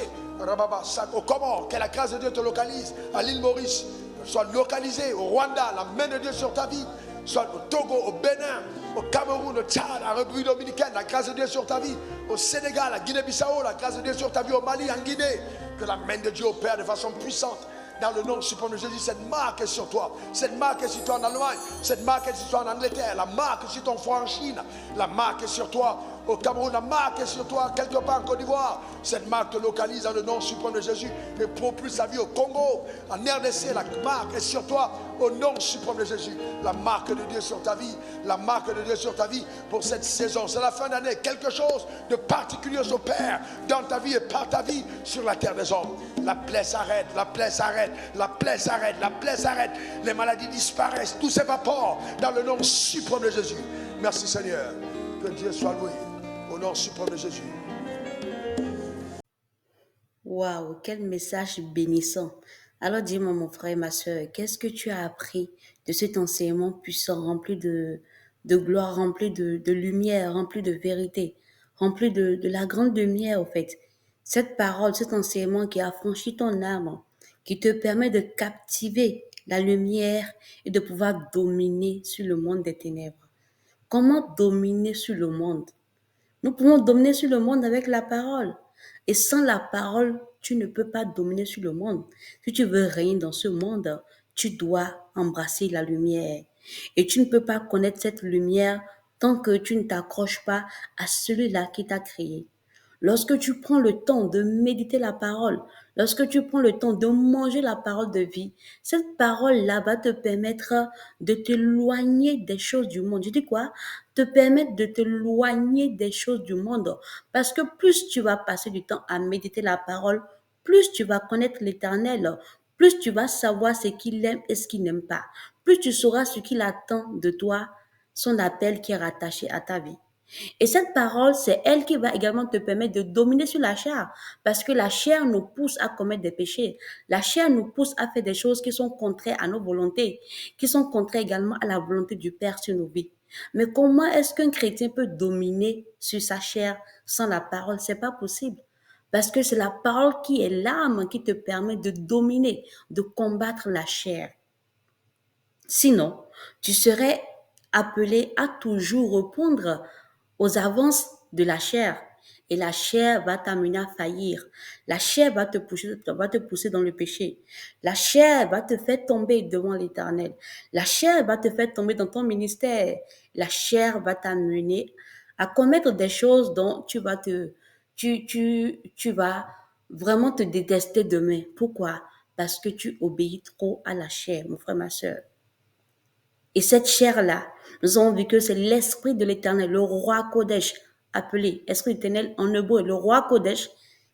au Comores, que la grâce de Dieu te localise, à l'île Maurice, sois localisé au Rwanda, la main de Dieu sur ta vie, soit au Togo, au Bénin, au Cameroun, au Tchad, à la République dominicaine, la grâce de Dieu sur ta vie, au Sénégal, à Guinée-Bissau, la grâce de Dieu sur ta vie, au Mali, en Guinée, que la main de Dieu opère de façon puissante. Dans le nom suprême de Jésus, cette marque est sur toi. Cette marque est sur toi en Allemagne. Cette marque est sur toi en Angleterre. La marque est sur ton front en Chine. La marque est sur toi au Cameroun. La marque est sur toi quelque part en Côte d'Ivoire. Cette marque te localise dans le nom suprême de Jésus. Et propulse sa vie au Congo, en RDC. La marque est sur toi au nom suprême de Jésus. La marque de Dieu sur ta vie. La marque de Dieu sur ta vie pour cette saison. C'est la fin d'année. Quelque chose de particulier s'opère dans ta vie et par ta vie sur la terre des hommes. La plaie s'arrête. La plaie s'arrête. La plaie s'arrête, la plaie s'arrête, les maladies disparaissent, tout s'évapore dans le nom suprême de Jésus. Merci Seigneur, que Dieu soit loué au nom suprême de Jésus. Waouh, quel message bénissant. Alors dis-moi mon frère et ma soeur, qu'est-ce que tu as appris de cet enseignement puissant, rempli de gloire, rempli de lumière, rempli de vérité, rempli de la grande lumière au fait. Cette parole, cet enseignement qui a franchi ton âme, qui te permet de captiver la lumière et de pouvoir dominer sur le monde des ténèbres. Comment dominer sur le monde? Nous pouvons dominer sur le monde avec la parole. Et sans la parole, tu ne peux pas dominer sur le monde. Si tu veux régner dans ce monde, tu dois embrasser la lumière. Et tu ne peux pas connaître cette lumière tant que tu ne t'accroches pas à celui-là qui t'a créé. Lorsque tu prends le temps de méditer la parole, lorsque tu prends le temps de manger la parole de vie, cette parole-là va te permettre de t'éloigner des choses du monde. Je dis quoi? Te permettre de t'éloigner des choses du monde. Parce que plus tu vas passer du temps à méditer la parole, plus tu vas connaître l'Éternel, plus tu vas savoir ce qu'il aime et ce qu'il n'aime pas. Plus tu sauras ce qu'il attend de toi, son appel qui est rattaché à ta vie. Et cette parole, c'est elle qui va également te permettre de dominer sur la chair. Parce que la chair nous pousse à commettre des péchés. La chair nous pousse à faire des choses qui sont contraires à nos volontés, qui sont contraires également à la volonté du Père sur nos vies. Mais comment est-ce qu'un chrétien peut dominer sur sa chair sans la parole? C'est pas possible. Parce que c'est la parole qui est l'arme qui te permet de dominer, de combattre la chair. Sinon, tu serais appelé à toujours répondre aux avances de la chair. Et la chair va t'amener à faillir. La chair va te pousser dans le péché. La chair va te faire tomber devant l'Éternel. La chair va te faire tomber dans ton ministère. La chair va t'amener à commettre des choses dont tu vas vraiment te détester demain. Pourquoi? Parce que tu obéis trop à la chair, mon frère, ma soeur. Et cette chair-là, nous avons vu que c'est l'esprit de l'Éternel, le roi Kodesh, appelé esprit éternel en hébreu, le roi Kodesh,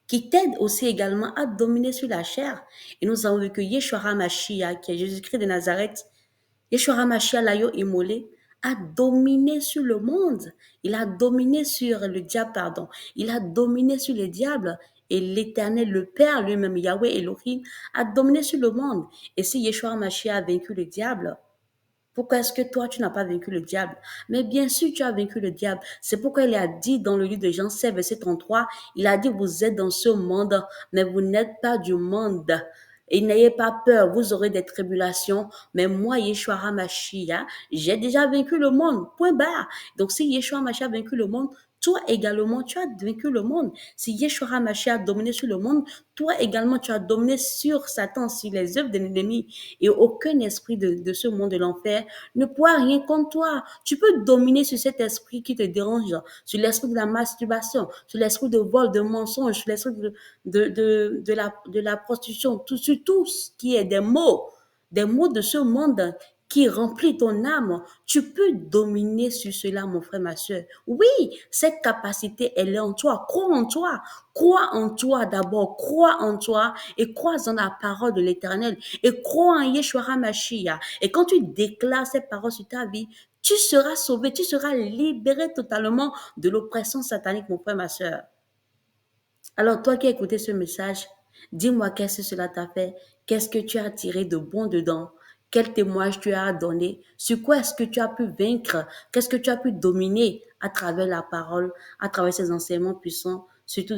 qui t'aide aussi également à dominer sur la chair. Et nous avons vu que Yeshua HaMashiach, qui est Jésus-Christ de Nazareth, Yeshua HaMashiach, l'agneau immolé, a dominé sur le monde. Il a dominé sur le diable, pardon. Il a dominé sur le diable. Et l'Éternel, le Père lui-même, Yahweh Elohim, a dominé sur le monde. Et si Yeshua HaMashiach a vaincu le diable, pourquoi est-ce que toi, tu n'as pas vaincu le diable? Mais bien sûr, tu as vaincu le diable. C'est pourquoi il a dit dans le livre de Jean 7, verset 33, il a dit, vous êtes dans ce monde, mais vous n'êtes pas du monde. Et n'ayez pas peur, vous aurez des tribulations, mais moi, Yeshua HaMashiach, j'ai déjà vaincu le monde. Point barre. Donc, si Yeshua HaMashiach a vaincu le monde, toi également, tu as vaincu le monde. Si Yeshua HaMashiach a dominé sur le monde, toi également, tu as dominé sur Satan, sur les œuvres de l'ennemi. Et aucun esprit de ce monde de l'enfer ne pourra rien contre toi. Tu peux dominer sur cet esprit qui te dérange, sur l'esprit de la masturbation, sur l'esprit de vol, de mensonge, sur l'esprit de la prostitution, sur tout ce qui est des mots de ce monde qui remplit ton âme. Tu peux dominer sur cela, mon frère, ma soeur. Oui, cette capacité, elle est en toi. Crois en toi. Crois en toi d'abord. Crois en toi et crois en la parole de l'Éternel. Et crois en Yeshua HaMashiach. Et quand tu déclares cette parole sur ta vie, tu seras sauvé, tu seras libéré totalement de l'oppression satanique, mon frère, ma soeur. Alors, toi qui as écouté ce message, dis-moi qu'est-ce que cela t'a fait, qu'est-ce que tu as tiré de bon dedans, quel témoignage tu as donné, sur quoi est-ce que tu as pu vaincre, qu'est-ce que tu as pu dominer à travers la parole, à travers ces enseignements puissants, surtout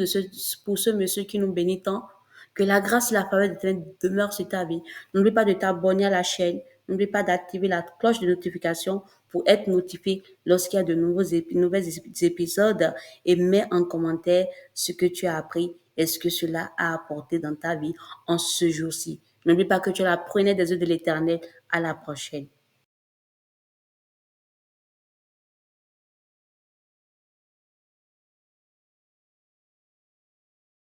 pour ce monsieur qui nous bénit tant. Que la grâce et la faveur de Dieu demeurent sur ta vie. N'oublie pas de t'abonner à la chaîne. N'oublie pas d'activer la cloche de notification pour être notifié lorsqu'il y a de nouveaux épisodes et mets en commentaire ce que tu as appris et ce que cela a apporté dans ta vie en ce jour-ci. N'oublie pas que tu es la première des œuvres de l'Éternel. À la prochaine.